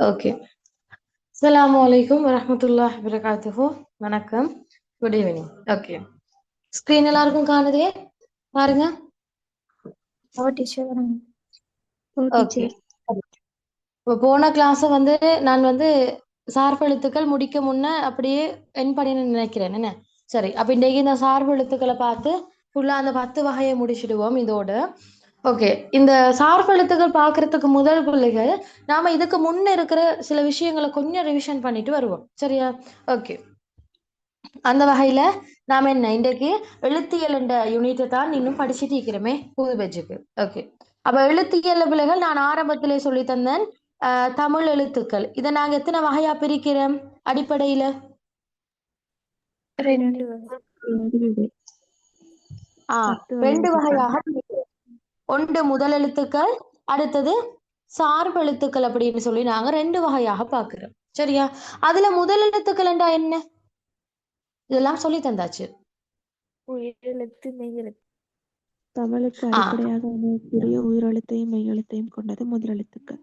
Okay. அஸ்ஸலாமு அலைக்கும் வரஹ்மத்துல்லாஹி வபரகாத்துஹு. வணக்கம். Good evening. ஓகே. ஸ்கிரீன் எல்லாருக்கும் காணுதே? பாருங்க. Teacher okay. இப்போ போன கிளாஸ் நான் சார்பு எழுத்துக்கள் முடிக்க முன்ன அப்படியே என் பண்ணின்னு நினைக்கிறேன் என்ன. சரி, அப்ப இன்றைக்கு இந்த சார்பு எழுத்துக்களை பார்த்து ஃபுல்லா அந்த 10 வகையை முடிச்சிடுவோம் இதோட. ஓகே. இந்த சார்பு எழுத்துக்கள் பார்க்கறதுக்கு முதல் பிள்ளைகள் நாம இதுக்கு முன்ன இருக்கிற சில விஷயங்களை கொஞ்சம் ரிவிஷன் பண்ணிட்டு வருவோம். சரியா? ஓகே. அந்த வகையில நாம என்ன இன்றைக்கு எழுத்தியல் என்ற யூனிட்டை தான் இன்னும் படிச்சுட்டு இருக்கிறோமே புது பேஜுக்கு. ஓகே. அப்ப எழுத்தியல் பிள்ளைகள் நான் ஆரம்பத்திலே சொல்லி தந்தேன். தமிழ் எழுத்துக்கள் இதை நாங்க எத்தனை வகையா பிரிக்கிறோம் அடிப்படையில? ரெண்டு வகையாக பிரிக்கிறோம். ஒன்று முதல் எழுத்துக்கள், அடுத்தது சார்பு எழுத்துக்கள் அப்படின்னு சொல்லி நாங்க ரெண்டு வகையாக பார்க்கிறோம். சரியா? அதுல முதல் எழுத்துக்கள் என்றா என்ன? இதெல்லாம் சொல்லி தந்தாச்சு. உயிரெழுத்து மெய்யெழுத்து. தமிழுக்கு அடிப்படையாக அமையக்கூடிய உயிரெழுத்தையும் மெய்யெழுத்தையும் கொண்டது முதலெழுத்துக்கள்.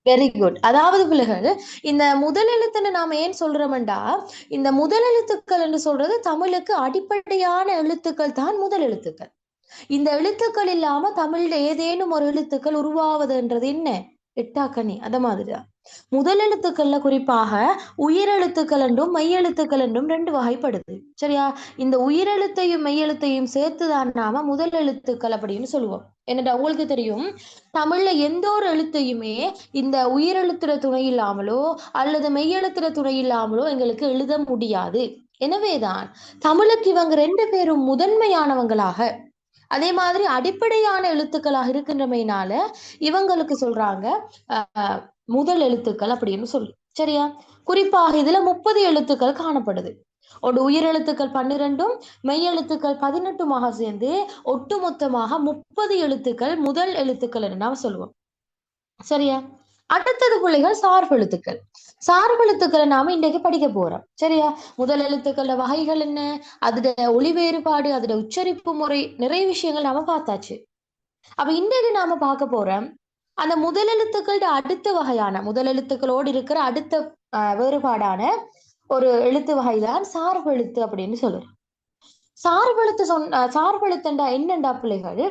Very good. அதாவது பிள்ளைகள் இந்த முதல் எழுத்துன்னு நாம ஏன் சொல்றோம்டா, இந்த முதல் எழுத்துக்கள் என்று சொல்றது தமிழுக்கு அடிப்படையான எழுத்துக்கள் தான் முதல் எழுத்துக்கள். இந்த எழுத்துக்கள் இல்லாம தமிழ்ல ஏதேனும் ஒரு எழுத்துக்கள் உருவாவதுன்றது என்ன? எட்டாக்கனி. அந்த மாதிரிதான் முதல் எழுத்துக்கள்ல குறிப்பாக உயிரெழுத்துக்கள் என்றும் மெய்யெழுத்துக்கள் என்றும் ரெண்டு வகைப்படுது. சரியா? இந்த உயிரெழுத்தையும் மெய்யெழுத்தையும் சேர்த்துதான் நாம முதல் எழுத்துக்கள் அப்படின்னு சொல்லுவோம். என்னடா உங்களுக்கு தெரியும், தமிழ்ல எந்த ஒரு எழுத்தையுமே இந்த உயிரெழுத்துற துணை இல்லாமலோ அல்லது மெய்யெழுத்துற துணை இல்லாமலோ எங்களுக்கு எழுத முடியாது. எனவேதான் தமிழுக்கு இவங்க ரெண்டு பேரும் முதன்மையானவங்களாக, அதே மாதிரி அடிப்படையான எழுத்துக்களாக இருக்கின்றமையினால இவங்களுக்கு சொல்றாங்க முதல் எழுத்துக்கள் அப்படின்னு சொல்லி. சரியா? குறிப்பாக இதுல 30 எழுத்துக்கள் காணப்படுது. ஒரு உயிரெழுத்துக்கள் 12ம் மெய்யெழுத்துக்கள் 18மாக சேர்ந்து ஒட்டுமொத்தமாக 30 எழுத்துக்கள் முதல் எழுத்துக்கள் என்று நாம் சொல்லுவோம். சரியா? அடுத்தது பிள்ளைகள் சார்பு எழுத்துக்கள். சார்பு எழுத்துக்களை நாம இன்றைக்கு படிக்க போறோம். சரியா? முதல் எழுத்துக்கள வகைகள் என்ன, அதோட ஒளி வேறுபாடு, அதோட உச்சரிப்பு முறை, நிறைய விஷயங்கள் நாம பார்த்தாச்சு. அப்ப இன்றைக்கு நாம பார்க்க போறோம் அந்த முதல் எழுத்துக்களோட அடுத்த வகையான முதல் எழுத்துக்களோடு இருக்கிற அடுத்த வேறுபாடான ஒரு எழுத்து வகைதான் சார்பு எழுத்து அப்படின்னு சொல்றோம். சார்பு எழுத்து சார்பு எழுத்துண்டா என்னண்டா பிள்ளைகள்,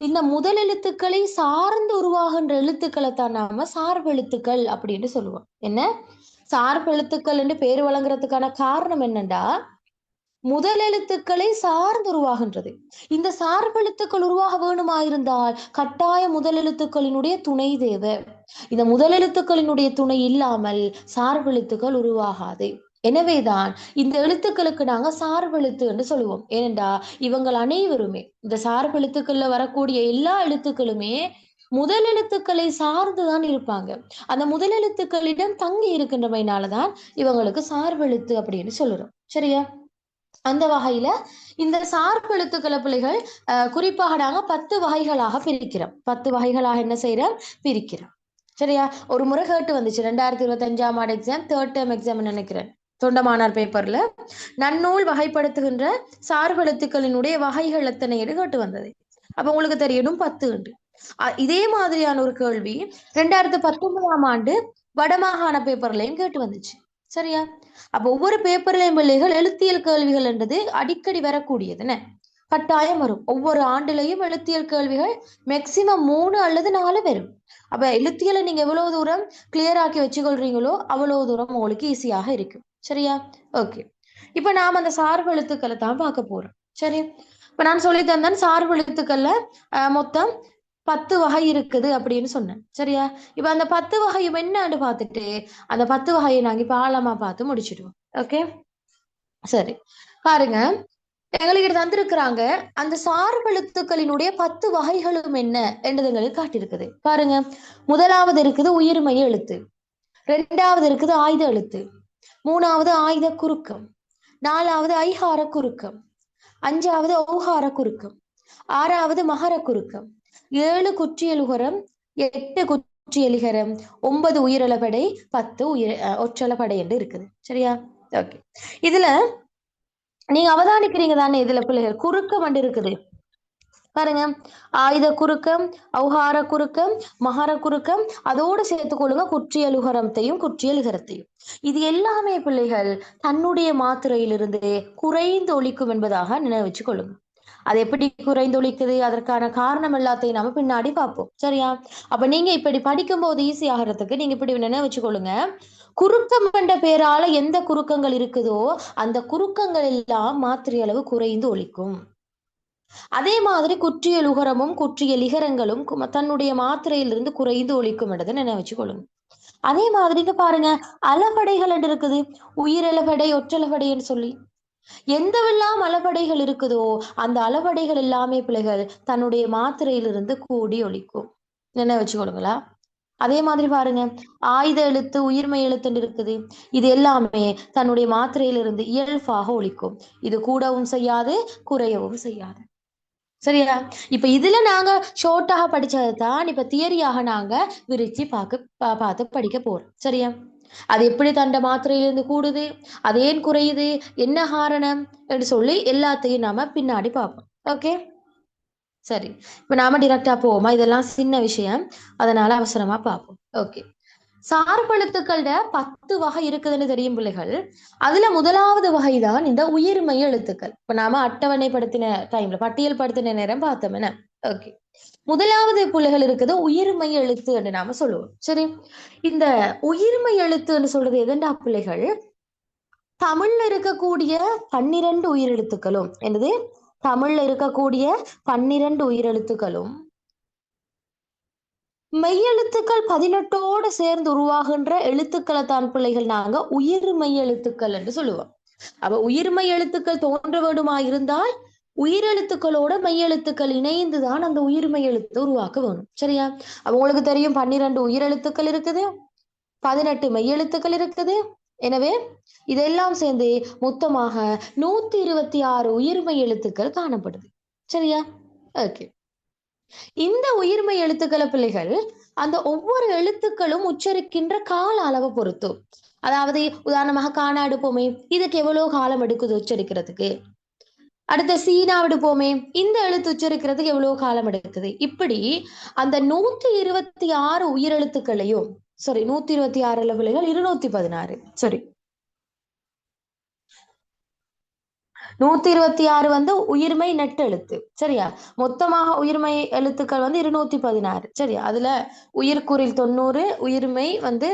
இந்த முதல் எழுத்துக்களை சார்ந்து உருவாகின்ற எழுத்துக்களை தான் நாம சார்பு எழுத்துக்கள் அப்படின்னு சொல்லுவோம். என்ன சார்பு எழுத்துக்கள் என்று பேர் வழங்குறதுக்கான காரணம் என்னண்டா, முதல் எழுத்துக்களை சார்ந்து உருவாகின்றது. இந்த சார்பு எழுத்துக்கள் உருவாக வேணுமாயிருந்தால் கட்டாய முதல் எழுத்துக்களினுடைய துணை தேவை. இந்த முதல் எழுத்துக்களினுடைய துணை இல்லாமல் சார்பு எழுத்துக்கள் உருவாகாது. எனவேதான் இந்த எழுத்துக்களுக்கு நாங்க சார்பு எழுத்து என்று சொல்லுவோம். ஏனென்றா இவங்கள் அனைவருமே இந்த சார்பு எழுத்துக்கள்ல வரக்கூடிய எல்லா எழுத்துக்களுமே முதல் எழுத்துக்களை சார்ந்துதான் இருப்பாங்க. அந்த முதல் எழுத்துக்களிடம் தங்கி இருக்கின்றமையினாலதான் இவங்களுக்கு சார்பு எழுத்து அப்படின்னு சொல்லுறோம். சரியா? அந்த வகையில இந்த சார்பு எழுத்துக்களை பிள்ளைகள் குறிப்பாக நாங்க 10 வகைகளாக பிரிக்கிறோம். 10 வகைகளாக என்ன செய்யறோம்? பிரிக்கிறோம். சரியா? ஒரு முறை கேட்டு வந்துச்சு 2025ஆம் ஆண்டு எக்ஸாம், தேர்ட் டேர்ம் எக்ஸாம் நினைக்கிறேன், தொண்டமானார் பேப்பர்ல நன்னூல் வகைப்படுத்துகின்ற சார்பு எழுத்துக்களினுடைய வகைகள் எத்தனை கேட்டு வந்தது. அப்ப உங்களுக்கு தெரியணும் 10 உண்டு. இதே மாதிரியான ஒரு கேள்வி 2019ஆம் ஆண்டு வடமாகாண பேப்பர்லயும் கேட்டு வந்துச்சு. சரியா? அப்ப ஒவ்வொரு பேப்பர்லயும் பிள்ளைகள் எழுத்தியல் கேள்விகள் என்றது அடிக்கடி வரக்கூடியதுன்னு கட்டாயம் வரும். ஒவ்வொரு ஆண்டுலையும் எழுத்தியல் கேள்விகள் மேக்சிமம் 3 அல்லது 4 வரும். அப்ப எழுத்தியலை நீங்க எவ்வளவு தூரம் கிளியர் ஆக்கி வச்சுக்கொள்றீங்களோ அவ்வளவு தூரம் உங்களுக்கு ஈஸியாக இருக்கும். சரியா? ஓகே. இப்ப நாம அந்த சார்பு எழுத்துக்களை தான் பார்க்க போறோம். சரி, இப்ப நான் சொல்லி தந்தேன் சார்பு எழுத்துக்கள்ல மொத்தம் 10 வகை இருக்குது அப்படின்னு சொன்னேன். சரியா? இப்ப அந்த 10 வகையும் என்னன்னு பார்த்துட்டு அந்த 10 வகையை நாங்க இப்ப ஆழமா பார்த்து முடிச்சிடுவோம். ஓகே, சரி. பாருங்க, எங்களுக்கு தந்திருக்கிறாங்க அந்த சார்பு எழுத்துக்களினுடைய 10 வகைகளும் என்ன என்றது எங்களுக்கு காட்டியிருக்குது. பாருங்க, முதலாவது இருக்குது உயிர்மெய் எழுத்து, 2வது இருக்குது ஆயுத எழுத்து, 3வது ஆயுத குறுக்கம், 4வது ஐகார குறுக்கம், 5வது ஓகார குறுக்கம், 6வது மகர குறுக்கம், 7 குற்றியலுகரம், 8 குற்றியலிகரம், 9 உயிரிழப்படை, 10 ஒற்றளப்படை என்று இருக்குது. சரியா? ஓகே. இதுல நீங்க அவதானிக்கிறீங்க தானே, இதுல பிள்ளைகள் குறுக்கம் வந்து இருக்குது. பாருங்க, ஆயுத குறுக்கம், ஔகார குறுக்கம், மகர குறுக்கம், அதோடு சேர்த்துக் கொள்ளுங்க குற்றியலுகரத்தையும் குற்றியலுகரத்தையும். இது எல்லாமே பிள்ளைகள் தன்னுடைய மாத்திரையிலிருந்து குறைந்து ஒலிக்கும் என்பதாக நினைவச்சு கொள்ளுங்க. அது எப்படி குறைந்து ஒலிக்குது, அதற்கான காரணம் எல்லாத்தையும் நாம பின்னாடி பார்ப்போம். சரியா? அப்ப நீங்க இப்படி படிக்கும் போது ஈஸி ஆகிறதுக்கு நீங்க இப்படி நினைவச்சு கொள்ளுங்க. குறுக்கம் என்ற பேரால எந்த குறுக்கங்கள் இருக்குதோ அந்த குறுக்கங்கள் எல்லாம் மாத்திரை அளவு குறைந்து ஒலிக்கும். அதே மாதிரி குற்றியல் உகரமும் குற்றியல் இகரங்களும் தன்னுடைய மாத்திரையிலிருந்து குறைந்து ஒலிக்கும் என்றதை நினைவச்சு கொள்ளுங்க. அதே மாதிரி இங்க பாருங்க, அலபடைகள் என்று இருக்குது, உயிரலபடை ஒற்றலபடைன்னு சொல்லி எந்தவெல்லாம் அலபடைகள் இருக்குதோ அந்த அலபடைகள் எல்லாமே பிள்ளைகள் தன்னுடைய மாத்திரையிலிருந்து கூடி ஒலிக்கும். நினைவச்சு கொள்ளுங்களா? அதே மாதிரி பாருங்க, ஆயுத எழுத்து உயிர்மை எழுத்துன்னு இருக்குது, இது எல்லாமே தன்னுடைய மாத்திரையிலிருந்து இயல்பாக ஒலிக்கும். இது கூடவும் செய்யாது குறையவும் செய்யாது. சரியா? இப்ப இதுல நாங்க ஷோர்ட்டாக படிச்சதை தான் இப்ப தியரியாக நாங்க விரிச்சு பார்த்து படிக்க போறோம். சரியா? அது எப்படி தண்ட மாத்திரையிலிருந்து கூடுது, அது ஏன் குறையுது, என்ன காரணம் என்று சொல்லி எல்லாத்தையும் நாம பின்னாடி பார்ப்போம். ஓகே, சரி. இப்ப நாம டிரெக்டா போவோமா? இதெல்லாம் சின்ன விஷயம், அதனால அவசரமா பார்ப்போம். ஓகே, சார்பெழுத்துக்கள்ட 10 வகை இருக்குதுன்னு தெரியும் பிள்ளைகள். அதுல முதலாவது வகைதான் இந்த உயிர்மெய் எழுத்துக்கள். இப்ப நாம அட்டவணைப்படுத்தின டைம்ல பட்டியல் படுத்தின நேரம் பார்த்தோம் என்ன. ஓகே, முதலாவது பிள்ளைகள் இருக்குது உயிர்மெய் எழுத்து என்று நாம சொல்லுவோம். சரி, இந்த உயிர்மெய் எழுத்துன்னு சொல்றது எதண்டா பிள்ளைகள்? தமிழ்ல இருக்கக்கூடிய 12 உயிரெழுத்துக்களும் என்னது? தமிழ்ல இருக்கக்கூடிய 12 உயிரெழுத்துக்களும் மெய்யெழுத்துக்கள் 18ஓடு சேர்ந்து உருவாகின்ற எழுத்துக்களை தான் பிள்ளைகள் நாங்க உயிர்மெய் எழுத்துக்கள் என்று சொல்லுவோம். அப்ப உயிர்மெய் எழுத்துக்கள் தோன்ற வேண்டுமா இருந்தால் உயிரெழுத்துக்களோட மெய்யெழுத்துக்கள் இணைந்துதான் அந்த உயிர்மெய் எழுத்து உருவாக்க வேணும். சரியா? அப்ப உங்களுக்கு தெரியும் 12 உயிரெழுத்துக்கள் இருக்குது, 18 மெய்யெழுத்துக்கள் இருக்குது. எனவே இதெல்லாம் சேர்ந்து மொத்தமாக 126 உயிர்மெய் எழுத்துக்கள் காணப்படுது. சரியா? ஓகே, இந்த உயிர்மெய் எழுத்துக்களை பிள்ளைகள் அந்த ஒவ்வொரு எழுத்துக்களும் உச்சரிக்கின்ற கால அளவை பொறுத்தும், அதாவது உதாரணமாக காணா எடுப்போமே, இதுக்கு எவ்வளவு காலம் எடுக்குது உச்சரிக்கிறதுக்கு. அடுத்த சீனா எடுப்போமே, இந்த எழுத்து உச்சரிக்கிறதுக்கு எவ்வளவு காலம் எடுக்குது. இப்படி அந்த 126 உயிரெழுத்துக்களையும் 126 பிள்ளைகள் 216 126 வந்து உயிர்மெய் நெட்டெழுத்து. சரியா? மொத்தமாக உயிர்மெய் எழுத்துக்கள் வந்து 216. சரியா? அதுல உயிர்குறில் 90, உயிர்மெய் வந்து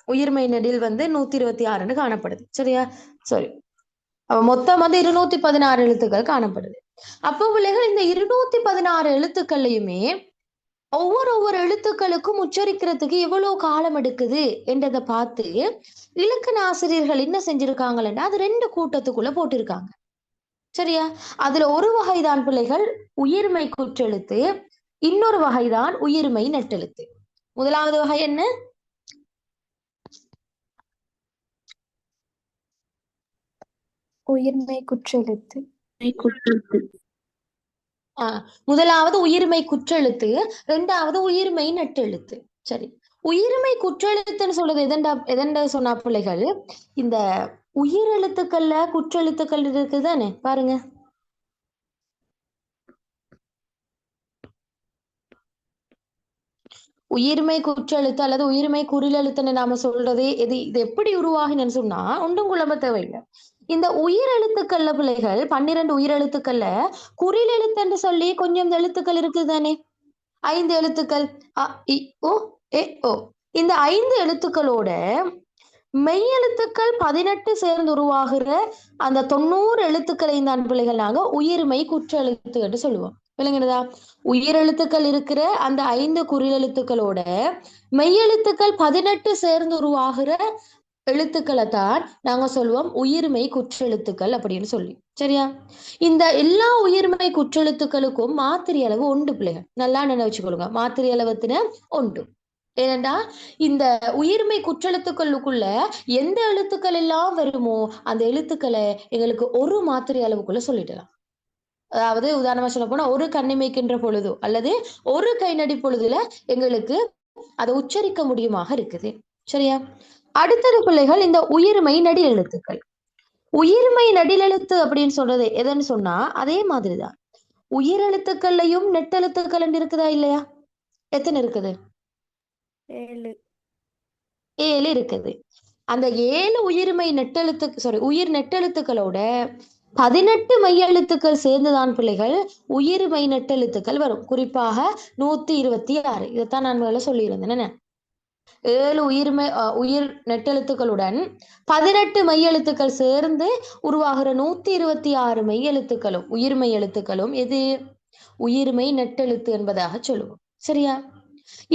உயிர்மெய் நெடில் வந்து 126 காணப்படுது. சரியா? சரி, மொத்தம் வந்து 216 எழுத்துக்கள் காணப்படுது. அப்போ பிள்ளைகள் இந்த 216 எழுத்துக்கள்லையுமே ஒவ்வொரு எழுத்துக்களுக்கும் உச்சரிக்கிறதுக்கு எவ்வளவு காலம் எடுக்குது என்றதை பார்த்து இலக்கண ஆசிரியர்கள் என்ன செஞ்சிருக்காங்கன்னா அது 2 கூட்டத்துக்குள்ள போட்டிருக்காங்க. சரியா? அதுல ஒரு வகைதான் பிள்ளைகள் உயிர்மெய் குற்றெழுத்து, இன்னொரு வகைதான் உயிர்மெய் நெட்டெழுத்து. முதலாவது வகை என்ன? உயிர்மெய் குற்றெழுத்து. முதலாவது உயிர்மெய் குற்றெழுத்து, இரண்டாவது உயிர்மெய் நெட்டெழுத்து. சரி, உயிர்மெய் குற்றெழுத்துன்னு சொல்றது எதெண்டா சொன்னா பிள்ளைகள், இந்த உயிரெழுத்துக்கள்ல குற்றெழுத்துக்கள் இருக்குதானே பாருங்க. உயிர்மெய் குற்றெழுத்து அல்லது உயிர்மெய் குறிலெழுத்துன்னு நாம சொல்றது இது எப்படி உருவாகினு சொன்னா ஒன்றும் குழம்ப தேவையில்லை. இந்த உயிரெழுத்துக்கள்ல பிள்ளைகள் 12 உயிரெழுத்துக்கள்ல குறிலெழுத்துன்னு சொல்லி கொஞ்சம் எழுத்துக்கள் இருக்குதானே, 5 எழுத்துக்கள் அ இ ஓ ஏ ஓ. இந்த 5 எழுத்துக்களோட மெய்யெழுத்துக்கள் 18 சேர்ந்து உருவாகிற அந்த 90 எழுத்துக்களை தான் பிள்ளைகள் நாங்க உயிர்மெய் குற்றெழுத்து என்று சொல்லுவோம். விளங்குனதா? உயிரெழுத்துக்கள் இருக்கிற அந்த 5 குறிலெழுத்துக்களோட மெய்யெழுத்துக்கள் 18 சேர்ந்து உருவாகிற எழுத்துக்களை தான் நாங்க சொல்லுவோம் உயிர்மெய் குற்றெழுத்துக்கள் அப்படின்னு சொல்லி. சரியா? இந்த எல்லா உயிர்மெய் குற்றெழுத்துக்களுக்கும் மாத்திரை அளவு உண்டு பிள்ளைகள், நல்லா நினைச்சுக்கொள்ளுங்க. மாத்திரை அளவுன்னு உண்டு. ஏனென்றா இந்த உயிர்மெய் குற்றெழுத்துக்களுக்குள்ள எந்த எழுத்துக்கள் எல்லாம் வருமோ அந்த எழுத்துக்களை எங்களுக்கு ஒரு மாத்திரை அளவுக்குள்ள சொல்லிடலாம். அதாவது உதாரணமா சொல்ல போனா ஒரு கண்ணிமைக்கின்ற பொழுதோ அல்லது ஒரு கை நடி பொழுதுல எங்களுக்கு அதை உச்சரிக்க முடியுமாக இருக்குது. சரியா? அடுத்தது பிள்ளைகள் இந்த உயிர்மெய் நடி எழுத்துக்கள். உயிர்மெய் நடிலெழுத்து அப்படின்னு சொல்றது எதுன்னு சொன்னா அதே மாதிரிதான் உயிரெழுத்துக்கள்லையும் நெட்டெழுத்துக்கள் இருக்குதா இல்லையா? எத்தனை இருக்குது? 7. 7 இருக்குது. அந்த 7 உயிர் நெட்டெழுத்துக்களோட 18 மெய்யெழுத்துக்கள் சேர்ந்துதான் பிள்ளைகள் உயிர்மெய் நெட்டெழுத்துக்கள் வரும். குறிப்பாக 126. இதைத்தான் நான் முதல்ல சொல்லியிருந்தேன். என்ன 7 உயிர் நெட்டெழுத்துக்களுடன் 18 மெய்யெழுத்துக்கள் சேர்ந்து உருவாகிற 126 மெய்யெழுத்துக்களும் உயிர்மெய் எழுத்துக்களும் எது? உயிர்மெய் நெட்டெழுத்து என்பதாக சொல்லுவோம். சரியா?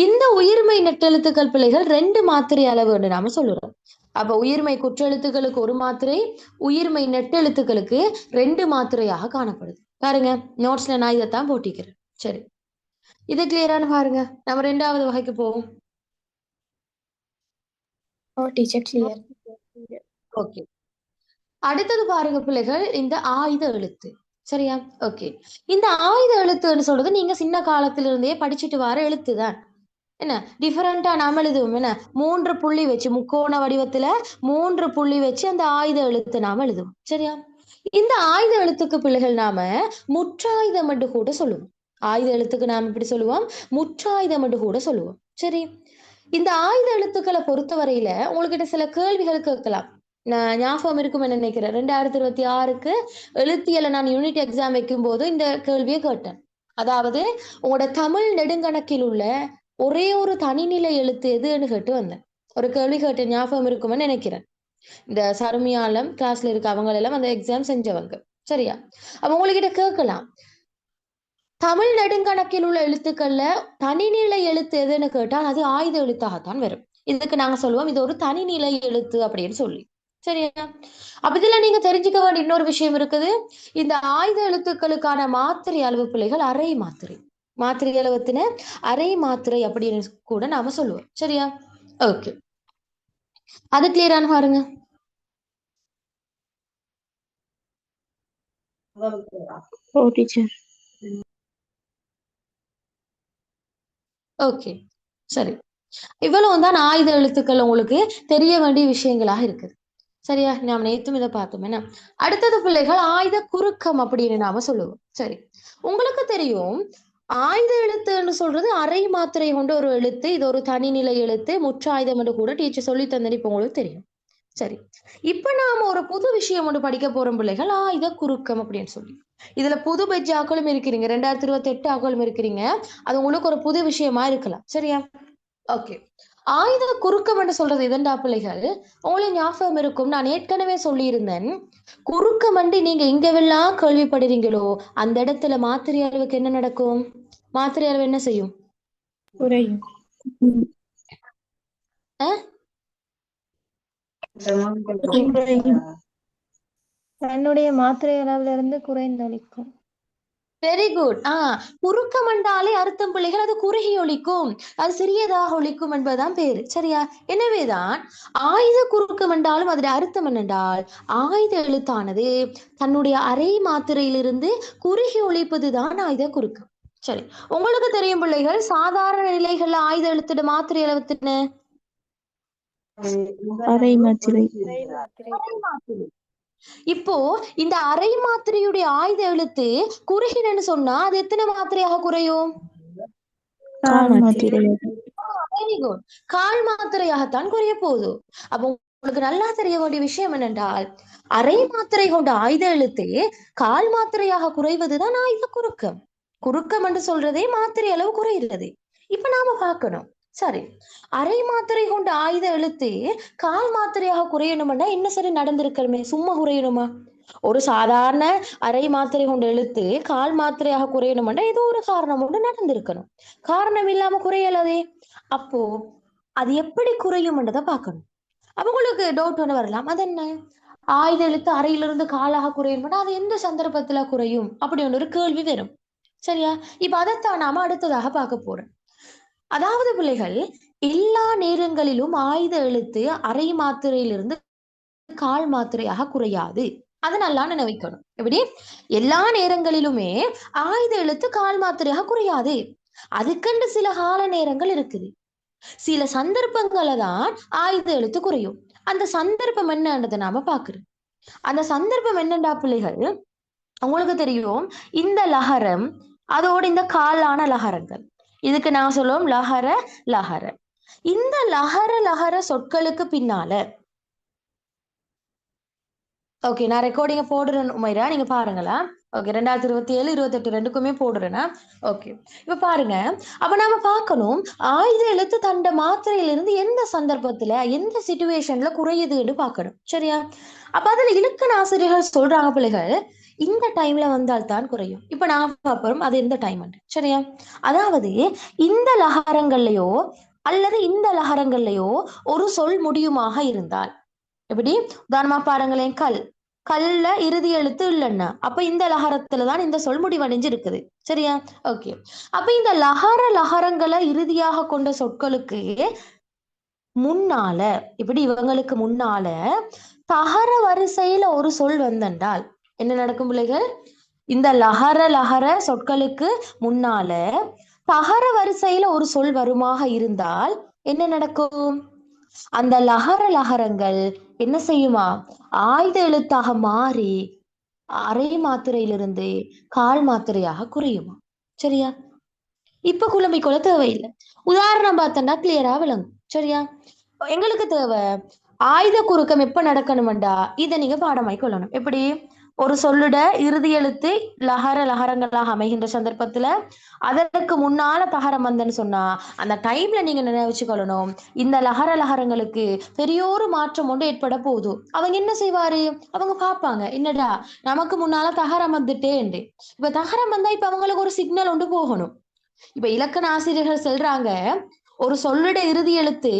இந்த உயிர்மெய் நெட்டெழுத்துக்கள் பிள்ளைகள் 2 மாத்திரை அளவு என்று நாம சொல்லுறோம். அப்ப உயிர்மெய் குற்றெழுத்துக்களுக்கு 1 மாத்திரை, உயிர்மெய் நெட்டெழுத்துக்களுக்கு 2 மாத்திரையாக காணப்படுது. பாருங்க, நோட்ஸ்ல நான் இதைத்தான் போட்டிக்கிறேன். சரி, இது கிளியரான பாருங்க. நம்ம 2வது வகைக்கு போவோம். Teacher clear. ஓகே, அடுத்தது பாருங்க பிள்ளைகள், இந்த ஆயுத எழுத்து. சரியா? ஓகே, இந்த ஆயுத எழுத்துன்னு சொல்றது நீங்க சின்ன காலத்திலிருந்தே படிச்சுட்டு வர எழுத்து தான். என்ன டிஃபரெண்டா நாம எழுதுவோம். என்ன 3 புள்ளி வச்சு, முக்கோண வடிவத்துல 3 புள்ளி வச்சு அந்த ஆயுத எழுத்து நாம எழுதுவோம். சரியா? இந்த ஆயுத எழுத்துக்கு பிள்ளைகள் நாம முற்றாயுதம் என்று கூட சொல்லுவோம். ஆயுத எழுத்துக்கு நாம இப்படி சொல்லுவோம், முற்றாயுதம் என்று கூட சொல்லுவோம். சரி, இந்த ஆயுத எழுத்துக்களை பொறுத்தவரையில உங்ககிட்ட சில கேள்விகள் கேட்கலாம். நான் ஞாபகம் இருக்கும் நினைக்கிறேன், 2026க்கு எழுத்தியல நான் யூனிட் எக்ஸாம் வைக்கும் போது இந்த கேள்வியை கேட்டேன். அதாவது உங்களோட தமிழ் நெடுங்கணக்கில் உள்ள ஒரே ஒரு தனிநிலை எழுத்து எதுன்னு கேட்டு வந்தேன். ஒரு கேள்வி கேட்டேன், ஞாபகம் இருக்குமென்னு நினைக்கிறேன். இந்த சருமியாலம் கிளாஸ்ல இருக்க அவங்க எல்லாம் அந்த எக்ஸாம் செஞ்சவங்க. சரியா? அப்ப உங்ககிட்ட கேட்கலாம், தமிழ் நெடுங்கணக்கில் உள்ள எழுத்துக்கள்ல தனிநிலை எழுத்து எதுன்னு கேட்டால் அது ஆயுத எழுத்தாகத்தான் வரும். இதுக்கு நாங்க சொல்லுவோம் இது ஒரு தனிநிலை எழுத்து அப்படின்னு சொல்லி. சரியா? அப்ப இதுல நீங்க தெரிஞ்சுக்க வேண்டிய இன்னொரு விஷயம் இருக்குது. இந்த ஆயுத எழுத்துக்களுக்கான மாத்திரை அளவு பிள்ளைகள் அரை மாத்திரை. மாத்திரை அளவத்தின அரை மாத்திரை அப்படின்னு கூட நாம சொல்லுவோம். சரியா? ஓகே, அது கிளியரான பாருங்க. டீச்சர். ஓகே, சரி, இவ்வளவுதான் ஆயுத எழுத்துக்கள் உங்களுக்கு தெரிய வேண்டிய விஷயங்களாக இருக்குது. சரியா? நாம் நேத்தும் இதை பார்த்தோம். என்ன அடுத்தது பிள்ளைகள் ஆயுத குறுக்கம் அப்படின்னு நாம சொல்லுவோம். சரி, உங்களுக்கு தெரியும் ஆயுத எழுத்துன்னு சொல்றது அரை மாத்திரை கொண்ட ஒரு எழுத்து. இது ஒரு தனிநிலை எழுத்து, முற்றாயுதம் என்று கூட டீச்சர் சொல்லி தந்தது இப்ப உங்களுக்கு தெரியும். சரி, இப்ப நாம ஒரு புது விஷயம் ஒன்று படிக்க போறோம் பிள்ளைகள், ஆயுத குறுக்கம் அப்படின்னு சொல்லி. இதுல புது பெஜ் ஆக்களும் இருக்கிறீங்க, 2028 ஆக்களும் இருக்கிறீங்க. அது உங்களுக்கு ஒரு புது விஷயமா இருக்கலாம். சரியா? ஓகே, ஆயுத குறுக்கம் என்று சொல்றது இதண்டா பிள்ளைகள், உங்களுக்கு ஞாபகம் இருக்கும், நான் ஏற்கனவே சொல்லியிருந்தேன், குறுக்கம் என்று நீங்க எங்கெல்லாம் கேள்விப்படுறீங்களோ அந்த இடத்துல மாத்திரை அளவுக்கு என்ன நடக்கும்? மாத்திரை அளவு என்ன செய்யும்? குறையும். தன்னுடைய மாத்திரை அளவுல இருந்து குறைந்தளிக்கும். Very good. குறுக்கம் என்றாலே அர்த்தம் பிள்ளைகள் அது குறுகி ஒலிக்கும், அது சிறியதாக ஒலிக்கும் என்பதுதான் பேரு. சரியா? எனவேதான் ஆயுத குறுக்கம் என்றாலும் அதோட அர்த்தம் என்னென்றால் ஆயுத எழுத்தானது தன்னுடைய அரை மாத்திரையிலிருந்து குறுகி ஒலிப்பதுதான் ஆயுத குறுக்கம். சரி, உங்களுக்கு தெரியும் பிள்ளைகள், சாதாரண நிலைகள்ல ஆயுத எழுத்துட மாத்திரை அளவுத்துன்னு அரை மாத்திரை. இப்போ இந்த அரை மாத்திரையுடைய ஆயுத எழுத்து குறுகினன்னு சொன்னா அது எத்தனை மாத்திரையாக குறையும்? கால் மாத்திரை. வெரி குட், கால் மாத்திரையாகத்தான் குறைய போகுது. அப்போ உங்களுக்கு நல்லா தெரிய வேண்டிய விஷயம் என்னென்றால் அரை மாத்திரை கொண்ட ஆயுத எழுத்து கால் மாத்திரையாக குறைவதுதான் ஆயுத குறுக்கம். குறுக்கம் என்று சொல்றதே மாத்திரை அளவு குறைகிறது. இப்ப நாம பார்க்கணும். சரி, அரை மாத்திரை கொண்ட ஆயுத எழுத்து கால் மாத்திரையாக குறையணும்னா என்ன சரி நடந்திருக்கணுமே? சும்மா குறையணுமா? ஒரு சாதாரண அரை மாத்திரை கொண்ட எழுத்து கால் மாத்திரையாக குறையணும்னா ஏதோ ஒரு காரணம் ஒன்று நடந்திருக்கணும். காரணம் இல்லாம குறையலதே. அப்போ அது எப்படி குறையும்ன்றதை பார்க்கணும். அப்ப உங்களுக்கு டவுட் ஒன்று வரலாம், அது என்ன ஆயுத எழுத்து அறையிலிருந்து காலாக குறையும், அது எந்த சந்தர்ப்பத்துல குறையும் அப்படி ஒன்று ஒரு கேள்வி வரும். சரியா? இப்ப அதைத்தான் நாம அடுத்ததாக பார்க்க போறோம். அதாவது பிள்ளைகள், எல்லா நேரங்களிலும் ஆயுத எழுத்து அரை மாத்திரையிலிருந்து கால் மாத்திரையாக குறையாது. அதை நல்லா நினைக்கணும். எப்படி? எல்லா நேரங்களிலுமே ஆயுத எழுத்து கால் மாத்திரையாக குறையாது. அதுக்கென்று சில கால நேரங்கள் இருக்குது. சில சந்தர்ப்பங்களை தான் ஆயுத எழுத்து குறையும். அந்த சந்தர்ப்பம் என்னன்றதை நாம பாக்குறோம். அந்த சந்தர்ப்பம் என்னண்டா பிள்ளைகள், உங்களுக்கு தெரியும் இந்த லகரம் அதோட இந்த காலான லகரங்கள், இதுக்கு நான் சொல்லுவோம் லகர லகர. இந்த லகர லகர சொற்களுக்கு பின்னால ஓகே, நான் ரெக்கார்டிங்க போடுறேன் உமைரா, நீங்க பாருங்களா. ஓகே, 2027 28 ரெண்டுக்குமே போடுறேன்னா. ஓகே, இப்ப பாருங்க. அப்ப நாம பார்க்கணும் ஆயுத எழுத்து தண்ட மாத்திரையிலிருந்து எந்த சந்தர்ப்பத்துல எந்த சிச்சுவேஷன்ல குறையுதுன்னு பார்க்கணும். சரியா? அப்ப அதுல இலக்கண ஆசிரியர்கள் சொல்றாங்க பிள்ளைகள் இந்த டைம்ல வந்தால் தான் குறையும். இப்ப நான் பார்ப்போம் அது எந்த டைம். சரியா? அதாவது இந்த லகாரங்கள்லயோ அல்லது இந்த லகாரங்கள்லயோ ஒரு சொல் முடியுமாக இருந்தால், எப்படி உதாரணமா பாருங்களேன், கல்ல இறுதி எழுத்து இல்லைன்னா அப்ப இந்த லகரத்துலதான் இந்த சொல் முடிவடைஞ்சு இருக்குது. சரியா? ஓகே, அப்ப இந்த லகரங்களை இறுதியாக கொண்ட சொற்களுக்கு முன்னால, இப்படி இவங்களுக்கு முன்னால தகர வரிசையில ஒரு சொல் வந்தென்றால் என்ன நடக்கும் பிள்ளைகள்? இந்த லகர சொற்களுக்கு முன்னால தகர வரிசையில ஒரு சொல் வருமாக இருந்தால் என்ன நடக்கும்? அந்த லகரங்கள் என்ன செய்யுமா? ஆயுத எழுத்தாக மாறி அரை மாத்திரையிலிருந்து கால் மாத்திரையாக குறையுமா. சரியா? இப்ப குழம்பிக்கொள்ள தேவையில்லை. உதாரணம் பார்த்தோம்னா கிளியரா விளங்கும். சரியா? எங்களுக்கு தேவை ஆயுத குறுக்கம் எப்ப நடக்கணும்டா இதை நீங்க பாடமாய் கொள்ளணும். எப்படி? ஒரு சொல்லுட இறுதி எழுத்து லகரங்களாக அமைகின்ற சந்தர்ப்பத்துல அதற்கு முன்னால தகரம் வந்தன்னு சொன்னா அந்த டைம்ல நீங்க நினைவுச்சு கொள்ளணும் இந்த லகரங்களுக்கு பெரியோரு மாற்றம் ஒன்று ஏற்பட போகுது. அவங்க என்ன செய்வாரு? அவங்க பார்ப்பாங்க, என்னடா நமக்கு முன்னால தகரம் வந்துட்டேன்னு. இப்ப தகரம் வந்தா இப்ப அவங்களுக்கு ஒரு சிக்னல் ஒன்று போகணும். இப்ப இலக்கண ஆசிரியர்கள் சொல்றாங்க ஒரு சொல்லுட இறுதி எழுத்து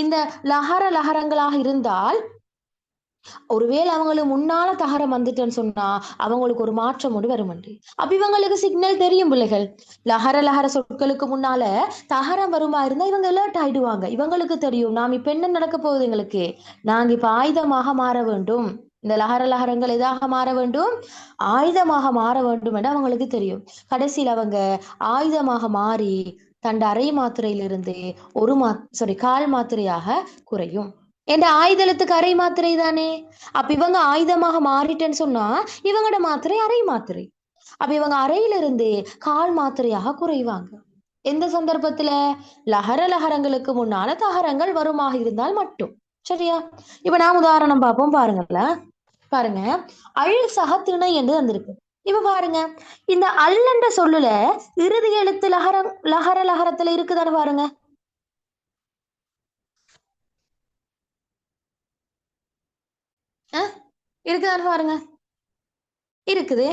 இந்த லகரங்களாக இருந்தால் ஒருவேளை அவங்களுக்கு முன்னால தகரம் வந்துட்டேன்னு சொன்னா அவங்களுக்கு ஒரு மாற்றம் ஒன்று வருமண்டு. அப்ப இவங்களுக்கு சிக்னல் தெரியும் பிள்ளைகள், லகர சொற்களுக்கு முன்னால தகரம் வருமா இருந்தா இவங்க அலர்ட் ஆயிடுவாங்க. இவங்களுக்கு தெரியும் நாம் இப்ப என்ன நடக்க போகுது, எங்களுக்கு நாங்க இப்ப ஆயுதமாக மாற வேண்டும், இந்த லகரங்கள் எதாக மாற வேண்டும்? ஆயுதமாக மாற வேண்டும் என்று அவங்களுக்கு தெரியும். கடைசியில் அவங்க ஆயுதமாக மாறி தண்ட அரை மாத்திரையிலிருந்து கால் மாத்திரையாக குறையும். என்ற ஆயுதத்துக்கு அரை மாத்திரை தானே. அப்ப இவங்க ஆயுதமாக மாறிட்டேன்னு சொன்னா இவங்களோட மாத்திரை அரை மாத்திரை. அப்ப இவங்க அறையிலிருந்து கால் மாத்திரையாக குறைவாங்க. எந்த சந்தர்ப்பத்துல? லகரங்களுக்கு முன்னால தகரங்கள் வருமாக இருந்தால் மட்டும். சரியா? இப்ப நான் உதாரணம் பார்ப்போம். பாருங்க, அல் சகத்திணை என்று வந்திருக்கு. இப்ப பாருங்க, இந்த அல்லன்ற சொல்லுல இறுதி எழுத்து லகரத்துல இருக்குதான்னு பாருங்க. இருக்குதான்னு பாருங்க. இருக்குது,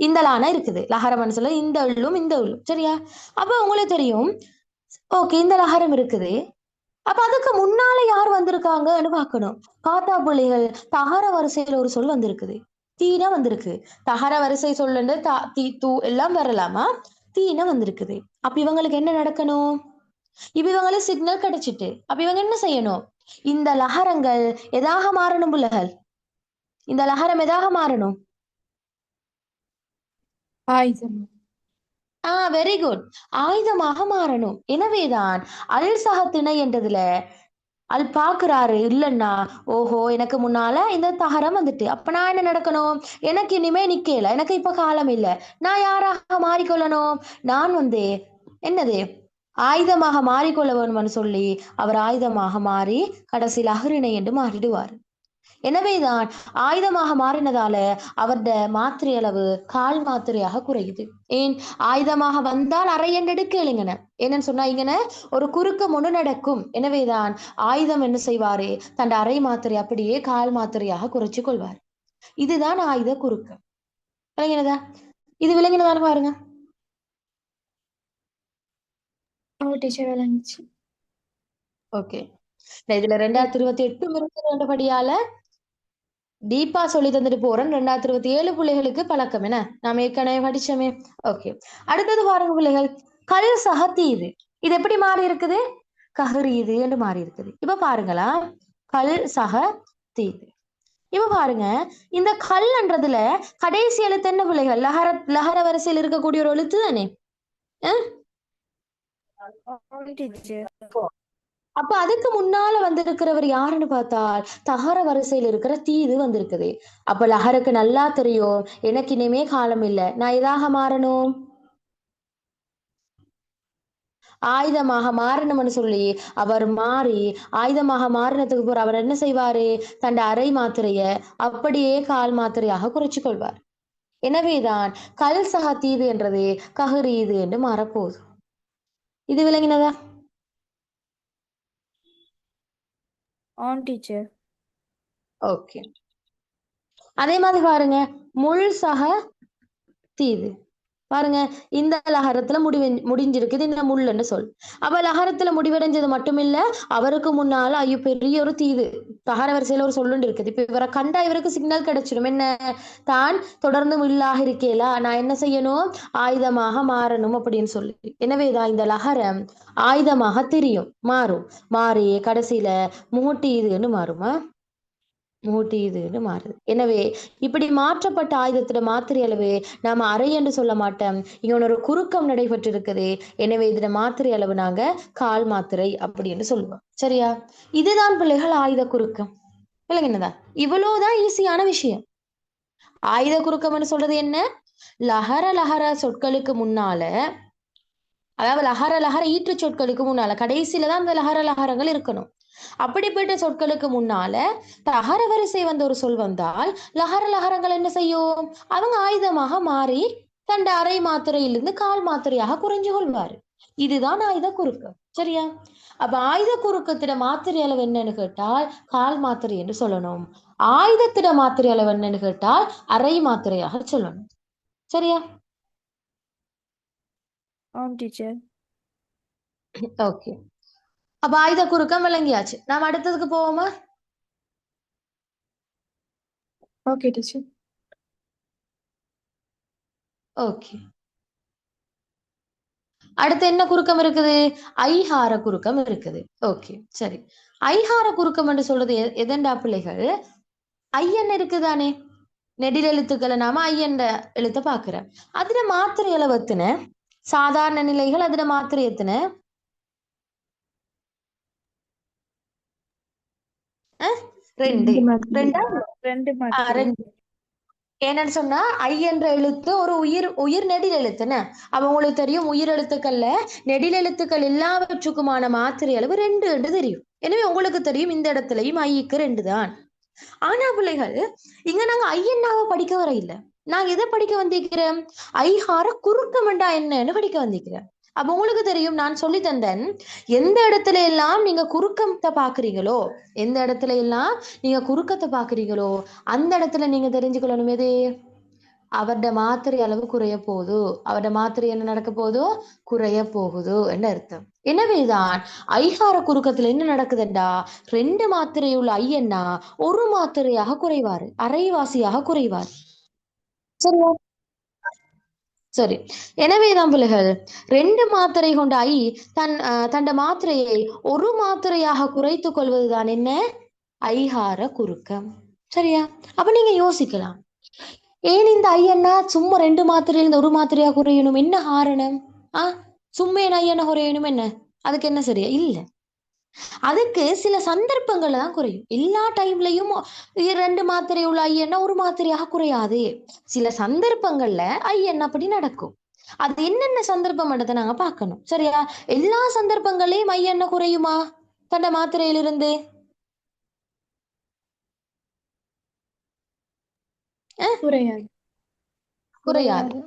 இந்த லானா இருக்குது லகரம் சொல்ல இந்த உள்ளும் இந்த உள்ளும். சரியா? அப்ப உங்களுக்கு தெரியும் ஓகே இந்த லகரம் இருக்குது. அப்ப அதுக்கு முன்னால யார் வந்திருக்காங்கன்னு பார்க்கணும். காத்தா புள்ளிகள் தகர வரிசையில ஒரு சொல் வந்திருக்குது, தீன வந்திருக்கு. தகர வரிசை சொல்லுண்டு தீ தூ எல்லாம் வரலாமா? தீன வந்திருக்குது. அப்ப இவங்களுக்கு என்ன நடக்கணும்? இப்ப இவங்களுக்கு சிக்னல் கிடைச்சிட்டு அப்ப இவங்க என்ன செய்யணும்? இந்த லகரங்கள் எதாக மாறணும் புள்ளைகள்? இந்த லகரம் எதாக மாறணும்? ஆயுதம். வெரி குட், ஆயுதமாக மாறணும். எனவேதான் அல் சகத்திணை என்றதுல அல் பாக்குறாரு இல்லைன்னா ஓஹோ எனக்கு முன்னால இந்த தகரம் வந்துட்டு அப்ப நான் என்ன நடக்கணும்? எனக்கு இனிமே நிக்கல, எனக்கு இப்ப காலம் இல்லை, நான் யாராக மாறிக்கொள்ளணும்? நான் என்னது ஆயுதமாக மாறிக்கொள்ள வேணும்னு சொல்லி அவர் ஆயுதமாக மாறி கடைசியில் அஹ்ரிணை என்று மாறிடுவார். எனவேதான் ஆயுதமாக மாறினதால அவருடைய மாத்திரை அளவு கால் மாத்திரையாக குறையுது. ஏன்? ஆயுதமாக வந்தால் அரை என்று எடுக்கலைங்கன. என்னன்னு சொன்னா இங்கன ஒரு குறுக்கம் ஒண்ணு நடக்கும். எனவேதான் ஆயுதம் என்ன செய்வாரு? தன் அரை மாத்திரை அப்படியே கால் மாத்திரையாக குறைச்சு கொள்வார். இதுதான் ஆயுத குறுக்கம். விளங்கினதா? இது விளங்கினதான்னு பாருங்க. டீச்சர் விளங்குச்சு. ஓகே, இதுல 2028 இருக்கிறபடியால டீப்பா சொல்லி தந்துட்டு போறேன். 2027 பிள்ளைகளுக்கு பழக்கம் என்ன நாம ஏற்கனவே படிச்சோமே. ஓகே, அடுத்தது பாருங்க பிள்ளைகள், கல் சகத்தீது இது எப்படி மாறி இருக்குது? கஹரீது என்று மாறி இருக்குது. இப்ப பாருங்களா, கல் சக தீது. இப்ப பாருங்க, இந்த கல்ன்றதுல கடைசி எழுத்து என்ன பிள்ளைகள்? லகர வரிசையில் இருக்கக்கூடிய ஒரு எழுத்து தானே. அப்ப அதுக்கு முன்னால வந்திருக்கிறவர் யாருன்னு பார்த்தால் தகர வரிசையில் இருக்கிற தீது வந்திருக்குது. அப்ப லஹருக்கு நல்லா தெரியும், எனக்கு இனிமே காலம் இல்லை, நான் எதாக மாறணும், ஆயுதமாக மாறணும்னு சொல்லி அவர் மாறி ஆயுதமாக மாறினதுக்கு பிறகு அவர் என்ன செய்வாரு, தன் அரை மாத்திரைய அப்படியே கால் மாத்திரையாக குறைச்சு கொள்வார். எனவேதான் கல் சக தீது என்றது கஹரீது என்று மாறப்போகுது. இது விளங்கினதா? On teacher. ஓகே. அதே மாதிரி பாருங்க, முள் சக தீது. பாருங்க, இந்த லகரத்துல முடிஞ்சிருக்குது இந்த முள்ளுன்னு சொல். அப்ப லகரத்துல முடிவடைஞ்சது மட்டுமில்ல, அவருக்கு முன்னால ஐயோ பெரிய ஒரு தீவு தகர வரிசையில ஒரு சொல்லுண்டு இருக்குது. இப்ப இவரை கண்டா இவருக்கு சிக்னல் கிடைச்சிடும், என்ன, தான் தொடர்ந்து முள்ளாக இருக்கேலா, நான் என்ன செய்யணும், ஆயுதமாக மாறணும் அப்படின்னு சொல்லி. எனவேதான் இந்த லகரம் ஆயுதமாக தெரியும், மாறும், மாறி கடைசியில மூட்டி இதுன்னு மாறுமா, மூட்டி இதுன்னு மாறுது. எனவே இப்படி மாற்றப்பட்ட ஆயுதத்துல மாத்திரை அளவு நாம அறை என்று சொல்ல மாட்டோம், இங்க ஒரு குறுக்கம் நடைபெற்று இருக்குது. எனவே இதுல மாத்திரை அளவு நாங்க கால் மாத்திரை அப்படின்னு சொல்லுவோம். சரியா? இதுதான் பிள்ளைகள் ஆயுத குறுக்கம். விளங்கினதா? இவ்வளவுதான் ஈஸியான விஷயம். ஆயுத குறுக்கம்னு சொல்றது என்ன, லஹர லஹர சொற்களுக்கு முன்னால, அதாவது லஹர லஹர ஈற்று சொற்களுக்கு முன்னால கடைசியில தான் அந்த லஹர லஹரங்கள் இருக்கணும். அப்படிப்பட்ட சொற்களுக்கு முன்னால தகர வரிசை வந்த ஒரு சொல் வந்தால் லஹர லஹரங்கள் என்ன செய்யும், அவங்க ஆயுதமாக மாறி தண்ட அரை மாத்திரையிலிருந்து கால் மாத்திரையாக குறைஞ்சு கொள்வாரு. இதுதான் ஆயுத குறுக்கம். சரியா? அப்ப ஆயுத குறுக்கத்திட மாத்திரை அளவு என்னன்னு கேட்டால் கால் மாத்திரை என்று சொல்லணும். ஆயுதத்திட மாத்திரை அளவு என்னன்னு கேட்டால் அரை மாத்திரையாக சொல்லணும். சரியா? On teacher. ஓகே. அப்ப ஆயுத குறுக்கம் விளங்கியாச்சு. நாம் அடுத்ததுக்கு போவோமா? Okay teacher. ஓகே. அடுத்து என்ன குறுக்கம் இருக்குது, ஐஹார குறுக்கம் இருக்குது. ஓகே, சரி. ஐஹார குறுக்கம் என்று சொல்றது எதண்டா பிள்ளைகள், ஐயன் இருக்குதானே, நெடில் எழுத்துக்களை நாம ஐயன் எழுத்த பாக்குறோம். அதுல மாத்திரை அளவத்தின சாதாரண நிலைகள், அதுல மாத்திரை எத்தனை, ரெண்டு. ரெண்டா? ரெண்டு ரெண்டு. மாத்திரை. என்னன்னு சொன்னா ஐ என்ற எழுத்து ஒரு உயிர் நெடில் எழுத்துன்னு. அப்ப உங்களுக்கு தெரியும், உயிர் எழுத்துக்கள்ல நெடில் எழுத்துக்கள் எல்லாவற்றுக்குமான மாத்திரை அளவு 2 என்று தெரியும். எனவே உங்களுக்கு தெரியும் இந்த இடத்துலயும் ஐக்கு 2 தான். ஆனா பிள்ளைகள், இங்க நாங்க ஐயன்னாவை படிக்க வர இல்ல, நான் எதை படிக்க வந்திருக்கிறேன், ஐஹார குறுக்கமண்டா என்னன்னு படிக்க வந்திருக்கிறேன். அப்ப உங்களுக்கு தெரியும், நான் சொல்லி தந்தேன், எந்த இடத்துல எல்லாம் நீங்க குறுக்கத்தை பாக்குறீங்களோ, எந்த இடத்துல எல்லாம் நீங்க குறுக்கத்தை பாக்குறீங்களோ அந்த இடத்துல நீங்க தெரிஞ்சுக்கணும் எது, அவருடைய மாத்திரை அளவு குறைய போகுது, அவருடைய மாத்திரை என்ன நடக்க போகுதோ குறைய போகுது என்று அர்த்தம். எனவேதான் ஐகார குறுக்கத்துல என்ன நடக்குதுண்டா, 2 மாத்திரை உள்ள ஐயன்னா ஒரு மாத்திரையாக குறைவாரு, அரைவாசியாக குறைவார். சரியா? சரி. எனவேதான் பிள்ளைகள் 2 மாத்திரை கொண்ட ஐ தன் மாத்திரையை ஒரு மாத்திரையாக குறைத்துக் கொள்வதுதான் என்ன, ஐகார குறுக்கம். சரியா? அப்ப நீங்க யோசிக்கலாம், ஏன் இந்த ஐயன்னா சும்மா 2 மாத்திரையில இருந்து ஒரு மாத்திரையா குறையணும், என்ன காரணம்? சும்மா என்ன ஐயனா குறையணும், என்ன அதுக்கு என்ன சரியா இல்ல, அதுக்கு சில சந்தர்ப்பங்கள்ல தான் குறையும். எல்லா டைம்லயும் 2 மாத்திரை உள்ள ஐயன்னா ஒரு மாத்திரையாக குறையாது. சில சந்தர்ப்பங்கள்ல ஐயன் அப்படி நடக்கும். அது என்னென்ன சந்தர்ப்பம் நாங்க பார்க்கணும். சரியா? எல்லா சந்தர்ப்பங்களையும் ஐயன்னா குறையுமா தன்ன மாத்திரையிலிருந்து? குறையாது. குறையாது.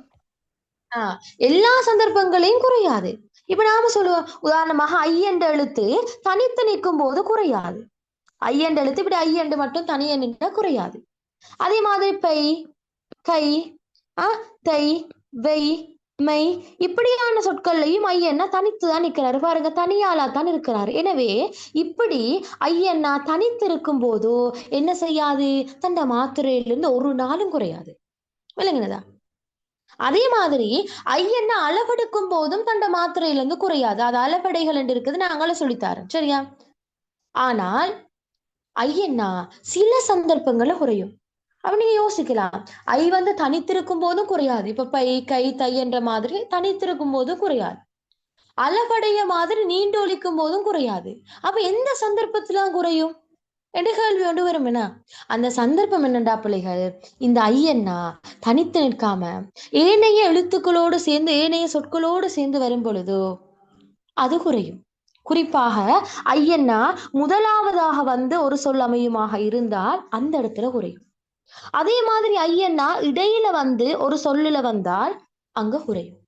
எல்லா சந்தர்ப்பங்களையும் குறையாது. இப்ப நாம சொல்லுவோம், உதாரணமாக ஐ என்ற எழுத்து தனித்து நிற்கும் போது குறையாது. ஐ என்ற எழுத்து இப்படி ஐ என்று மட்டும் தனியே நின்றா குறையாது. அதே மாதிரி பை, கை, தை, வெய், மெய் இப்படியான சொற்கள்லையும் ஐயன்னா தனித்துதான் நிற்கிறாரு. பாருங்க, தனியாளா தான் இருக்கிறாரு. எனவே இப்படி ஐயன்னா தனித்து இருக்கும் போதோ என்ன செய்யாது, தன்னை மாத்திரையிலிருந்து ஒரு நாளும் குறையாது. விளங்குனதா? அதே மாதிரி ஐயன்னா அளவெடுக்கும் போதும் தண்ட மாத்திரையிலிருந்து குறையாது. அது அளவடைகள் என்று இருக்குது, நாங்களே சொல்லித்தாரோம். சரியா? ஆனால் ஐயன்னா சில சந்தர்ப்பங்கள்ல குறையும். அப்ப நீங்க யோசிக்கலாம், ஐ தனித்திருக்கும் போதும் குறையாது. இப்ப பை, கை, தை என்ற மாதிரி தனித்திருக்கும் போதும் குறையாது. அளவடைய மாதிரி நீண்டொலிக்கும் போதும் குறையாது. அப்ப எந்த சந்தர்ப்பத்துல குறையும் என்று கேள்வி கொண்டு வரும் என்ன? அந்த சந்தர்ப்பம் என்னண்டா பிள்ளைகள், இந்த ஐயன்னா தனித்து நிற்காம ஏனைய எழுத்துக்களோடு சேர்ந்து ஏனைய சொற்களோடு சேர்ந்து வரும் பொழுதோ அது குறையும். குறிப்பாக ஐயன்னா முதலாவதாக வந்து ஒரு சொல் அமையுமாக இருந்தால் அந்த இடத்துல குறையும். அதே மாதிரி ஐயன்னா இடையில வந்து ஒரு சொல்லுல வந்தால் அங்க குறையும்.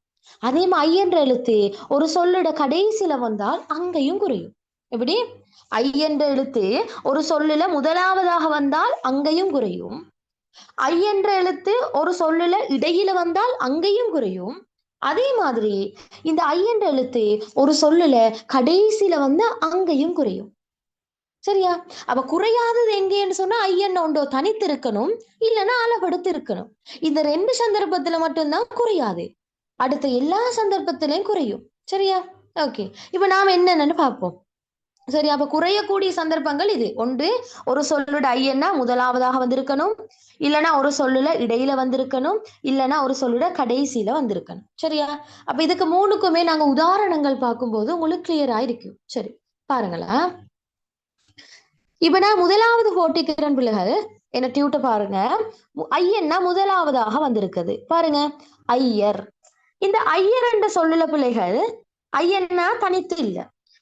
அதே மாதிரி ஐயன்ற எழுத்து ஒரு சொல்லுட கடைசியில வந்தால் அங்கேயும் குறையும். எப்படி? ஐயன்ற எழுத்து ஒரு சொல்லுல முதலாவதாக வந்தால் அங்கேயும் குறையும். ஐயன்ற எழுத்து ஒரு சொல்லுல இடையில வந்தால் அங்கேயும் குறையும். அதே மாதிரி இந்த ஐயன்ற எழுத்து ஒரு சொல்லுல கடைசியில வந்து அங்கேயும் குறையும். சரியா? அப்ப குறையாதது எங்கேன்னு சொன்னா ஐயன் உண்டோ தனித்து இருக்கணும், இல்லைன்னா அளவெடுத்து இருக்கணும். இந்த 2 சந்தர்ப்பத்துல மட்டும்தான் குறையாது. அடுத்த எல்லா சந்தர்ப்பத்திலையும் குறையும். சரியா? ஓகே, இப்ப நாம என்னென்னு பார்ப்போம். சரி, அப்ப குறையக்கூடிய சந்தர்ப்பங்கள் இது. ஒன்று, ஒரு சொல்லுட ஐயன்னா முதலாவதாக வந்திருக்கணும், இல்லைன்னா ஒரு சொல்லுல இடையில வந்திருக்கணும், இல்லைன்னா ஒரு சொல்லுட கடைசியில வந்திருக்கணும். சரியா? அப்ப இதுக்கு 3க்குமே நாங்க உதாரணங்கள் பார்க்கும்போது உங்களுக்கு கிளியரா இருக்கும். சரி, பாருங்களேன். இப்ப நான் முதலாவது போட்டிக்கிறேன் பிள்ளைகள், என்ன டியூட்ட பாருங்க. ஐயன்னா முதலாவதாக வந்திருக்குது பாருங்க, ஐயர். இந்த ஐயர் என்ற சொல்லுல பிள்ளைகள் ஐயன்னா தனித்து இல்ல,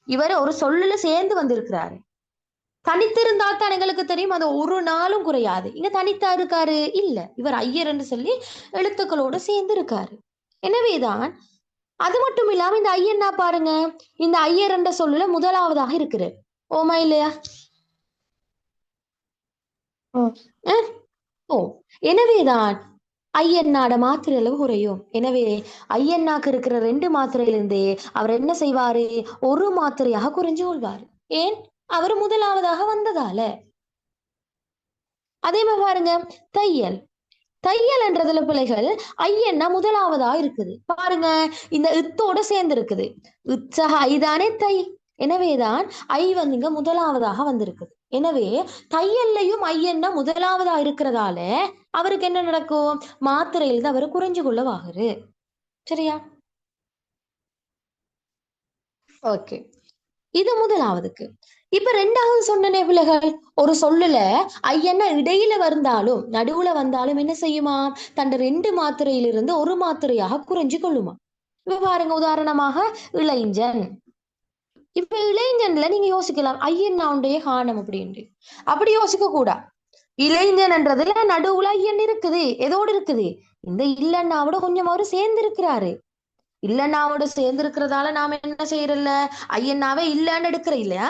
இவர் ஒரு சொல்லுல சேர்ந்து வந்திருக்கிறாரு. தனித்திருந்தா தான் எங்களுக்கு தெரியும் அது ஒரு நாளும் குறையாது. இங்க தனித்தா இருக்காரு இல்ல, இவர் ஐயர் என்று சொல்லி எழுத்துக்களோடு சேர்ந்து இருக்காரு. எனவேதான் அது மட்டும் இல்லாம இந்த ஐயன்னா பாருங்க, இந்த ஐயர் என்ற சொல்லுல முதலாவதாக இருக்குது. ஓமா இல்லையா? ஓ, எனவேதான் ஐயன்னாட மாத்திரை அளவு குறையும். எனவே ஐயன்னாக்கு இருக்கிற 2 மாத்திரையிலிருந்து அவர் என்ன செய்வாரு? ஒரு மாத்திரையாக குறைஞ்சு கொள்வாரு. ஏன்? அவர் முதலாவதாக வந்ததால. அதே மாதிரி பாருங்க, தையல். தையல் என்றதுல பிள்ளைகள் ஐயன்னா முதலாவதா இருக்குது பாருங்க, இந்த இத்தோட சேர்ந்து இருக்குது. இச்சக ஐதானே தை. எனவேதான் ஐ வந்து இங்க முதலாவதாக வந்திருக்குது. எனவே தையல்லையும் ஐயன்னா முதலாவதா இருக்கிறதால அவருக்கு என்ன நடக்கும்? மாத்திரையில் தான் அவர் குறைஞ்சு கொள்ளவாகுது. சரியா? ஓகே, இது முதலாவதுக்கு. இப்ப 2வது சொன்னனே பிள்ளைகள், ஒரு சொல்லுல ஐயன்னா இடையில வந்தாலும் நடுவுல வந்தாலும் என்ன செய்யுமா? தன் 2 மாத்திரையிலிருந்து ஒரு மாத்திரையாக குறைஞ்சு கொள்ளுமா. இப்ப பாருங்க, உதாரணமாக இளைஞன். இப்ப இளைஞன்ல நீங்க யோசிக்கலாம், ஐயன்னாவுடைய காணம் அப்படின்ட்டு. அப்படி யோசிக்க கூடா. இளைஞன்ன்றதுல நடுவுல ஐயன் இருக்குது. எதோடு இருக்குது? இந்த இல்லன்னாவோட கொஞ்சம் அவரு சேர்ந்து இருக்கிறாரு. இல்லன்னாவோட சேர்ந்து இருக்கிறதால நாம என்ன செய்யறல, ஐயன்னாவே இல்லன்னு எடுக்கிற இல்லையா?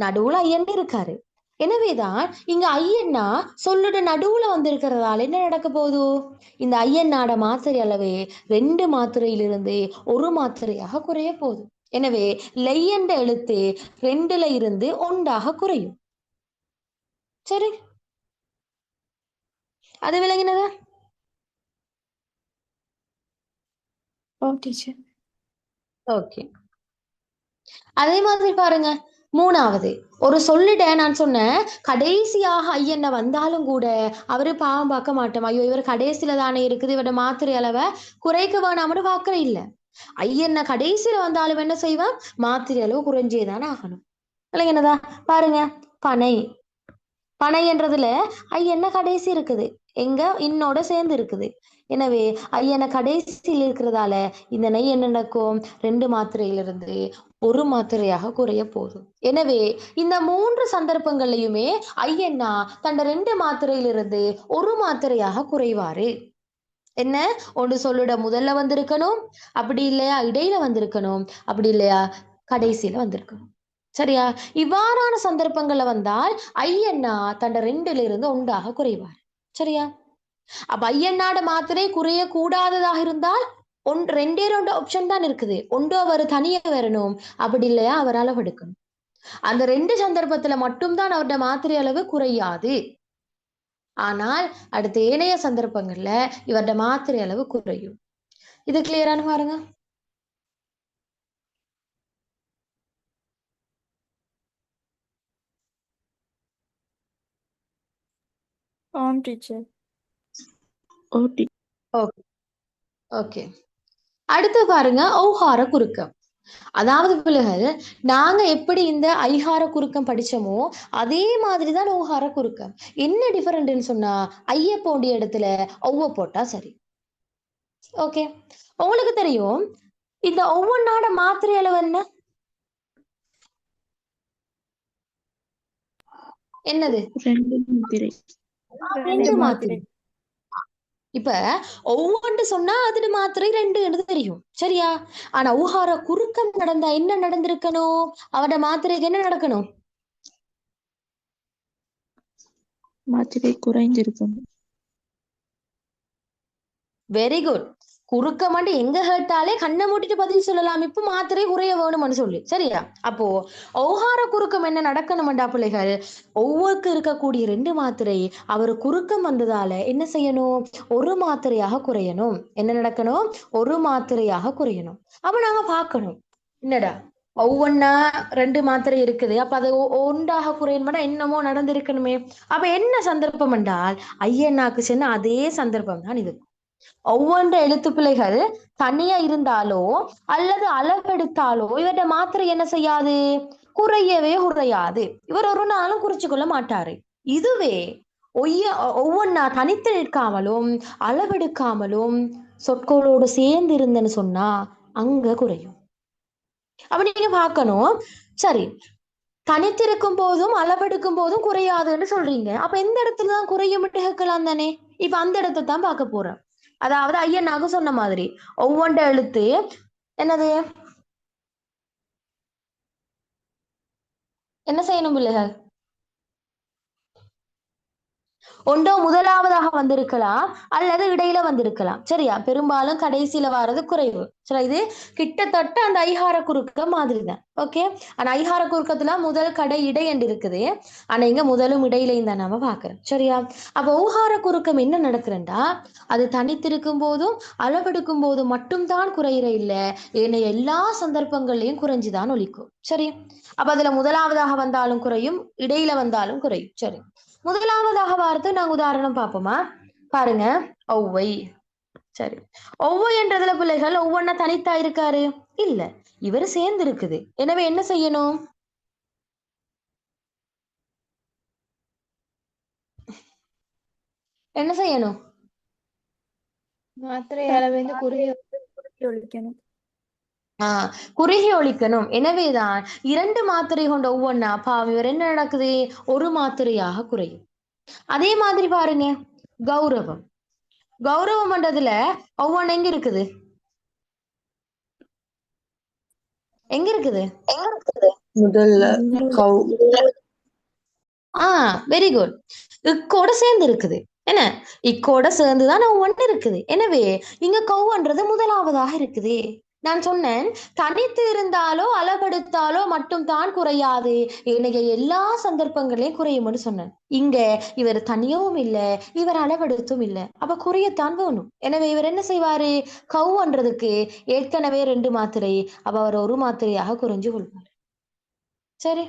நடுவுல ஐயன் இருக்காரு. எனவேதான் இங்க ஐயன்னா சொல்லுட நடுவுல வந்திருக்கிறதால என்ன நடக்க போகுது? இந்த ஐயன்னாட மாத்திரை அளவே 2 மாத்திரையிலிருந்து ஒரு மாத்திரையாக குறைய போகுது. எனவே லெய் என்ற எழுத்து 2ல இருந்து 1ஆக குறையும். சரி, அது விளங்கினதா? டீச்சர். ஓகே, அதே மாதிரி பாருங்க, 3வது ஒரு சொல்லிட நான் சொன்னேன், கடைசியாக ஐயன்ன வந்தாலும் கூட அவரு பாவம் பார்க்க மாட்டோம். ஐயோ, இவர் கடைசியில தானே இருக்குது, இவரோட மாத்திரை அளவை குறைக்க வேணாம்னு பார்க்கற இல்ல. ஐயன்ன கடைசியில வந்தாலும் என்ன செய்வான்? மாத்திரை அளவு குறைஞ்சேதானே ஆகணும். இல்லைங்க என்னதா? பாருங்க, பனை. பனை என்றதுல ஐயன்ன கடைசி இருக்குது, எங்க இன்னோட சேர்ந்து இருக்குது. எனவே ஐயன கடைசியில் இருக்கிறதால இந்த நெய் என்ன நடக்கும்? 2 மாத்திரையிலிருந்து ஒரு மாத்திரையாக குறைய போதும். எனவே இந்த 3 சந்தர்ப்பங்கள்லயுமே ஐயன்னா தன் 2 மாத்திரையிலிருந்து ஒரு மாத்திரையாக குறைவாரு. என்ன? ஒன்று சொல்லுட முதல்ல வந்திருக்கணும், அப்படி இல்லையா இடையில வந்திருக்கணும், அப்படி இல்லையா கடைசியில வந்திருக்கணும். சரியா? இவ்வாறான சந்தர்ப்பங்கள்ல வந்தால் ஐயன்னா தன் 2ல இருந்து 1ஆக குறைவார். சரியா? அப்ப ஐயன்னாட மாத்திரை குறைய கூடாததாக இருந்தால் 2 ஆப்ஷன் தான் இருக்குது. ஒன்று அவர் தனியா வரணும், அப்படி இல்லையா அவர் அளவு எடுக்கணும். அந்த 2 சந்தர்ப்பத்துல மட்டும்தான் அவருடைய மாத்திரை அளவு குறையாது. ஆனால் அடுத்த ஏனைய சந்தர்ப்பங்கள்ல இவருடைய மாத்திரை அளவு குறையும். இது கிளியரானு பாருங்க. ஆம் டீச்சர். ஓகே, அடுத்து பாருங்க, ஔகார குறுக்கம். அதாவது பிள்ளைகள் நாங்க எப்படி இந்த ஐகார குறுக்கம் படிச்சோமோ அதே மாதிரிதான் ஓகார குறுக்கம். என்ன டிஃபரெண்ட்னு சொன்னா ஐய போண்டிய இடத்துல ஒவ்வொ போட்டா சரி. ஓகே, உங்களுக்கு தெரியும் இந்த ஒவ்வொன்னாட மாத்திரை அளவு என்ன? என்னது? 2 மாத்திரை. 2 மாத்திரை. இப்ப ஒவ்வொன்று சொன்னா அது மாத்திரை 2 தெரியும், சரியா? ஆனா ஊகார குறுக்கம் நடந்தா என்ன நடந்திருக்கணும்? அவட மாத்திரைக்கு என்ன நடக்கணும்? மாத்திரை குறைந்திருக்கும். Very good. குறுக்கம் எங்க கேட்டாலே கண்ணை மூட்டிட்டு பதில் சொல்லலாம். இப்ப மாத்திரை குறைய வேணும்னு சொல்லி, சரியா? அப்போ ஓகார குறுக்கம் என்ன நடக்கணும்டா பிள்ளைகள்? ஒவ்வொருக்கு இருக்கக்கூடிய 2 மாத்திரை அவர் குறுக்கம் வந்ததால என்ன செய்யணும்? 1 மாத்திரையாக குறையணும். என்ன நடக்கணும்? 1 மாத்திரையாக குறையணும். அப்ப நாங்க பார்க்கணும், என்னடா ஒவ்வொன்னா 2 மாத்திரை இருக்குது, அப்ப அது ஒன்றாக குறையணும்னா என்னமோ நடந்திருக்கணுமே. அப்ப என்ன சந்தர்ப்பம் என்றால் ஐயனாக்கு சென்ன அதே சந்தர்ப்பம் தான் இது. ஒவ்வொன்ற எழுத்து பிழைகள் தனியா இருந்தாலோ அல்லது அளவெடுத்தாலோ இவருடைய மாத்திரை என்ன செய்யாது? குறையவே குறையாது. இவர் ஒரு நாளும் குறிச்சு கொள்ள மாட்டாரு. இதுவே ஒவ்வொன்னா தனித்து நிற்காமலும் அளவெடுக்காமலும் சொற்களோடு சேர்ந்து இருந்தேன்னு சொன்னா அங்க குறையும். அப்ப நீங்க பார்க்கணும், சரி தனித்திருக்கும் போதும் அளவெடுக்கும் போதும் குறையாதுன்னு சொல்றீங்க. அப்ப எந்த இடத்துலதான் குறையும் கேட்கலாம் தானே? இப்ப அந்த இடத்தை தான் பார்க்க போறேன். அதாவது ஐயனாக சொன்ன மாதிரி ஒவ்வொன்ற எழுத்து என்னது? என்ன செய்யணும் பிள்ளைகள்? ஒன்றோ முதலாவதாக வந்திருக்கலாம் அல்லது இடையில வந்திருக்கலாம், சரியா? பெரும்பாலும் கடைசியில வர்றது குறைவு. சரி, இது கிட்டத்தட்ட அந்த ஐகார குறுக்கம் மாதிரி தான். ஓகே, ஆனா ஐகார குறுக்கத்துல முதல் கடை இடை என்று இருக்குது. ஆனா இங்க முதலும் இடையிலையும் தான் நாம பாக்குறோம், சரியா? அப்ப ஊகார குறுக்கம் என்ன நடக்குறேன்டா, அது தனித்திருக்கும் போதும் அளவெடுக்கும் போதும் மட்டும்தான் குறையிற இல்ல, ஏனைய எல்லா சந்தர்ப்பங்கள்லயும் குறைஞ்சுதான் ஒலிக்கும், சரி? அப்ப அதுல முதலாவதாக வந்தாலும் குறையும், இடையில வந்தாலும் குறையும், சரி? முதலாவதாக வார்த்தை நாங்க உதாரணம் பார்ப்போமா? பாருங்க, ஒவ்வை. சரி, ஒவ்வை என்றதுல பிள்ளைகள் ஒவ்வொன்னா தனித்தா இருக்காரு? இல்ல, இவரு சேர்ந்து இருக்குது. எனவே என்ன செய்யணும்? என்ன செய்யணும்? மாத்திரை அளவேந்து குறுகிய ஒழிக்கணும். குறுகி ஒழிக்கணும். எனவேதான் 2 மாத்திரை கொண்ட ஒவ்வொன்னா பாவம் இவர் என்ன நடக்குது? 1 மாத்திரையாக குறையும். அதே மாதிரி பாருங்க, கௌரவம். கௌரவம் பண்றதுல ஒவ்வொன்னு எங்க இருக்குது? எங்க இருக்குது? முதல்ல வெரி குட். இக்கோட சேர்ந்து இருக்குது. என்ன? இக்கோட சேர்ந்துதான் ஒவ்வொன்று இருக்குது. எனவே இங்க கௌன்றது முதலாவதாக இருக்குது. நான் சொன்னேன், தனித்து இருந்தாலோ அளவெடுத்தாலோ மட்டும் தான் குறையாது, ஏனைய எல்லா சந்தர்ப்பங்களையும் குறையும்னு சொன்னேன். இங்க இவர் தனியவும் இல்லை, இவர் அளவெடுத்தும் இல்லை, அப்ப குறையத்தான் வேணும். எனவே இவர் என்ன செய்வாரு? கௌன்றதுக்கு ஏற்கனவே 2 மாத்திரை, அப்ப அவர் 1 மாத்திரையாக குறைஞ்சு கொள்வார், சரி?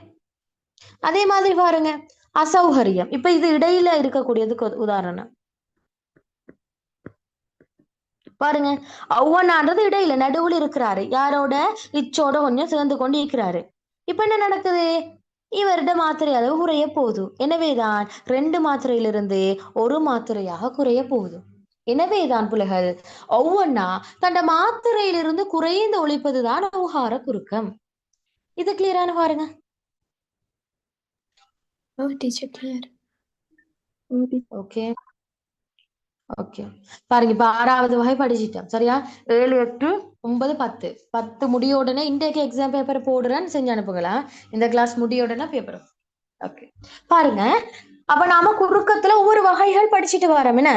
அதே மாதிரி பாருங்க, அசௌகரியம். இப்ப இது இடையில இருக்கக்கூடியதுக்கு உதாரணம் பாருங்க. ஒவ்வொன்னான்றது இடையில நடுவுல இருக்கிறாரு, யாரோட? இச்சோட கொஞ்சம் சேர்ந்து கொண்டு இருக்கிறாரு. இப்ப என்ன நடக்குது? இவருட மாத்திரை அளவு குறைய போகுது. எனவேதான் 2 மாத்திரையிலிருந்து 1 மாத்திரையாக குறைய போகுது. எனவேதான் பிள்ளைகள் ஒவ்வொன்னா தண்ட மாத்திரையிலிருந்து குறைந்து ஒழிப்பதுதான் ஊகார குறுக்கம். இது கிளியரான பாருங்க. Teacher clear. ஓகே ஓகே, பாருங்க, இப்ப 6வது வகை படிச்சிட்டோம், சரியா? 7, 8, 9, 10 10 முடிய உடனே இன்றைக்கு எக்ஸாம் பேப்பர் போடுறேன்னு செஞ்சு அனுப்புங்களா? இந்த கிளாஸ் முடிய உடனே பேப்பர். ஓகே, பாருங்க, அப்ப நாம குறுக்கத்துல ஒவ்வொரு வகைகள் படிச்சுட்டு வரோம். என்ன?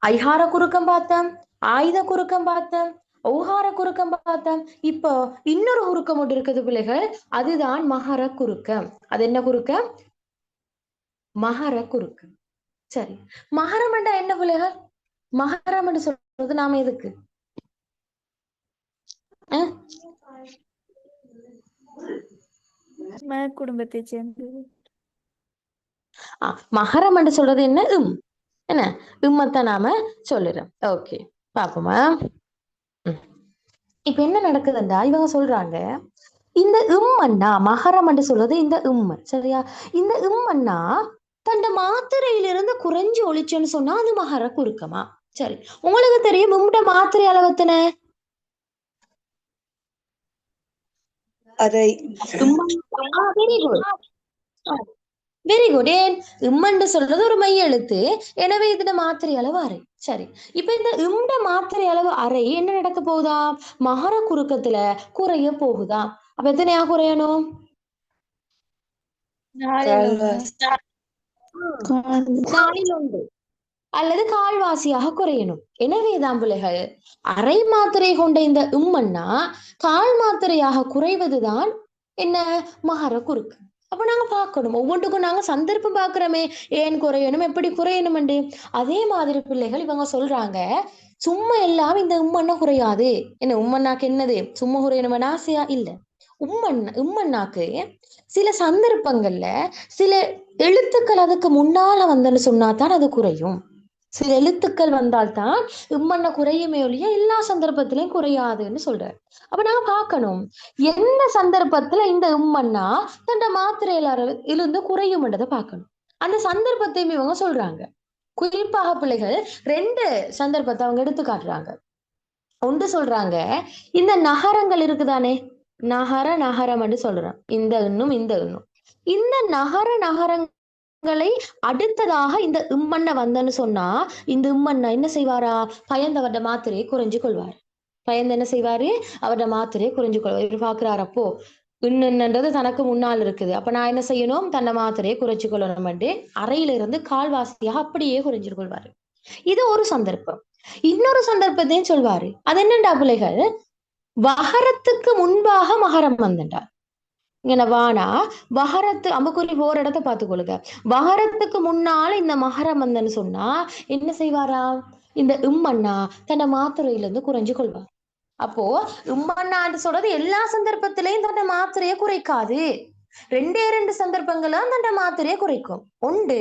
ஐகார குறுக்கம் பார்த்தோம், ஆயுத குறுக்கம் பார்த்தோம், ஓகார குறுக்கம் பார்த்தோம். இப்போ இன்னொரு குறுக்கம் ஒன்று இருக்குது பிள்ளைகள், அதுதான் மகர குறுக்கம். அது என்ன குறுக்கம்? மகர குறுக்கம். சரி, மகரம் என்றா என்ன பிள்ளைகள்? மகரம் என்று சொல்றது நாம எதுக்கு? குடும்பத்தை சேர்ந்தது. மகரம் என்று சொல்றது என்ன? என்ன? இம்மத்தான் நாம சொல்லுறோம். ஓகே, பாப்போமா? இப்ப என்ன நடக்குதுண்டா இவங்க சொல்றாங்க இந்த அண்ணா மகரம் என்று சொல்றது இந்த சரியா இந்த அண்ணா தன்னை மாத்திரையிலிருந்து குறைஞ்சு ஒழிச்சுன்னு சொன்னா அது மகர குறுக்கமா சரி உங்களுக்கு தெரியும் உம்ட மாத்திரை அளவத்தனை அரை வெரி குட் வெரி குட் ஏன் இம்மன்னு சொல்றது ஒரு மைய எழுத்து எனவே இதுல மாத்திரை அளவு அரை சரி இப்ப இந்த இம்ட மாத்திரை அளவு அரை என்ன நடக்க போகுதா மகர குறுக்கத்துல குறைய போகுதா அப்ப எத்தனையா குறையணும் நாலில் ஒன்று அல்லது கால்வாசியாக குறையணும் எனவேதான் பிள்ளைகள் அரை மாத்திரை கொண்ட இந்த இம்மன்னா கால் மாத்திரையாக குறைவதுதான் என்ன மகர குறுக்கு அப்ப நாங்க பார்க்கணும் ஒவ்வொன்றுக்கும் நாங்க சந்தர்ப்பம் பார்க்கிறோமே ஏன் குறையணும் எப்படி குறையணும் அதே மாதிரி பிள்ளைகள் இவங்க சொல்றாங்க சும்மா எல்லாம் இந்த உம்மண்ணா குறையாது என்ன உம்மண்ணாக்கு என்னது சும்மா குறையணும் ஆசையா இல்ல உம்மண்ணாக்கு சில சந்தர்ப்பங்கள்ல சில எழுத்துக்கள் அதுக்கு முன்னால வந்தன்னு சொன்னாதான் அது குறையும் சில எழுத்துக்கள் வந்தால்தான் இம்மண்ண குறையுமே ஒழிய எல்லா சந்தர்ப்பத்திலையும் குறையாதுன்னு சொல்றாரு அப்ப நாங்க பார்க்கணும் எந்த சந்தர்ப்பத்துல இந்த இம்மண்ணா தன்னை மாத்திரையில இருந்து குறையும்ன்றதை பார்க்கணும் அந்த சந்தர்ப்பத்தையும் இவங்க சொல்றாங்க குறிப்பாக பிள்ளைகள் 2 சந்தர்ப்பத்தை அவங்க எடுத்து காட்டுறாங்க ஒன்று சொல்றாங்க இந்த நகரங்கள் இருக்குதானே நகரம் சொல்றோம் இந்த இந்த நகரங்களை அடுத்ததாக இந்த இம்மண்ண வந்தன்னு சொன்னா இந்த இம்மண்ண என்ன செய்வாரா பயந்தவர்ட மாத்திரையை குறைஞ்சு கொள்வார் பயந்து என்ன செய்வாரு அவரோட மாத்திரையை குறைஞ்சு கொள்வார் இவர் பாக்குறாரு அப்போ இன்னுன்றது தனக்கு முன்னால் இருக்குது அப்ப நான் என்ன செய்யணும் தன்னை மாத்திரையை குறைச்சு கொள்ளணும் அறையிலிருந்து கால்வாசியாக அப்படியே குறைஞ்சு கொள்வாரு இது ஒரு சந்தர்ப்பம் இன்னொரு சந்தர்ப்பத்தையும் சொல்வாரு அது என்னண்டா பிள்ளைகள் வகரத்துக்கு முன்பாக மகரம் வந்தண்டா இங்க வானா வகரத்து அம்புக்குறி போற இடத்த பார்த்துக்கொள்ளுங்க வகரத்துக்கு முன்னால இந்த மகரம் வந்தன்னு சொன்னா என்ன செய்வாரா இந்த இம்மண்ணா தன்னை மாத்திரையில இருந்து குறைஞ்சு கொள்வார் அப்போ இம்மண்ணான்னு சொல்றது எல்லா சந்தர்ப்பத்திலையும் தன்னை மாத்திரையை குறைக்காது 2 சந்தர்ப்பங்களா தன்னை மாத்திரையை குறைக்கும் உண்டு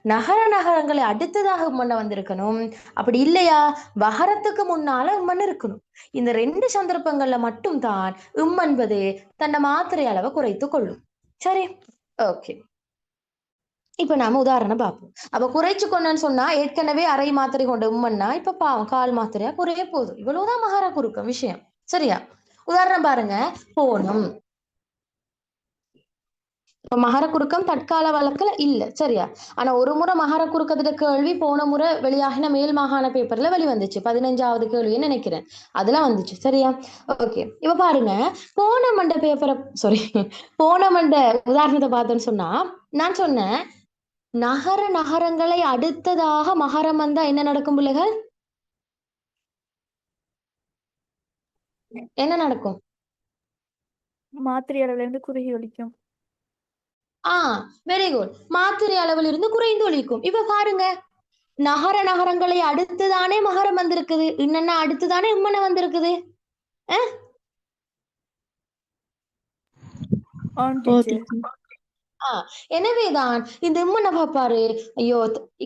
நகரங்களை அடுத்ததாக இம்மண்ண வந்திருக்கணும் அப்படி இல்லையா வகரத்துக்கு முன்னால இம்மண் இருக்கணும் இந்த 2 சந்தர்ப்பங்கள்ல மட்டும் தான் இம்மன்பது தன்னை மாத்திரை அளவை குறைத்து கொள்ளும் சரி ஓகே இப்ப நாம உதாரணம் பார்ப்போம் அப்ப குறைச்சு கொண்டன்னு சொன்னா ஏற்கனவே அரை மாத்திரை கொண்ட உம்மன்னா இப்ப பாவம் கால் மாத்திரையா குறைய போதும் இவ்வளவுதான் மகர குறுக்கம் விஷயம் சரியா உதாரணம் பாருங்க போனம் இப்ப மகர குறுக்கம் தற்கால வழக்குல இல்ல சரியா ஆனா ஒரு முறை மகர குறுக்கத்துல கேள்வி போன முறை வெளியாகின மேல் மாகாண பேப்பர்ல வெளிவந்துச்சு 15வது கேள்வின்னு நினைக்கிறேன் அதெல்லாம் வந்துச்சு சரியா ஓகே இப்ப பாருங்க போன மண்ட பேப்பரை போன மண்ட உதாரணத்தை பார்த்தேன்னு சொன்னா நான் சொன்னேன் நகரங்களை அடுத்ததாக மகரம் வந்தா என்ன நடக்கும் பிள்ளைகள் என்ன நடக்கும் மாத்திரை அளவுல இருந்து குறுகி ஒலிக்கும் வெரி குட் மாத்திரை அளவில் இருந்து குறைந்து ஒலிக்கும் இப்ப பாருங்க நகரங்களை அடுத்துதானே மகரம் வந்திருக்குது இன்னன்னா அடுத்துதானே இம்மன வந்திருக்குது எனவேதான் இந்த இம்மனை பாப்பாரு ஐயோ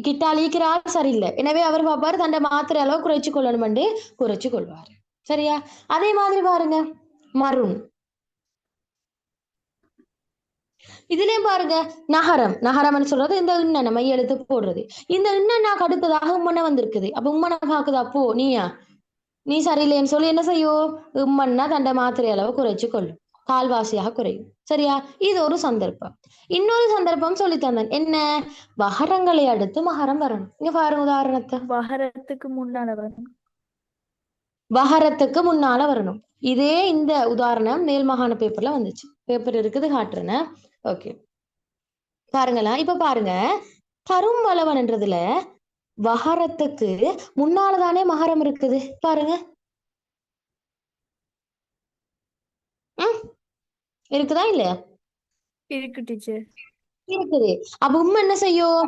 கிட்டால் ஈக்கிறாள் சரியில்லை எனவே அவர் பாப்பாரு தன்னை மாத்திரை அளவு குறைச்சு கொள்ளணும் குறைச்சு கொள்வாரு சரியா அதே மாதிரி பாருங்க மருண் இதுலயும் பாருங்க நகரம்னு சொல்றது இந்த இன்ன மைய எழுத்து போடுறது இந்த இன்னக்கு அடுத்ததாக உம்மனை வந்திருக்குது அப்ப உம்மனை பாக்குதா அப்போ நீ சரியில்லைன்னு சொல்லி என்ன செய்யும் இம்மன்னா தண்டை மாத்திரை அளவு குறைச்சு கொள்ளும் கால்வாசியாக குறையும் சரியா இது ஒரு சந்தர்ப்பம் இன்னொரு சந்தர்ப்பம் சொல்லி தந்தேன் என்ன வகரங்களை அடுத்து மகரம் வரணும் இங்க பாருங்க உதாரணத்தை வகரத்துக்கு முன்னால வரணும் இதே இந்த உதாரணம் மேல் மாகாண பேப்பர்ல வந்துச்சு பேப்பர் இருக்குது காட்டுறேன் ஓகே பாருங்களா இப்ப பாருங்க கரும் வளவன்ன்றதுல வகரத்துக்கு முன்னாலதானே மகரம் இருக்குது பாருங்க இருக்குதா இல்லையா இருக்கு டீச்சர் இருக்குது அப்ப உண்மை என்ன செய்யும்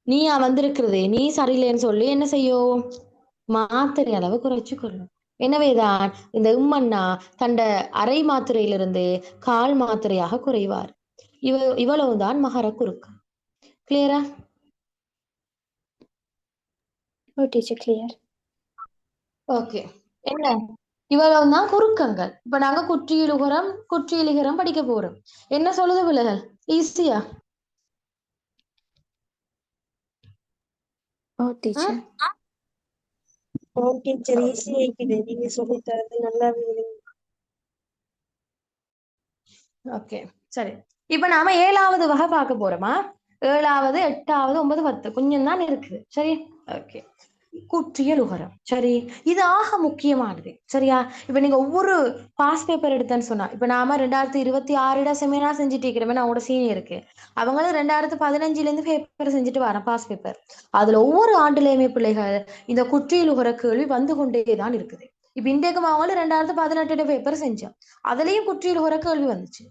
நீயா வந்திருக்கிறது நீ சரியில்லைன்னு சொல்லி என்ன செய்யும் மாத்திரை அளவு குறைச்சு கொள்ளும் எனவேதான் இந்த உம்மண்ணா தண்ட அரை மாத்திரையிலிருந்து கால் மாத்திரையாக குறைவார் இவ்வளவுதான் மகர குறுக்கம் கிளியரா டீச்சர் கிளியர் ஓகே என்ன இவ்வளவு தான் குறுக்கங்கள். இப்ப நாங்க குற்றியலுகரம் குற்றியலிகரம் படிக்க போறோம். என்ன சொல்லுது பிள்ளைகள்? ஈஸியா? ஓ டீச்சர். ஓகே டீச்சர், ஈஸியா இருக்குது. நீங்க சொல்லி தரது நல்லாவே இருக்குது. ஓகே, சரி. இப்ப நாம 7வது வகை பார்க்க போறோமா? 7வது 8வது 9 10 கொஞ்சம் தான் இருக்குது. சரி, ஓகே. குற்றியல் உகரம். சரி, இது ஆக முக்கியமானது. சரியா? இப்ப நீங்க ஒவ்வொரு பாஸ் பேப்பர் எடுத்தேன்னு சொன்னா, இப்ப நாம 2026 செமினார் செஞ்சுட்டு இருக்கிறோமே, நான் உங்களோட சீனியருக்கு அவங்களும் 2015 இருந்து பேப்பர் செஞ்சுட்டு வரேன், பாஸ் பேப்பர். அதுல ஒவ்வொரு ஆண்டுலயுமே பிள்ளைகள் இந்த குற்றியல் உகர கேள்வி வந்து கொண்டேதான் இருக்குது. இப்ப இன்றைக்கு அவங்களும் 2018 பேப்பர் செஞ்சோம், அதுலயும் குற்றியல் உகர கேள்வி வந்துச்சு.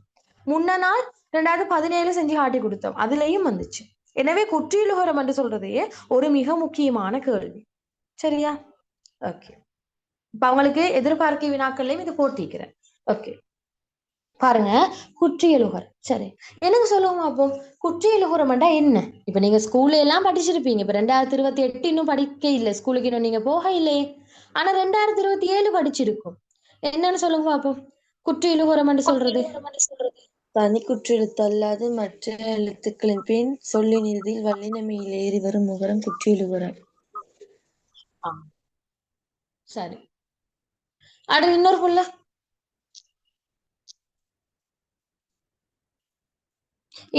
முன்ன நாள் 2017 செஞ்சு காட்டி கொடுத்தோம், அதுலயும் வந்துச்சு. எனவே குற்றியல் உகரம் என்று சொல்றதே ஒரு மிக முக்கியமான கேள்வி. சரியா? ஓகே. இப்ப அவங்களுக்கு எதிர்பார்க்க வினாக்கள்லயும் இது போட்டிக்கிறேன். ஓகே, பாருங்க. குற்றியலுகரம். சரி, எனக்கு சொல்லுங்க அப்போ குற்றியலுகரம்டா என்ன? இப்ப நீங்க ஸ்கூல்ல எல்லாம் படிச்சிருப்பீங்க. இப்ப 2028 இன்னும் படிக்க இல்லை, ஸ்கூலுக்கு இன்னும் நீங்க போக இல்லையே. ஆனா 2027 படிச்சிருக்கும். என்னன்னு சொல்லுங்க அப்போ குற்றியலுகரம் என்று சொல்றது? தனி குற்றெழுத்து அல்லாது மற்ற எழுத்துக்களின் பின் சொல்லின் இறுதியில் வல்லினமையில் ஏறி வரும் முகரம் குற்றியலுகரம். சரி, அடுத்து இன்னொரு புள்ள.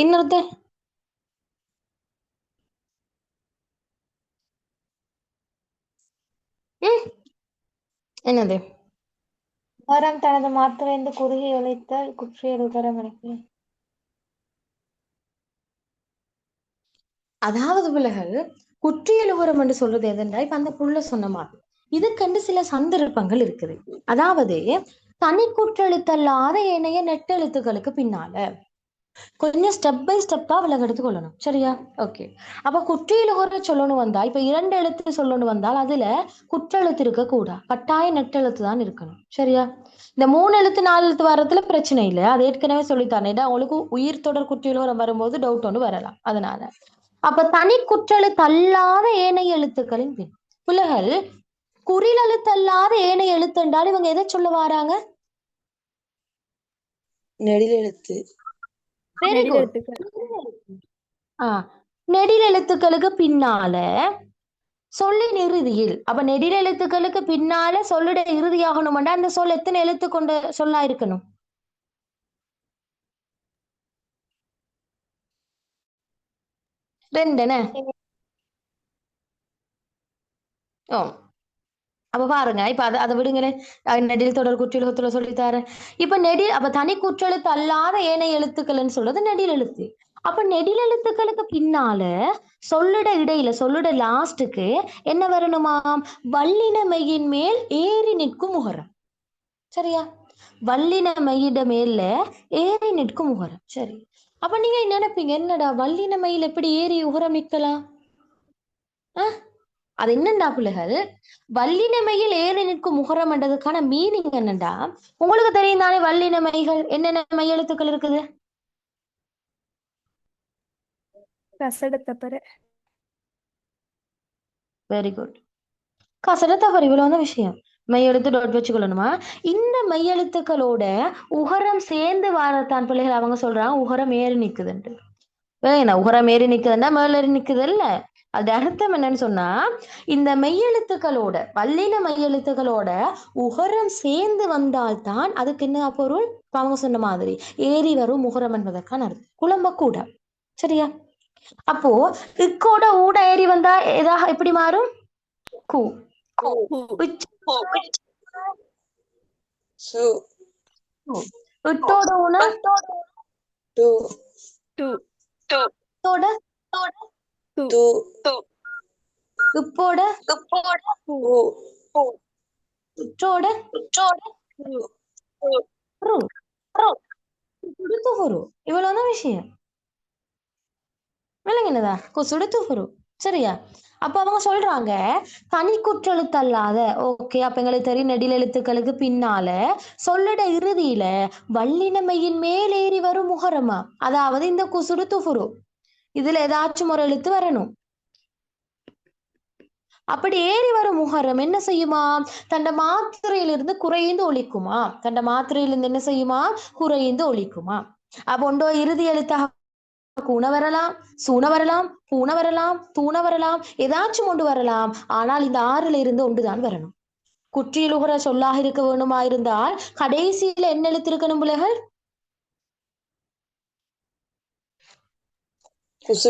இன்னொருத்த என்னது? மரம் தனது மாத்திரைந்து குறுகி ஒலித்தல் குற்றியலுகரம் எனக்கு. அதாவது பிள்ளைகள் குற்றியலுகரம் என்று சொல்றது எதுன்றா, இப்ப அந்த புள்ள சொன்ன மாதிரி இதுக்கென்று சில சந்தர்ப்பங்கள் இருக்குது. அதாவது தனி குற்றெழுத்தல்லாத ஏனைய நெட்டெழுத்துக்களுக்கு பின்னால கொஞ்சம் ஸ்டெப் பை ஸ்டெப்பா விலகு எடுத்து கொள்ளணும். சரியா? ஓகே. அப்ப குற்றியலுகரம் சொல்லணும் வந்தா, இப்ப 2 எழுத்து சொல்லணும் வந்தால் அதுல குற்றெழுத்து இருக்க கூடா, கட்டாய நெட்டெழுத்து தான் இருக்கணும். சரியா? இந்த 3 எழுத்து 4 எழுத்து வரத்துல பிரச்சனை இல்லை, அது ஏற்கனவே சொல்லித்தானேடா. உங்களுக்கு உயிர் தொடர் குற்றியலுகரம் வரும்போது டவுட் ஒன்று வரலாம். அதனால அப்ப தனி குற்றெழுத்து அல்லாத ஏனைய எழுத்துக்களின் பின் பிள்ளைகள் குறில் எழுத்தல்லாத ஏனைய எழுத்து என்றால் இவங்க எதை சொல்ல வராங்க? நெடில் எழுத்து. Very good. நெடில் எழுத்துக்களுக்கு பின்னால சொல்லின் இறுதியில், அப்ப நெடில் எழுத்துக்களுக்கு பின்னால சொல்லிட இறுதியாகணும்டா அந்த சொல் எத்தனை எழுத்து கொண்ட சொல்லா இருக்கணும்? ரெண்டுன. ஓ, அப்ப பாருங்க. இப்ப அதை விடுங்களேன், நெடில் தொடர் குற்றெழுத்துல சொல்லித்தாரேன். இப்ப நெடில், அப்ப தனி குற்றெழுத்து அல்லாத ஏனைய எழுத்துக்கள்னு சொல்றது நெடில் எழுத்து. அப்ப நெடில் எழுத்துக்களுக்கு பின்னால சொல்லிட இடையில சொல்லிட லாஸ்டுக்கு என்ன வரணுமாம்? வல்லின மெய்யின் மேல் ஏறி நிற்கும் முகரம். சரியா? வல்லின மெய்யிட மேல ஏறி நிற்கும் முகரம். சரி, அப்ப நீங்க நினைப்பீங்க, என்னடா வல்லின மெயில் எப்படி ஏறி உகரம் நிற்கலாம்? அது என்னண்டா பிள்ளைகள், வல்லினமையில் ஏறி நிற்கும் முகரம் என்றதுக்கான மீனிங் என்னண்டா, உங்களுக்கு தெரியும் தானே வல்லினமைகள் என்னென்ன மெய் எழுத்துக்கள் இருக்குது? Very good. கசட தவறு, இவ்வளவு விஷயம். மெய்யெழுத்து டாட் வச்சுக்கொள்ளணுமா? இந்த மெய்யெழுத்துக்களோட உகரம் சேர்ந்து வாரத்தான் பிள்ளைகள் அவங்க சொல்றாங்க உகரம் ஏறி நிக்குதுன்ட்டு. என்ன உகரம் ஏறி நிக்குதுன்னா மேல ஏறி நிக்குது இல்ல. அது அர்த்தம் என்னன்னு சொன்னா, இந்த மெய்யெழுத்துக்களோட வல்லின மெய்யெழுத்துக்களோட உகரம் சேர்ந்து வந்தால்தான் அதுக்கு என்ன பொருள்? அவங்க சொன்ன மாதிரி ஏறி வரும் முகரம் என்பதற்கான அர்த்தம். குழம்ப கூட. சரியா? அப்போ இக்கோட ஊட ஏறி வந்தா எதாக எப்படி மாறும்? கு. இட்டோட ஊன உப்போட உற்றோட இவ்வளவுதான் விஷயம். விளங்கினதா? சுடுத்துஃபுரு. சரியா? அப்ப அவங்க சொல்றாங்க தனி குற்றெழுத்து அல்லாத. ஓகே, அப்ப எங்களுக்கு தெரியும் நெடில் எழுத்துக்களுக்கு பின்னால சொல்லிட இறுதியில வல்லினமையின் மேலேறி வரும் முகரமா, அதாவது இந்த குசுடு துஃபுரு இதுல ஏதாச்சும் ஒரு எழுத்து வரணும். அப்படி ஏறி வரும் முகரம் என்ன செய்யுமா? தண்ட மாத்திரையிலிருந்து குறைந்து ஒழிக்குமா? தண்ட மாத்திரையிலிருந்து என்ன செய்யுமா? குறைந்து ஒழிக்குமா? அப்ப ஒன்றோ இறுதி எழுத்தாக கூண வரலாம், சூண வரலாம், பூண வரலாம், தூண வரலாம், ஏதாச்சும் ஒன்று வரலாம். ஆனால் இந்த ஆறுல இருந்து ஒன்றுதான் வரணும். குற்றியலுகர சொல்லாக இருக்க வேணுமா இருந்தால் கடைசியில என்ன எழுத்து இருக்கணும் பிள்ளைகள்?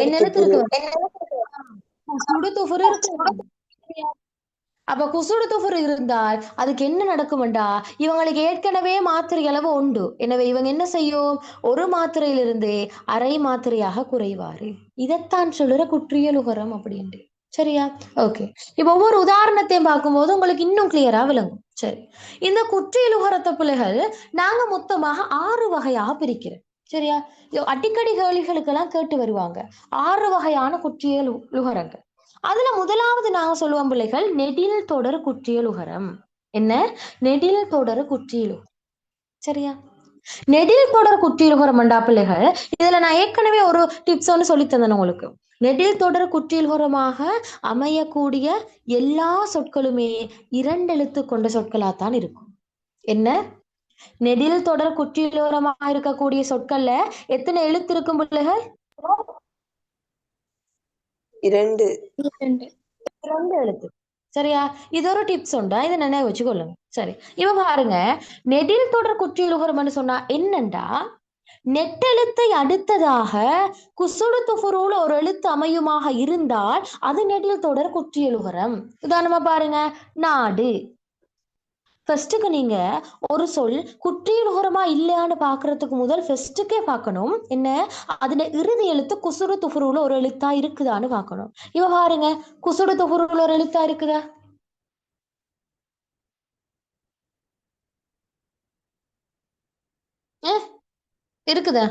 என்ன எழுத்து குசுடுத்துப்புரு இருக்கு? குசுடு துஃபுரு இருக்கு. அப்ப குசுடு துஃபுரு இருந்தால் அதுக்கு என்ன நடக்கும்டா, இவங்களுக்கு ஏற்கனவே மாத்திரை அளவு உண்டு. எனவே இவங்க என்ன செய்யும்? ஒரு மாத்திரையிலிருந்து அரை மாத்திரையாக குறைவாரு. இதைத்தான் சொல்லுற குற்றியலுகரம் அப்படின்ட்டு. சரியா? ஓகே. இப்ப ஒவ்வொரு உதாரணத்தையும் பார்க்கும்போது உங்களுக்கு இன்னும் கிளியரா விளங்கும். சரி, இந்த குற்றியலுகரத்த பிள்ளைகள் நாங்க மொத்தமாக 6 வகையாக பிரிக்கிறோம். சரியா? இது அடிக்கடி கேள்விகளுக்கெல்லாம் கேட்டு வருவாங்க. 6 வகையான குற்றியலுகரங்கள். அதுல முதலாவது நாங்க சொல்லுவோம் பிள்ளைகள் நெடில் தொடர் குற்றியலுகரம். என்ன? நெடில் தொடர் குற்றியலுகரம். சரியா? நெடில் தொடர் குற்றியலுகரம் மண்டா பிள்ளைகள், இதுல நான் ஏற்கனவே ஒரு டிப்ஸ் ஒன்று சொல்லி தந்தேன் உங்களுக்கு. நெடில் தொடர் குற்றியலுகரமாக அமையக்கூடிய எல்லா சொற்களுமே 2 எழுத்து கொண்ட சொற்களாத்தான் இருக்கும். என்ன? நெடில் தொடர் குற்றியலுகரமாக இருக்கக்கூடிய சொற்கள்ல எத்தனை எழுத்து இருக்கும் பிள்ளைகள்? 2 2 எழுத்து. சரியா? இது ஒரு டிப்ஸ் உண்டா, இதை நினைவு வச்சுக்கொள்ளுங்க. சரி, இப்ப பாருங்க, நெடில் தொடர் குற்றியலுகரம்னு சொன்னா என்னண்டா, நெட்டெழுத்தை அடுத்ததாக குசுடு துஃபுருல ஒரு எழுத்து அமையுமாக இருந்தால் அது நெடில் தொடர் குற்றியலுகரம். உதாரணமா பாருங்க, நாடு. ஃபர்ஸ்ட்டுக்கு நீங்க ஒரு சொல் குற்றியலுகரமா இல்லையான்னு பாக்குறதுக்கு முதல் ஃபர்ஸ்ட்டுக்கே பார்க்கணும் என்ன, அதுல இறுதி எழுத்து குசுடு துஃபுருல ஒரு எழுத்தா இருக்குதான்னு பார்க்கணும். இவ பாருங்க, குசுடு துஃபுருல ஒரு எழுத்தா இருக்குதா? இருக்குதா?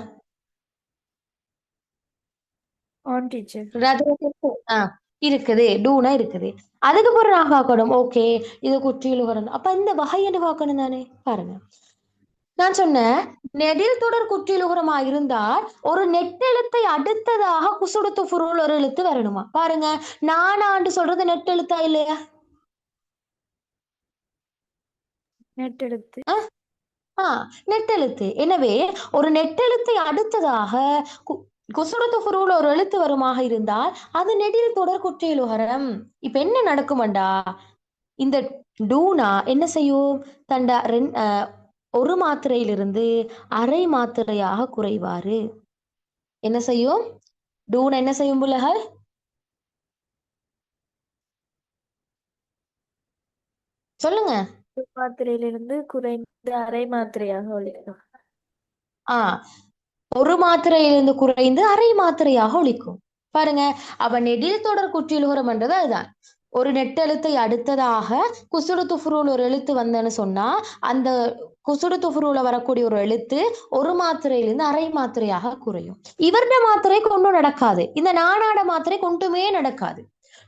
On teacher. இருக்குது. டூனா இருக்குது. அதுக்கு பிறகு நான் பார்க்கணும், ஓகே இது குற்றியலுகரம். அப்ப இந்த வகைன்னு பார்க்கணும் தானே. பாருங்க, நான் சொன்னேன் நெடில் தொடர் குற்றியலுகரமா இருந்தால் ஒரு நெட்டெழுத்தை அடுத்ததாக குசுடு துஃபுருல ஒரு எழுத்து வரணுமா? பாருங்க, நானாண்டு சொல்றது நெட்டெழுத்தா இல்லையா? நெட்டெழுத்து. நெட்டெழுத்து. எனவே ஒரு நெட்டெழுத்தை அடுத்ததாக குசுடு துஃபுருல ஒரு எழுத்து வருமாக இருந்தால் அது நெடில் தொடர் குற்றியலுகரம். இப்ப என்ன நடக்குமண்டா, இந்த டூனா என்ன செய்யும்? தண்டா ஒரு மாத்திரையிலிருந்து அரை மாத்திரையாக குறைவாரு. என்ன செய்யும்? டூனா என்ன செய்யும் புள்ளகள்? சொல்லுங்க. மாத்திரையிலிருந்து குறைந்த அரை மாத்திரையாக ஒழிக்கும். ஒரு மாத்திரையிலிருந்து குறைந்து அரை மாத்திரையாக ஒழிக்கும். பாருங்க, அப்ப நெடில் தொடர் குற்றியலுகரம் என்றது அதுதான். ஒரு நெட்டெழுத்தை அடுத்ததாக குசுடு துஃபுருல ஒரு எழுத்து வந்தேன்னு சொன்னா அந்த குசுடு துஃபுருல வரக்கூடிய ஒரு எழுத்து ஒரு மாத்திரையிலிருந்து அரை மாத்திரையாக குறையும். இவர்ட மாத்திரை கொண்டும் நடக்காது, இந்த நானாட மாத்திரை கொண்டுமே நடக்காது,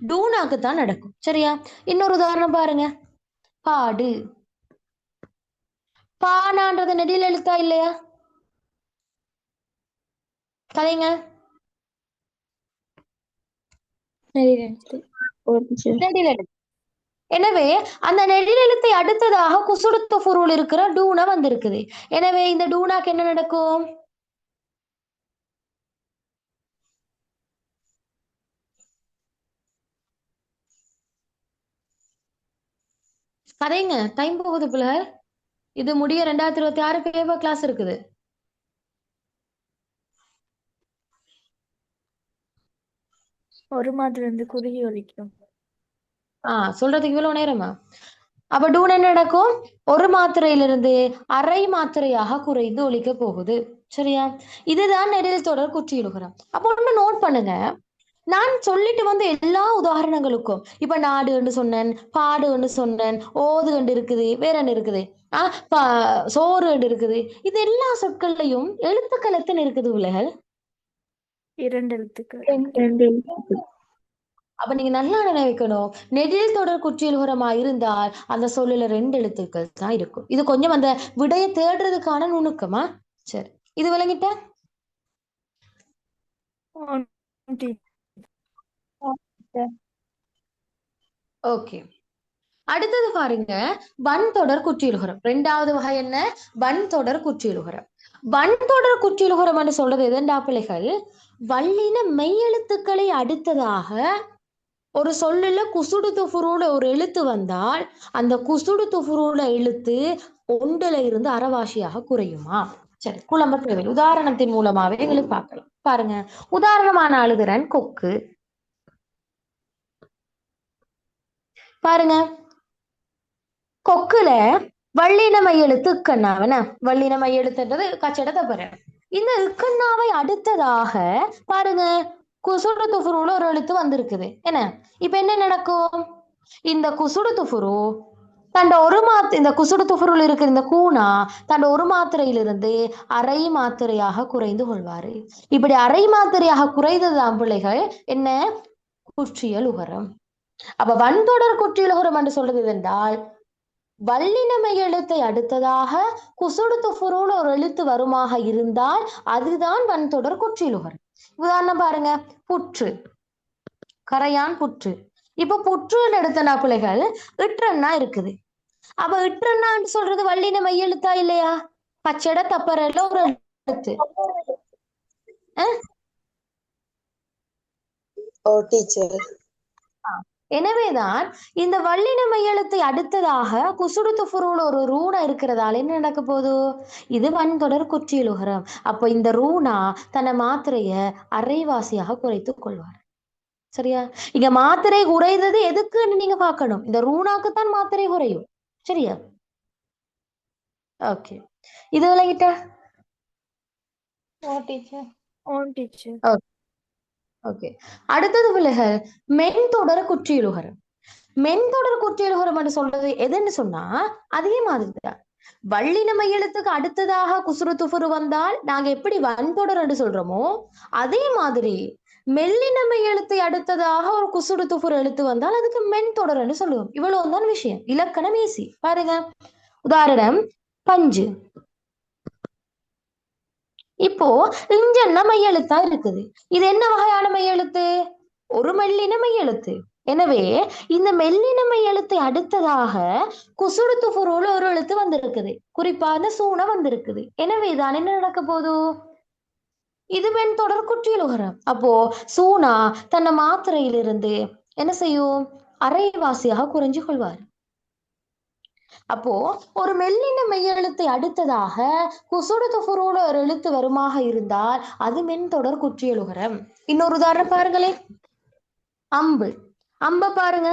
டூனாக்கு தான் நடக்கும். சரியா? இன்னொரு உதாரணம் பாருங்க, பாடு. பானான்றது நெடில் எழுத்தா இல்லையா? கதைங்க. நெடில் எழுத்து. எனவே அந்த நெடில் எழுத்தை அடுத்ததாக குசுடு துஃபுருல இருக்கிற டூனா வந்திருக்குது. எனவே இந்த டூனாக்கு என்ன நடக்கும்? கதைங்க, டைம் போகுது பிள்ளை. இது முடிய 2026 பேப்பர் கிளாஸ் இருக்குது. ஒரு மாத்திரையிலிருந்து குறுகி ஒழிக்கும். சொல்றதுக்கு இவ்வளவு நேரமா? அப்ப டூன் என்ன நடக்கும்? ஒரு மாத்திரையிலிருந்து அரை மாத்திரையாக குறைந்து ஒழிக்க போகுது. சரியா? இதுதான் நெடில் தொடர் குற்றியலுகரம். அப்போ ஒண்ணு நோட் பண்ணுங்க, நான் சொல்லிட்டு வந்த எல்லா உதாரணங்களுக்கும் இப்ப நாடுன்னு சொன்னேன், பாடுன்னு சொன்னேன், ஓதுகண்டு இருக்குது, வேற என்ன இருக்குது, சோறு இருக்குது. இது எல்லா சொற்கள்லையும் எழுத்துக்கள் எத்தனை இருக்குது உலகள்? 2 எழுத்துக்கள். அப்ப நீங்க நல்லா நினைக்கணும், நெடில் தொடர் குற்றியலுகரமா இருந்தால் அந்த சொல்லுல 2 எழுத்துக்கள் தான் இருக்கும். இது கொஞ்சம் அந்த விடையை தேடுறதுக்கான நுணுக்கமா. சரி, இது விளங்கிட்ட? On teacher. ஓகே, அடுத்தது பாருங்க, வன்தொடர் குற்றியலுகரம். ரெண்டாவது வகை என்ன? வன்தொடர் குற்றியலுகரம். வன்தொடர் குற்றியலுகரம் என்று சொல்றது எதண்டா பிள்ளைகள்? வல்லின மெய்யெழுத்துக்களை அடுத்ததாக ஒரு சொல்லுல குசுடு துஃபுருல ஒரு எழுத்து வந்தால் அந்த குசுடு துஃபுருல எழுத்து ஒன்றுல இருந்து அரைவாசியாக குறையுமா? சரி, குழம்ப தேவை. உதாரணத்தின் மூலமாவே எங்களுக்கு பார்க்கலாம். பாருங்க, உதாரணமான அழுகிறன் கொக்கு. பாருங்க, கொக்குல வள்ளினமை எழுத்து இக்கண்ணாவன. வள்ளினமை எழுத்துன்றது கச்சடத்தை பெற. இந்த இக்கண்ணாவை அடுத்ததாக பாருங்க குசுடு துஃபுருல ஒரு எழுத்து வந்திருக்குது. என்ன இப்ப என்ன நடக்கும்? இந்த குசுடு துஃபுரு தண்ட ஒரு இந்த குசுடு துஃபுருள் இருக்கிற இந்த கூனா தண்ட ஒரு மாத்திரையிலிருந்து அரை மாத்திரையாக குறைந்து கொள்வாரு. இப்படி அரை மாத்திரையாக குறைந்ததுதான் பிள்ளைகள் என்ன? குற்றியல் உகரம். அப்ப வன்தொடர் குற்றியல் உகரம் என்று சொல்றது என்றால் வல்லினமை எழுத்தை அடுத்ததாக குசுடு துஃபுருல ஒரு எழுத்து வருமாக இருந்தால் அதுதான் வன்தொடர் குற்றியல் உகரம். உதாரணம் பாருங்க, புற்று, கரையான் புற்று. இப்ப புற்றுன்னு எடுத்தனா பிள்ளைகள் இற்றன்னா இருக்குது. அப்ப இற்றன்னான்னு சொல்றது வல்லினமை எழுத்தா இல்லையா? பச்சட தப்பறல ஒரு எழுத்து. ஓ டீச்சர். எனவேதான் இந்த வல்லினமை எழுத்தை அடுத்ததாக குசுடு துஃபுருல ஒரு ரூணா இருக்கிறதால என்ன நடக்க போகுது? இது வன்தொடர் குற்றியலுகரம். அப்ப இந்த ரூணா தன்னை மாத்திரைய அரைவாசியாக குறைத்து கொள்வார். சரியா? இங்க மாத்திரை குறைந்தது எதுக்குன்னு நீங்க பார்க்கணும். இந்த ரூணாக்குத்தான் மாத்திரை குறையும். சரியா? ஓகே, இது விளங்கிட்ட? ஓ டீச்சர். Own teacher. ஓகே, அடுத்தது பிள்ளைகள் மென்தொடர் குற்றியலுகரம். மென்தொடர் குற்றியலுகரம் என்று சொல்றது எதுன்னு சொன்னா அதே மாதிரிதான் வல்லினமை எழுத்துக்கு அடுத்ததாக குசுறு துஃபுரு வந்தால் நாங்க எப்படி வன்தொடர் என்று சொல்றோமோ அதே மாதிரி மெல்லினமை எழுத்தை அடுத்ததாக ஒரு குசுடு துஃபுரு எழுத்து வந்தால் அதுக்கு மென்தொடர் என்று சொல்லுவோம். இவ்வளவுதான் விஷயம். இலக்கணம் ஈஸி. பாருங்க, உதாரணம் பஞ்சு. இப்போ இஞ்சன்னா மையெழுத்தா இருக்குது. இது என்ன வகையான மையெழுத்து? ஒரு மெல்லின மையெழுத்து. எனவே இந்த மெல்லின மையெழுத்தை அடுத்ததாக குசுடு துஃபுருல ஒரு எழுத்து வந்திருக்குது. குறிப்பான சூன வந்திருக்குது. எனவே தான் என்ன நடக்க போகுது? இது மென்தொடர் குற்றியலுகரம். அப்போ சூனா தன்னை மாத்திரையிலிருந்து என்ன செய்யும்? அரைவாசியாக குறைஞ்சு கொள்வார். அப்போ ஒரு மெல்லின மெய்யெழுத்தை அடுத்ததாக குசுடு துஃபுருல ஒரு எழுத்து வருமாக இருந்தால் அது மென்தொடர் குற்றியலுகரம். இன்னொரு உதாரணம் பாருங்களேன், அம்பு. அம்ப பாருங்க,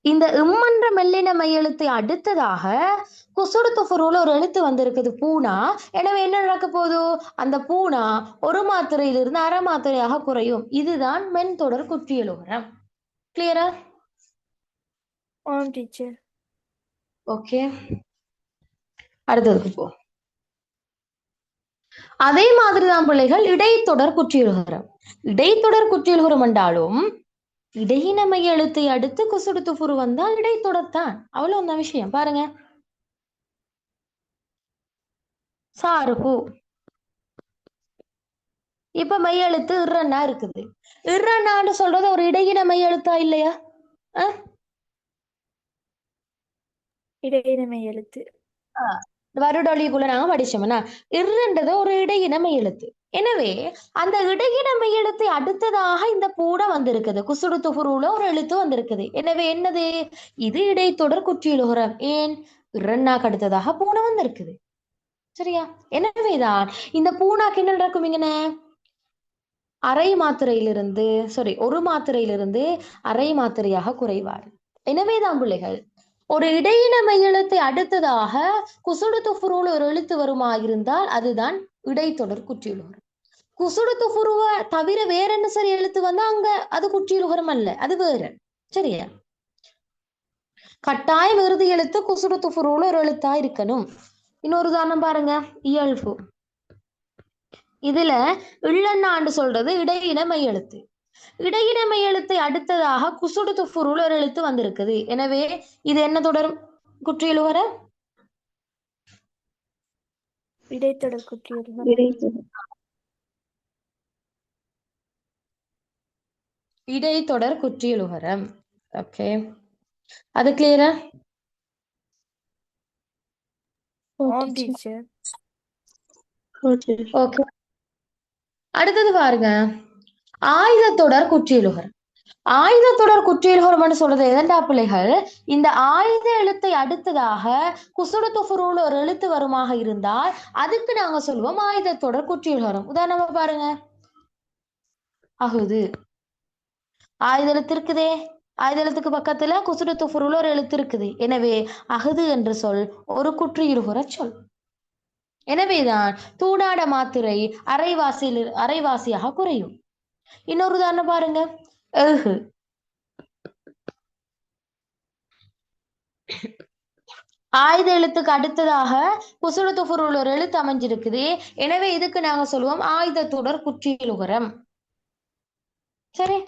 இந்த இம்மன்ற மெல்லின மையெழுத்தை அடுத்ததாக குசுடு துஃபுருல ஒரு எழுத்து வந்திருக்குது பூனா. எனவே என்ன நடக்க போகுது? அந்த பூனா ஒரு மாத்திரையிலிருந்து அரை மாத்திரையாக குறையும். இதுதான் மென்தொடர் குற்றியலுகரம். கிளியரா? Own teacher. ஓகே, அடுத்ததுக்கு போ. அதே மாதிரிதான் பிள்ளைகள் இடைத்தொடர் குற்றியலுகரம். இடைத்தொடர் குற்றியலுகரம் என்றாலும் இடையின மைய எழுத்தை அடுத்து குசுடு துஃபுரு வந்தால் இடைத்தொடர் தான். அவ்வளவு அந்த விஷயம். பாருங்க, சாருகு. இப்ப மையெழுத்து இர்ரன்னா இருக்குது. இர்ரன்னான்னு சொல்றது ஒரு இடையின மையெழுத்தா இல்லையா? இடையினமை எழுத்து. வருடொலிக்குள்ள நாங்க படிச்சோம்னா இர்ன்றது ஒரு இடையினமை எழுத்து. எனவே அந்த இடையினமை எழுத்தை அடுத்ததாக இந்த பூட வந்திருக்குது. குசுடு துஃபுருல ஒரு எழுத்து வந்திருக்குது. எனவே என்னது? இது இடைத்தொடர் குற்றியலுகரம். ஏன்? இர்ரன்னாக்கு அடுத்ததாக பூனை வந்திருக்குது. சரியா? எனவேதான் இந்த பூனாக்கு என்ன நடக்கும்? இங்கன அரை மாத்திரையிலிருந்து ஒரு மாத்திரையிலிருந்து அரை மாத்திரையாக குறைவார். எனவேதான் பிள்ளைகள் ஒரு இடையின மையெழுத்தை அடுத்ததாக குசுடு துஃபுருல ஒரு எழுத்து வருமா இருந்தால் அதுதான் இடைத்தொடர் குற்றியலுகரம். குசுடு துஃபுருவ தவிர வேற என்ன சரி எழுத்து வந்தா அங்க அது குற்றியலுகரம் அல்ல, அது வேற. சரியா? கட்டாயம் இறுதி எழுத்து குசுடு துஃபுருல ஒரு எழுத்தா இருக்கணும். இன்னொரு உதாரணம் பாருங்க, இயல்பு. இதுல இள்ளன்னாண்டு சொல்றது இடையின மையெழுத்து. இடையின மையெழுத்தை அடுத்ததாக குசுடு துஃபுருல ஒரு எழுத்து வந்திருக்குது. எனவே இது என்ன தொடரும் குற்றியலுகரம்? இடைத்தொடர் குற்றியலுகரம். இடைத்தொடர் குற்றியலுகரம். ஓகே, அது கிளியரா? ஆம் டீச்சர். ஓகே. அடுத்தது பாருங்க, ஆயுதத்தொடர் குற்றியலுகரம். ஆயுதத்தொடர் குற்றியலுகரம்னு சொல்றது எதண்டா பிள்ளைகள், இந்த ஆயுத எழுத்தை அடுத்ததாக குசுடு துஃபுருல ஒரு எழுத்து வருமாக இருந்தால் அதுக்கு நாங்க சொல்லுவோம் ஆயுதத்தொடர் குற்றியலுகரம். உதாரணமா பாருங்க, அகுது. ஆயுத எழுத்து இருக்குதே, ஆயுத எழுத்துக்கு பக்கத்துல குசுடு துஃபுருல ஒரு எழுத்து இருக்குது. எனவே அகுது என்று சொல் ஒரு குற்றியலுகர சொல். எனவேதான் தூணாட மாத்திரை அரைவாசியாக குறையும். இன்னொரு உதாரணம் பாருங்க, எஹு. ஆயுத எழுத்துக்கு அடுத்ததாக குசுடு துஃபுருல ஒரு எழுத்து அமைஞ்சிருக்குது. எனவே இதுக்கு நாங்க சொல்லுவோம் ஆயுதத்தொடர் குற்றியலுகரம். சரி,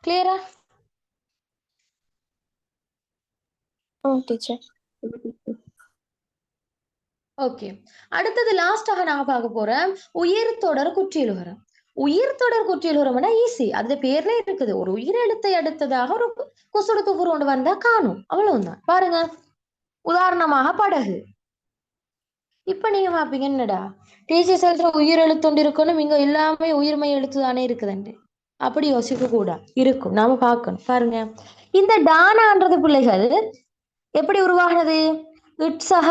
கிளியரா? டீச்சர். ஓகே. அடுத்தது லாஸ்டாக நாங்க பார்க்க போறோம் உயிர் தொடர் குற்றியலுகரம். உயிர் தொடர் குற்றியலுகரம்னா ஈஸி, அது பேர்ல இருக்குது. ஒரு உயிர் எழுத்தை அடுத்ததாக ஒரு குசுடு துஃபுரு ஒன்று வந்தா காணும், அவ்வளவுதான். பாருங்க, உதாரணமாக படகு. இப்ப நீங்க பாப்பீங்க, என்னடா டீச்சர் எழுத்துல உயிர் எழுத்தொண்டு இருக்கணும், இங்க எல்லாமே உயிர்மை எழுத்து தானே இருக்குதுண்டு. அப்படி யோசிக்க கூட இருக்கும், நாம பார்க்கணும். பாருங்க, இந்த டானான்றது பிள்ளைகள் எப்படி உருவாகினது? இட்சக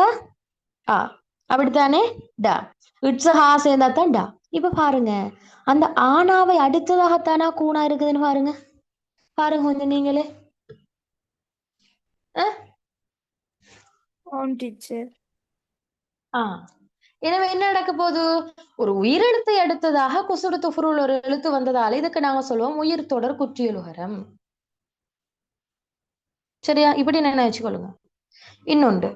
ஆ, அப்படித்தானே? டா. இட்சக ஆ சேர்ந்தா தான் டா. இப்ப பாருங்க, அந்த ஆனாவை அடுத்ததாகத்தானா கூணா இருக்குதுன்னு பாருங்க. பாருங்க கொஞ்சம் நீங்களே. ஆம் டீச்சர். எனவே என்ன நடக்க போகுது? ஒரு உயிரெழுத்தை அடுத்ததாக குசுடு துஃபுருல் ஒரு எழுத்து வந்ததால இதுக்கு நாங்க சொல்லுவோம் உயிர் தொடர் குற்றியலுகரம். சரியா? இப்படி என்ன வச்சுக்கொள்ளுங்க. இன்னொன்று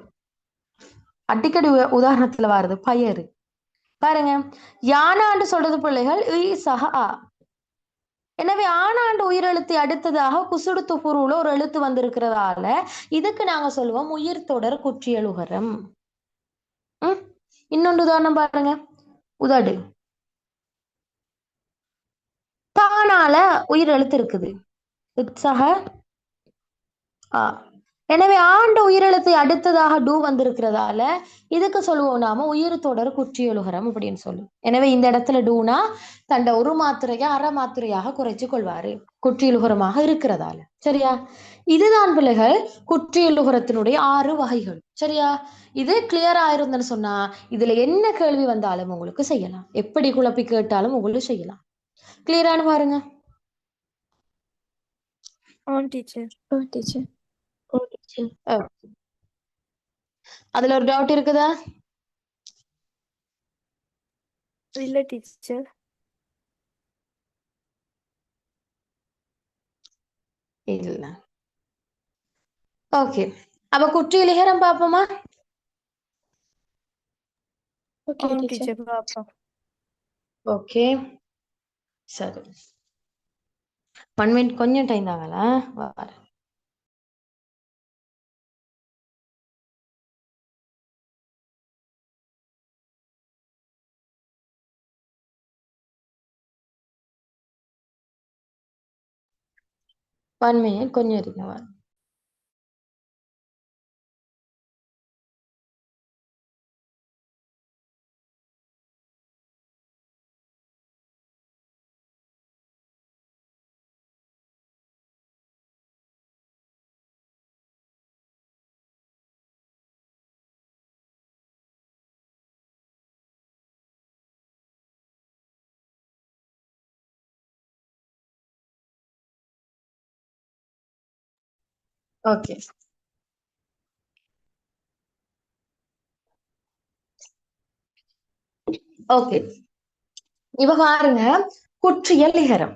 அடிக்கடி உதாரணத்துல வருது பயறு. பாருங்க, யானாண்டு சொல்றது பிள்ளைகள் சக ஆ. எனவே ஆனாண்டு உயிரெழுத்தை அடுத்ததாக குசுடு துஃபுருல ஒரு எழுத்து வந்திருக்கிறதால இதுக்கு நாங்க சொல்லுவோம் உயிர் தொடர் குற்றியலுகரம். இன்னொன்று உதாரணம் பாருங்க, உதடு. தானால உயிர் எழுத்து இருக்குது, உற்சக ஆ. எனவே ஆண்டு உயிரெழுத்தை அடுத்ததாக டூ வந்திருக்கிறதால இதுக்கு சொல்லுவோம் நாம உயிர் தொடர் குற்றியலுகரம் அப்படின்னு சொல்லு. எனவே இந்த இடத்துல டூனா தண்ட ஒரு மாத்திரையா அரை மாத்திரையாக குறைச்சு கொள்வாரு, குற்றியலுகரமாக இருக்கிறதால. சரியா? இதுதான் பிள்ளைகள் குற்றியலுகரத்தினுடைய 6 வகைகள். சரியா? இது கிளியர் ஆயிருந்தன்னு சொன்னா இதுல என்ன கேள்வி வந்தாலும் உங்களுக்கு செய்யலாம், எப்படி குழப்பி கேட்டாலும் உங்களுக்கு செய்யலாம். கிளியரானு பாருங்க. ஆம் டீச்சர். டீச்சர். அதுல ஒரு டவுட் இருக்குதா? இல்ல டீச்சர். இல்ல. ஓகே, அப்ப குற்றியலுகரம் பாப்போமா? ஆம் டீச்சர் பாப்போம். ஓகே, சரி. 1 மினிட் கொஞ்சம் டைம் தாங்களா? வரேன். ஒன் மினிட் கொஞ்சம் இருங்க, வரேன். Okay, okay. இப்ப பாருங்க, குற்றியல் இகரம்.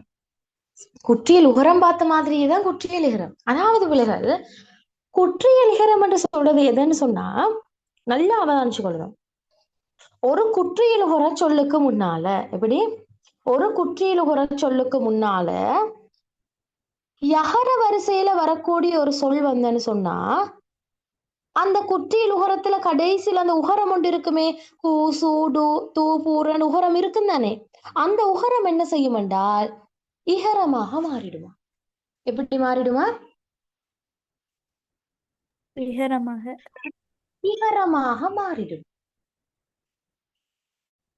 குற்றியல் உகரம் பார்த்த மாதிரியே தான் குற்றியல் இகரம். அதாவது பிள்ளைகள் குற்றியல் இகரம் என்று சொல்றது எதுன்னு சொன்னா நல்லா அவதானிச்சு கொள்ளணும். ஒரு குற்றியலுகர சொல்லுக்கு முன்னால, எப்படி ஒரு குற்றியலுகர சொல்லுக்கு முன்னால யகர வரிசையில வரக்கூடிய ஒரு சொல் வந்தன்னு சொன்னா அந்த குற்றியல் உகரத்துல கடைசியில அந்த உகரம் ஒன்று இருக்குமே, கூ சூடு தூ பூரன் உகரம் இருக்கும் தானே, அந்த உகரம் என்ன செய்யும் என்றால் இகரமாக மாறிடுமா. எப்படி மாறிடுமா? இகரமாக. இகரமாக மாறிடும்.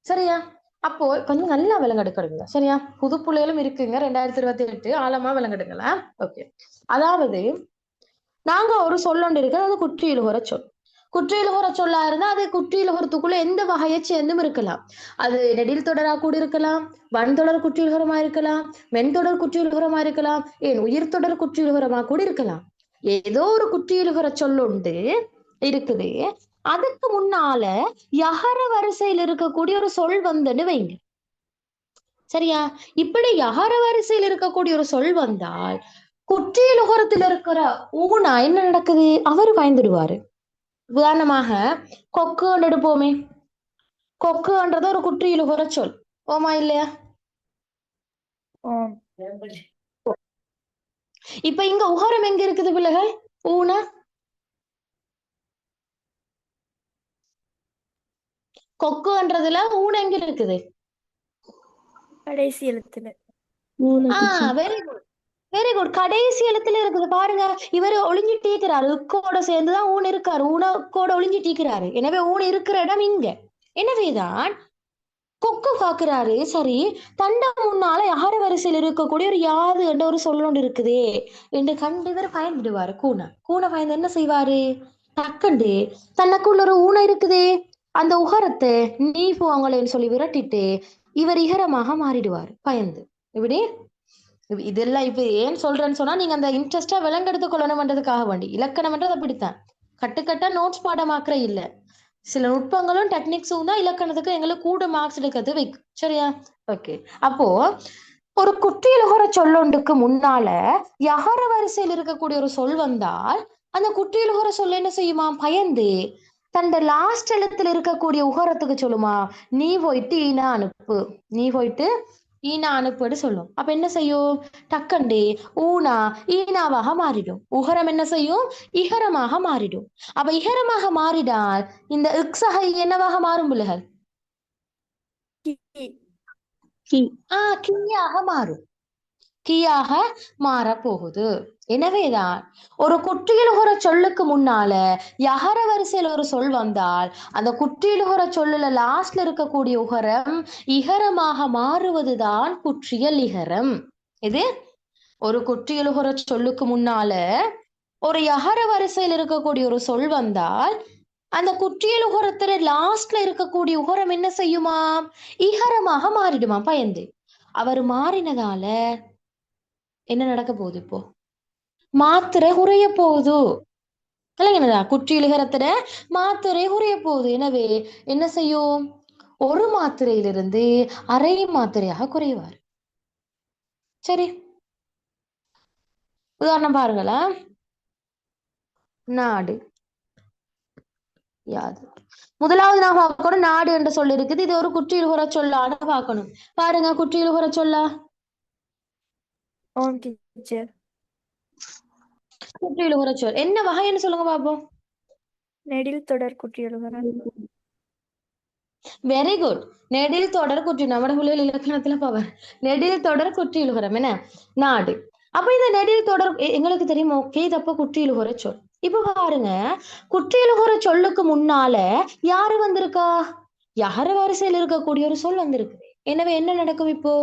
சரியா? அப்போ கொஞ்சம் நல்லா விளங்கெடுக்கணுங்க. சரியா? புது புள்ளைகளும் இருக்குங்க 2028 ஆழமா விளங்கெடுங்களா? ஓகே. அதாவது நாங்க ஒரு சொல்லொண்டு இருக்கு, அது குற்றியலுகர சொல். குற்றியலுகர சொல்லா இருந்தா அது குற்றியலுகரத்துக்குள்ள எந்த வகையை சேர்ந்தும் இருக்கலாம். அது நெடில் தொடரா கூட இருக்கலாம், வன்தொடர் குற்றியலுகரமா இருக்கலாம், மென்தொடர் குற்றியலுகரமா இருக்கலாம், ஏன் உயிர் தொடர் குற்றியலுகரமா கூட இருக்கலாம். ஏதோ ஒரு குற்றியலுகர சொல்லொண்டு இருக்குது. அதுக்கு முன்னால யகர வரிசையில் இருக்கக்கூடிய ஒரு சொல் வந்துன்னு வைங்க. சரியா? இப்படி யகர வரிசையில் இருக்கக்கூடிய ஒரு சொல் வந்தால் குற்றியலுகரத்தில் இருக்கிற ஊனா என்ன நடக்குது, அவர் பயந்துடுவாரு. உதாரணமாக கொக்குன்னு எடுப்போமே. கொக்குன்றது ஒரு குற்றியலுகர சொல். ஓமா இல்லையா? ஓம். இப்ப இங்க உகரம் எங்க இருக்குது பிள்ளைகள்? ஊனா கொக்குன்றதுல ஊன எங்க இருக்குது? கடைசி எழுத்துல. Very good, very good. கடைசி எழுத்துல இருக்குது பாருங்க. இவர் ஒளிஞ்சு டீக்கிறாரு, உக்கோட சேர்ந்துதான் ஊன் இருக்காரு, ஊனக்கோட ஒளிஞ்சு டீக்கிறாரு. எனவே ஊன் இருக்கிற இடம் இங்க. எனவேதான் கொக்கு காக்குறாரு. சரி, தண்ட முன்னால யார வரிசையில் இருக்கக்கூடிய ஒரு யாது என்ற ஒரு சொல்லொண்டு இருக்குதே என்று கண்டு இவர் பயந்துடுவாரு. கூனை பயந்து என்ன செய்வாரு, டக்குண்டு தனக்குள்ள ஒரு ஊனை இருக்குதே அந்த உகரத்தை நீ போங்களேன்னு சொல்லி விரட்டிட்டு இவர் இகரமாக மாறிடுவார் பயந்து. இப்படி இதெல்லாம் இப்ப ஏன் சொல்றேன்னு சொன்னா நீங்க அந்த இன்ட்ரெஸ்டா விலங்கெடுத்து கொள்ளணும்ன்றதுக்காக வேண்டி. இலக்கணம்ன்றது அப்படித்தான், கட்டுக்கட்டா நோட்ஸ் பாடமாக்குற இல்ல. சில நுட்பங்களும் டெக்னிக்ஸும் தான் இலக்கணத்துக்கு எங்களுக்கு கூட மார்க்ஸ் எடுக்கிறது வைக்கும். சரியா? ஓகே. அப்போ ஒரு குற்றியலுகர சொல்லொண்டுக்கு முன்னால யகர வரிசையில் இருக்கக்கூடிய ஒரு சொல் வந்தால் அந்த குற்றியலுகர சொல்ல என்ன செய்யுமா, பயந்து தண்ட லாஸ்ட் எழுத்துல இருக்கக்கூடிய உகரத்துக்கு சொல்லுமா, நீ போயிட்டு ஈனா அனுப்பு, நீ போயிட்டு ஈனா அனுப்புன்னு சொல்லும். அப்ப என்ன செய்யும், டக்கண்டு ஊனா ஈனாவாக மாறிடும். உகரம் என்ன செய்யும், இகரமாக மாறிடும். அப்ப இகரமாக மாறிடால் இந்த இக்ஸகை என்னவாக மாறும் பிள்ளைகள்? கீயாக மாறும். கீயாக மாறப்போகுது. எனவேதான் ஒரு குற்றியலுகர சொல்லுக்கு முன்னால யகர வரிசையில் ஒரு சொல் வந்தால் அந்த குற்றியலுகர சொல்லுல லாஸ்ட்ல இருக்கக்கூடிய உகரம் இகரமாக மாறுவதுதான் குற்றியல் இகரம். இது ஒரு குற்றியலுகர சொல்லுக்கு முன்னால ஒரு யகர வரிசையில் இருக்கக்கூடிய ஒரு சொல் வந்தால் அந்த குற்றியலுகரத்துல லாஸ்ட்ல இருக்கக்கூடிய உகரம் என்ன செய்யுமா, இகரமாக மாறிடுமா பயந்து. அவர் மாறினதால என்ன நடக்க போகுது, இப்போ மாத்திரை குறைய போகுது. இல்லைங்களா? குற்றியலுகரத்துல மாத்திரை குறைய போகுது. எனவே என்ன செய்யும், ஒரு மாத்திரையிலிருந்து அரை மாத்திரையாக குறைவார். சரி, உதாரணம் பாருங்களா. நாடு யாது. முதலாவது நான் பார்க்கணும் நாடு என்று சொல்லி இருக்குது. இது ஒரு குற்றியலுகர சொல்லான்னு பார்க்கணும். பாருங்க, குற்றியலுகர சொல்லா ஓம் டீச்சர். குற்றியலுகர சொல் என்ன வகைன்னு சொல்லுங்க பாப்போம். நெடில் தொடர் குற்றியலுகரம். Very good. நெடில் தொடர் குற்றி, நம்ம பிள்ளைகள் இலக்கணத்துல பவர். நெடில் தொடர் குற்றியலுகரம் என்ன நாடு. அப்ப இந்த நெடில் தொடர் எங்களுக்கு தெரியும். ஓகே, இது அப்ப குற்றியலுகர சொல். இப்ப பாருங்க, குற்றியலுகர சொல்லுக்கு முன்னால யாரு வந்திருக்கா, யகர வரிசையில் இருக்கக்கூடிய ஒரு சொல் வந்திருக்கு. எனவே என்ன நடக்கும், இப்போ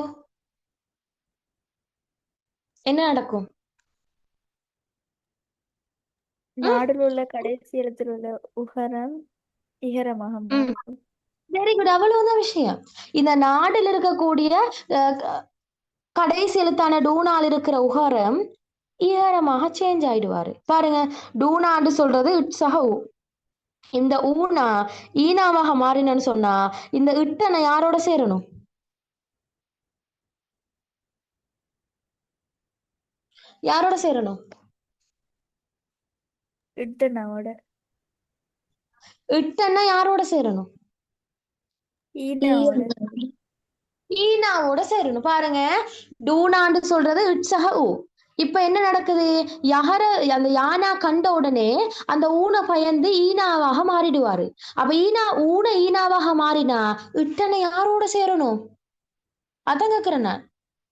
என்ன நடக்கும்? நாடில் உள்ள கடைசி எழுத்தில் உள்ள உகரம் இகரமாக மாறும். Very good. அவ்வளவுதான் விஷயம். இந்த நாடுல இருக்கக்கூடிய கடைசி எழுத்தான டூனால் இருக்கிற உகரம் ஈரமாக சேஞ்ச் ஆயிடுவாரு. பாருங்க, டூனான்னு சொல்றது இட்ஸக ஊ. இந்த ஊனா ஈனாவாக மாறினு சொன்னா இந்த இட்டனை யாரோட சேரணும், யாரோட சேரணும், இட்டனோட. இட்டனை யாரோட சேரணும், ஈனோட. ஈனாவோட சேரணும். பாருங்க, டூனான்னு சொல்றது இட்ஸக ஊ. இப்ப என்ன நடக்குது, யகர அந்த யானா கண்ட உடனே அந்த ஊனை பயந்து ஈனாவாக மாறிடுவாரு. அப்ப ஊனை ஈனாவாக மாறினா இட்டனை யாரோட சேரணும், அதான் கேக்குறேன் நான்.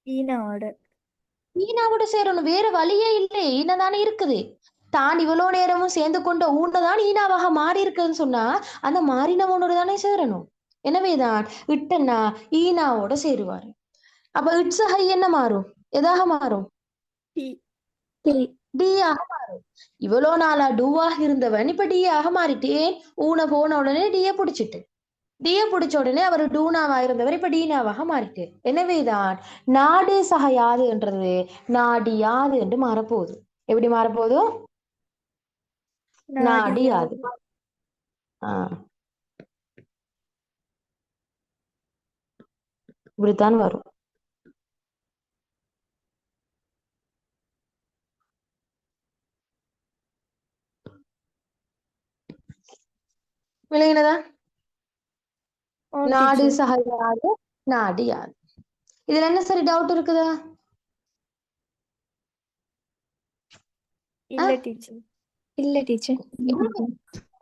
ஈனோட. ஈனாவோட சேரணும், வேற வழியே இல்லை. ஈனதானே இருக்குது. தான் இவ்வளோ நேரமும் சேர்ந்து கொண்ட ஊனதான் ஈனாவாக மாறி இருக்குன்னு சொன்னா அந்த மாறின ஊனோட தானே சேரணும். எனவேதான் இட்டன்னா ஈனாவோட சேருவாரு. அப்ப இட்சஹை என்ன மாறும்? எதாக மாறும்? டி ஆக மாறும். இவ்வளோ நாளா டூவாக இருந்தவன் இப்ப டி ஆக மாறிட்டேன். ஊன போன உடனே டிய பிடிச்சிட்டு டிய பிடிச்ச உடனே அவர் டூனாவா இருந்தவர் இப்ப டீனாவாக மாறிட்டு. எனவேதான் நாடு சகையாது என்றது நாடியாது என்று மாறப்போகுது. எப்படி மாறப்போகுது? நாடியாது. ஆஹ் இப்படித்தான் வரும். விளங்கினதா? நாடு டீச்சர். சகையாது நாடியாது. இதுல என்ன சரி டவுட் இருக்குதா? இல்ல டீச்சர். இல்ல டீச்சர்.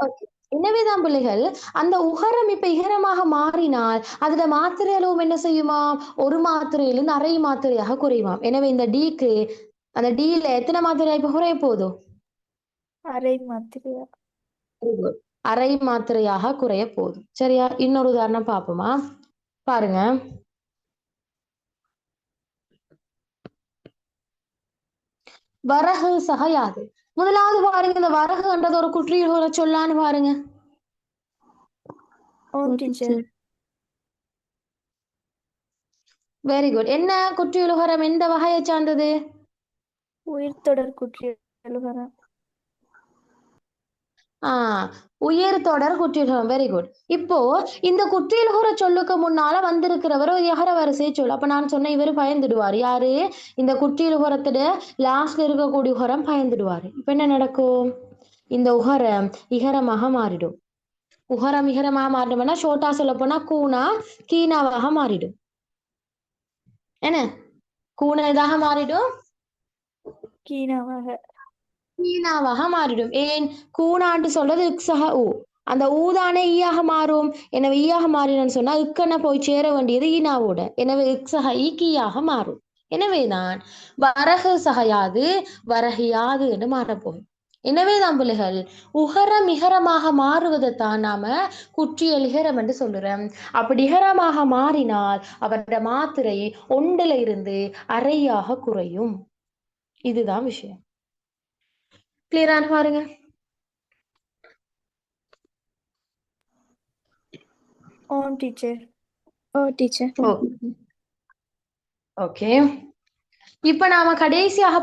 Okay. எனவேதான் பிள்ளைகள் அந்த உகரம் இப்ப இகரமாக மாறினால் அதுல மாத்திரை அளவும் என்ன செய்யுமா? ஒரு மாத்திரையிலிருந்து அரை மாத்திரையாக குறையுமாம். எனவே இந்த டிக்கு அந்த டில எத்தனை மாத்திரை இப்ப குறைய போதும்? அரை மாத்திரையா? அரை மாத்திரையாக குறைய போதும். சரியா? இன்னொரு உதாரணம் பார்ப்போமா? பாருங்க. வரகு சகையாது. முதலாவது பாருங்க, இந்த வரகுன்றது ஒரு குற்றியலுகர சொல்லான்னு பாருங்க. டீச்சர். Very good. என்ன குற்றியலுகரம் எந்த வகையை சார்ந்தது? உயிர் தொடர் குற்றியலுகரம். உயர் தொடர் குற்றியலுகரம். Very good. இப்போ இந்த குற்றியலுகர சொல்லுக்கு முன்னால வந்திருக்கிறவர் ஒரு யகர வரிசை சொல். அப்ப நான் சொன்ன இவர் பயந்துடுவார். யாரு? இந்த குற்றியலுகரத்துல லாஸ்ட்ல இருக்கக்கூடிய உகரம் பயந்துடுவாரு. இப்ப என்ன நடக்கும்? இந்த உகரம் இகரமாக மாறிடும். உகரம் இகரமாக மாறிடும்னா ஷோட்டா சொல்ல போனா கூனா கீனாவாக மாறிடும். என்ன? கூனா எதாக மாறிடும்? கீனாவாக. ஈனாவாக மாறிடும். ஏன்? கூனாண்டு சொல்றது இக்ஸக ஊ. அந்த ஊதானே ஈயாக மாறும். எனவே ஈயாக மாறினு சொன்னா இக்கன போய் சேர வேண்டியது ஈனாவோட. எனவே இக்ஸக ஈக்கியாக மாறும். எனவேதான் வரகு சகையாது வரகியாது என்று மாறப்போகும். எனவேதான் பிள்ளைகள் உகரம் இகரமாக மாறுவதைத்தான் நாம குற்றியல் இகரம் என்று சொல்லுறோம். அப்படி இகரமாக மாறினால் அவருடைய மாத்திரை ஒன்றில இருந்து அரையாக குறையும். இதுதான் விஷயம். கிளியரான பாருங்க. டீச்சர். டீச்சர். ஓகே. இப்ப நாம கடைசியாக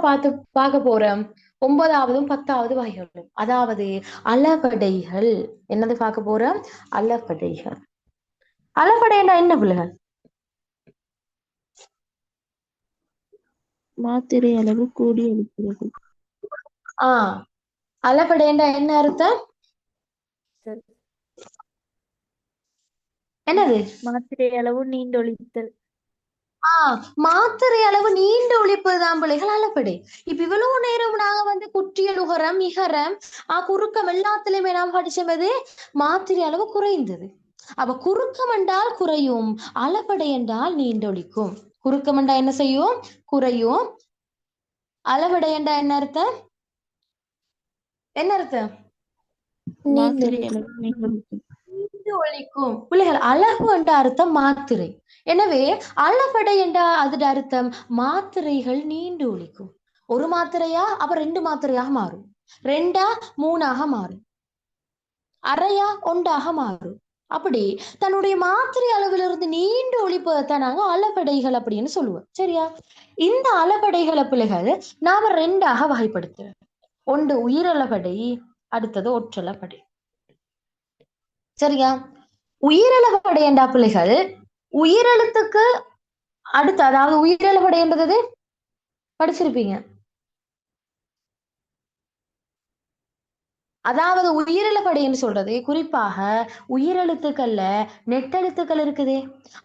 பார்க்க போறோம் 9வதும் 10வது வகைகளும். அதாவது அளபடைகள். என்னது பார்க்க போறோம்? அளபடைகள். அளபடைன்னா என்ன பிள்ளைகள்? மாத்திரை அளவு கூடி இருக்கிறது. அளபடைன்னா என்ன அர்த்தம்? என்னது? மாத்திரை அளவு நீண்டொழித்தல். மாத்திரை அளவு நீண்டு ஒழிப்பதுதான் பிள்ளைகள் அளபடை. இப்ப இவ்வளவு நேரம் நாங்க குற்றியலுகரம் இகரம் குறுக்கம் எல்லாத்துலயுமே நாம் படிச்சது மாத்திரை அளவு குறைந்தது. அப்ப குறுக்கம் என்றால் குறையும், அளபடை என்றால் நீண்டொழிக்கும். குறுக்கம் என்றா என்ன செய்யும்? குறையும். அளபடை என்றா என்ன அர்த்தம்? என்ன அர்த்தம்? நீண்டு ஒழிக்கும். பிள்ளைகள் அளவு என்ற அர்த்தம் மாத்திரை. எனவே அளபடை என்ற அதோட அர்த்தம் மாத்திரைகள் நீண்டு ஒழிக்கும். ஒரு மாத்திரையா அப்ப 2 மாத்திரையாக மாறும், 2ஆ 3ஆக மாறும், அரையா 1ஆக மாறும். அப்படி தன்னுடைய மாத்திரை அளவிலிருந்து நீண்டு ஒழிப்பதைத்தான் நாங்க அளபடைகள் அப்படின்னு சொல்லுவோம். சரியா? இந்த அளபடைகளை பிள்ளைகள் நாம 2ஆக வகைப்படுத்துறோம். ஒன்று உயிரளபடை, அடுத்தது ஒற்றளபடை. சரியா? உயிரளபடை என்றா பிள்ளைகள் உயிரெழுத்துக்கு அடுத்து, அதாவது உயிரளபடை என்றது படிச்சிருப்பீங்க. அதாவது உயிரிழப்படைன்னு சொல்றது குறிப்பாக உயிரெழுத்துக்கள்ல நெட்டெழுத்துக்கள் இருக்குதே,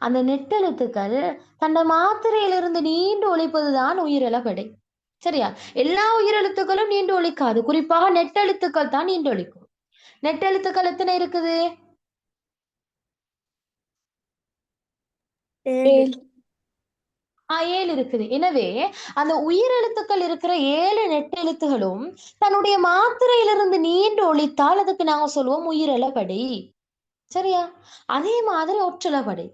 அந்த நெட்டெழுத்துக்கள் தன்னை மாத்திரையிலிருந்து நீண்டு ஒழிப்பதுதான் உயிரிழப்படை. சரியா? எல்லா உயிரெழுத்துக்களும் நீண்டு ஒழிக்காது, குறிப்பாக நெட்டெழுத்துக்கள் தான் நீண்டு ஒழிக்கும். நெட்டெழுத்துக்கள் எத்தனை இருக்குது? 7. 7 இருக்குது. எனவே அந்த உயிரெழுத்துக்கள் இருக்கிற 7 நெட்டெழுத்துகளும் தன்னுடைய மாத்திரையிலிருந்து நீண்டு ஒலித்தால் அதுக்கு நாங்க சொல்லுவோம் உயிரெழுபடி. சரியா? அதே மாதிரி ஒற்றளபடை.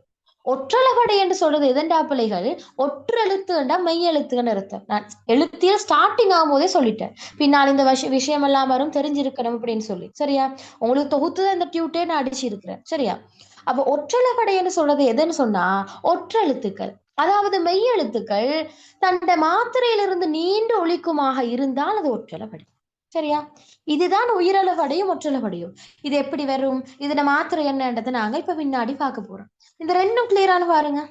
ஒற்றளபடை என்று சொல்றது எதண்டா பிள்ளைகள்? ஒற்றெழுத்துண்டா மெய் எழுத்துன்னு அர்த்தம். நான் எழுத்தியல் ஸ்டார்டிங் ஆகும்போதே சொல்லிட்டேன். பின்னால் இந்த விஷயம் எல்லாம் வரும் தெரிஞ்சிருக்கணும் அப்படின்னு சொல்லி. சரியா? உங்களுக்கு தொகுத்து இந்த டியூட்டே நான் அடிச்சு இருக்கிறேன். சரியா? அப்ப ஒற்றளபடைன்னு சொல்றது எதுன்னு சொன்னா ஒற்றெழுத்துக்கள், அதாவது மெய் எழுத்துக்கள் தன்ட மாத்திரையிலிருந்து நீண்டு ஒலிக்குமாக இருந்தால் அது ஒற்றளபடை. சரியா? இதுதான் உயிரளபடையும் ஒற்றளபடையும். இது எப்படி வரும்? இதுல மாத்திரை என்னன்றதை நாங்க இப்ப பின்னாடி பார்க்க போறோம். இந்த ரெண்டும் கிளியரானு பாருங்க.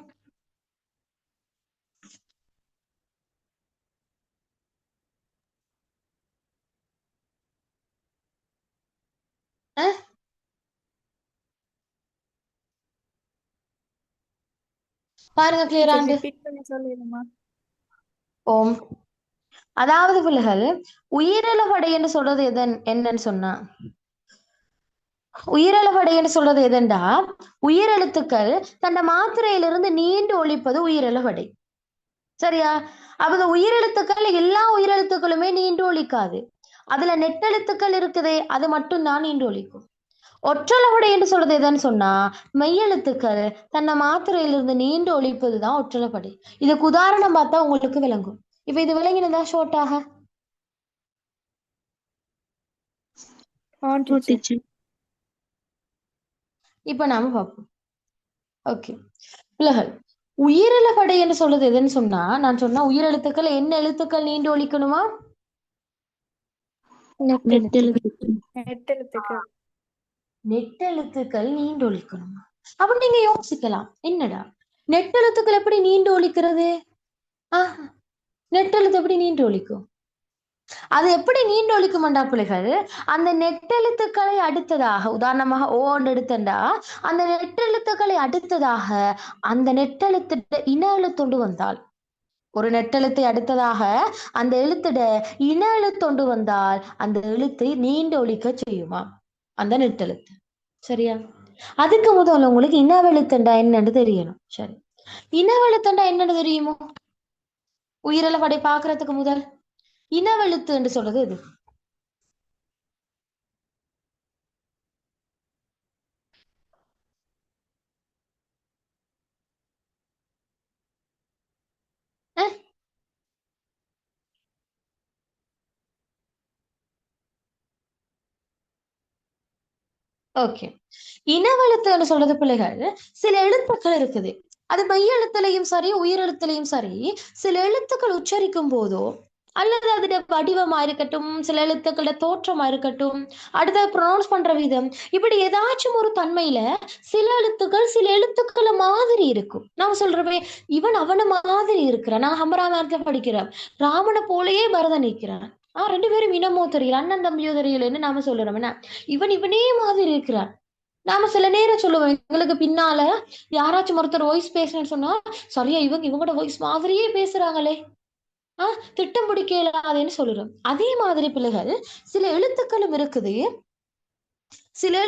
பாருங்க கிளியராண்டு. ரிப்பீட் பண்ணி சொல்லிடுமா? ஓம். அதாவது பிள்ளைகள் உயிரிழவடைன்னு சொல்றது என்னன்னு சொன்னா உயிரிழவடைன்னு சொல்றது எதண்டா உயிரெழுத்துக்கள் தன்னை மாத்திரையிலிருந்து நீண்டு ஒலிப்பது உயிரிழவடை. சரியா? அப்ப உயிரெழுத்துக்கள் எல்லா உயிரெழுத்துக்களுமே நீண்டு ஒலிக்காது. அதுல நெட்டெழுத்துக்கள் இருக்குதே அது மட்டும் தான் நீண்டு ஒலிக்கும். ஒற்றளபடை என்று சொல்றது எதுன்னு சொன்னா மெய்யெழுத்துக்கள் தன்னை மாத்திரையிலிருந்து நீண்டு ஒலிப்பதுதான் ஒற்றளபடை. இதுக்கு உதாரணம் பார்த்தா உங்களுக்கு விளங்கும். இப்ப இது விளங்கினதா ஷோர்ட்டாக? இப்ப நாம பார்ப்போம். ஓகே பிள்ளைகள், உயிரிழபடை என்று சொல்றது எதுன்னு சொன்னா நான் சொன்னா உயிரெழுத்துக்கள் என்ன எழுத்துக்கள் நீண்டு ஒலிக்கணுமா? நெட்டெழுத்துக்கள். நெட்டெழுத்துக்கள் நீண்டு ஒலிக்கணுமா? அப்ப நீங்க யோசிக்கலாம், என்னடா நெட்டெழுத்துக்கள் எப்படி நீண்டு ஒலிக்கிறது? நெட்டெழுத்து எப்படி நீண்டு ஒலிக்கும்? அது எப்படி நீண்டு ஒலிக்கும்டா பிள்ளைகள், அந்த நெட்டெழுத்துக்களை அடுத்ததாக, உதாரணமாக ஓன்னு எடுத்தண்டா அந்த நெட்டெழுத்துக்களை அடுத்ததாக அந்த நெட்டெழுத்து இன எழுத்தொண்டு வந்தால், ஒரு நெட்டெழுத்தை அடுத்ததாக அந்த எழுத்திட இன எழுத்தொண்டு வந்தால் அந்த எழுத்தை நீண்டு ஒலிக்க செய்யுமா அந்த நெட்டெழுத்து. சரியா? அதுக்கு முதல்ல உங்களுக்கு இனவெழுத்தண்டா என்னன்னு தெரியணும். சரி, இனவெழுத்தண்டா என்னன்னு தெரியுமோ? உயிரிழபடை பாக்குறதுக்கு முதல் இனவெழுத்து என்று சொல்றது இது. ஓகே, இனவெழுத்துன்னு சொல்றது பிள்ளைகள் சில எழுத்துக்கள் இருக்குது. அது மெய்யெழுத்துலையும் சரி உயிரெழுத்துலையும் சரி சில எழுத்துக்கள் உச்சரிக்கும் போதோ அல்லது அதோட வடிவமா இருக்கட்டும், சில எழுத்துக்களோட தோற்றமா இருக்கட்டும், அடுத்த ப்ரொனவுன்ஸ் பண்ற விதம், இப்படி ஏதாச்சும் ஒரு தன்மையில சில எழுத்துக்கள் சில எழுத்துக்களை மாதிரி இருக்கும். நான் சொல்றவே இவன் அவன மாதிரி இருக்கிறான். நான் ஹம்பராமாயணத்துல படிக்கிறேன், ராமனை போலயே பரதன் நிற்கிறான். ரெண்டு பேரும் இனமோ தெரியல, அண்ணன் தம்பியோ தெரியலன்னு நாம சொல்றோம். என்ன இவன் இவனே மாதிரி இருக்கிறான். நாம சில நேரம் சொல்லுவோம், எங்களுக்கு பின்னால யாராச்சும் ஒருத்தர் வாய்ஸ் பேசுறேன்னு சொன்னா சரியா இவங்களோட வாய்ஸ் மாதிரியே பேசுறாங்களே, திட்டம் பிடிக்கலாதேன்னு சொல்லுறோம். அதே மாதிரி பிள்ளைகள் சில எழுத்துக்களும் இருக்குது. சில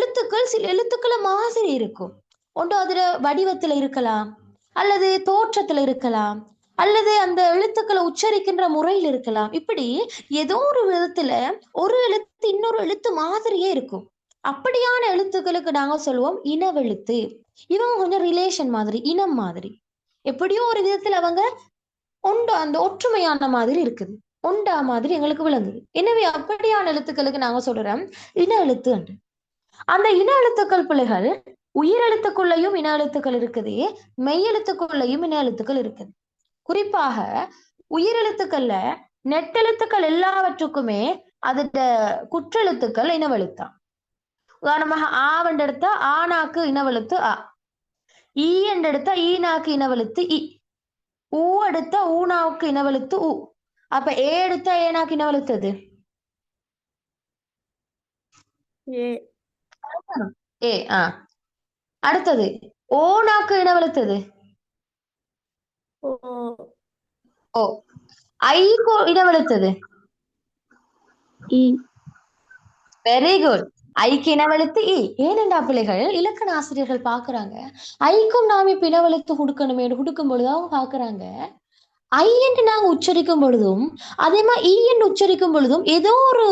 எழுத்துக்களை மாதிரி இருக்கும். ஒன்று அதுல வடிவத்துல இருக்கலாம், அல்லது தோற்றத்துல இருக்கலாம், அல்லது அந்த எழுத்துக்களை உச்சரிக்கின்ற முறையில் இருக்கலாம். இப்படி ஏதோ ஒரு விதத்துல ஒரு எழுத்து இன்னொரு எழுத்து மாதிரியே இருக்கும். அப்படியான எழுத்துக்களுக்கு நாங்க சொல்லுவோம் இனவெழுத்து. இவங்க கொஞ்சம் ரிலேஷன் மாதிரி, இனம் மாதிரி, எப்படியோ ஒரு விதத்துல அவங்க அந்த ஒற்றுமையான மாதிரி இருக்குது, ஒண்டா மாதிரி எங்களுக்கு விளங்குது. எனவே அப்படியான எழுத்துக்களுக்கு நாங்க சொல்றோம் இன எழுத்து என்று. அந்த இன எழுத்துக்கள் பிள்ளைகள் உயிரெழுத்துக்குள்ளேயும் இன எழுத்துக்கள் இருக்குது, மெய்யெழுத்துக்குள்ளேயும் இன எழுத்துக்கள் இருக்குது. குறிப்பாக உயிரெழுத்துக்கள்ல நெட்டெழுத்துக்கள் எல்லாவற்றுக்குமே அதோட குற்றெழுத்துக்கள் இனவெழுத்தான். உதாரணமாக ஆவெண்டெடுத்தா ஆனாக்கு இனவெழுத்து ஆ, ஈ என்றெடுத்தா ஈனாக்கு இனவெழுத்து இ, ஊ எடுத்தா ஊனாவுக்கு இனவெழுத்து உ. அப்ப ஏ எடுத்தா ஏனாக்கு இனவெழுத்தது ஏ. அடுத்தது ஓனாக்கு இனவெழுத்தது ஓ. ஐக்கு இனவெழுத்தது வெரி குட். ஐக்கு இனவெழுத்து இ. ஏனென்றா பிள்ளைகள் இலக்கண ஆசிரியர்கள் பாக்குறாங்க ஐக்கும் நாம இப்ப இனவெழுத்து கொடுக்கணுமே, கொடுக்கும் பொழுது அவங்க பாக்குறாங்க ஐ என்று நாங்க உச்சரிக்கும் பொழுதும் அதே மாதிரி ஈ என்று உச்சரிக்கும் பொழுதும் ஏதோ ஒரு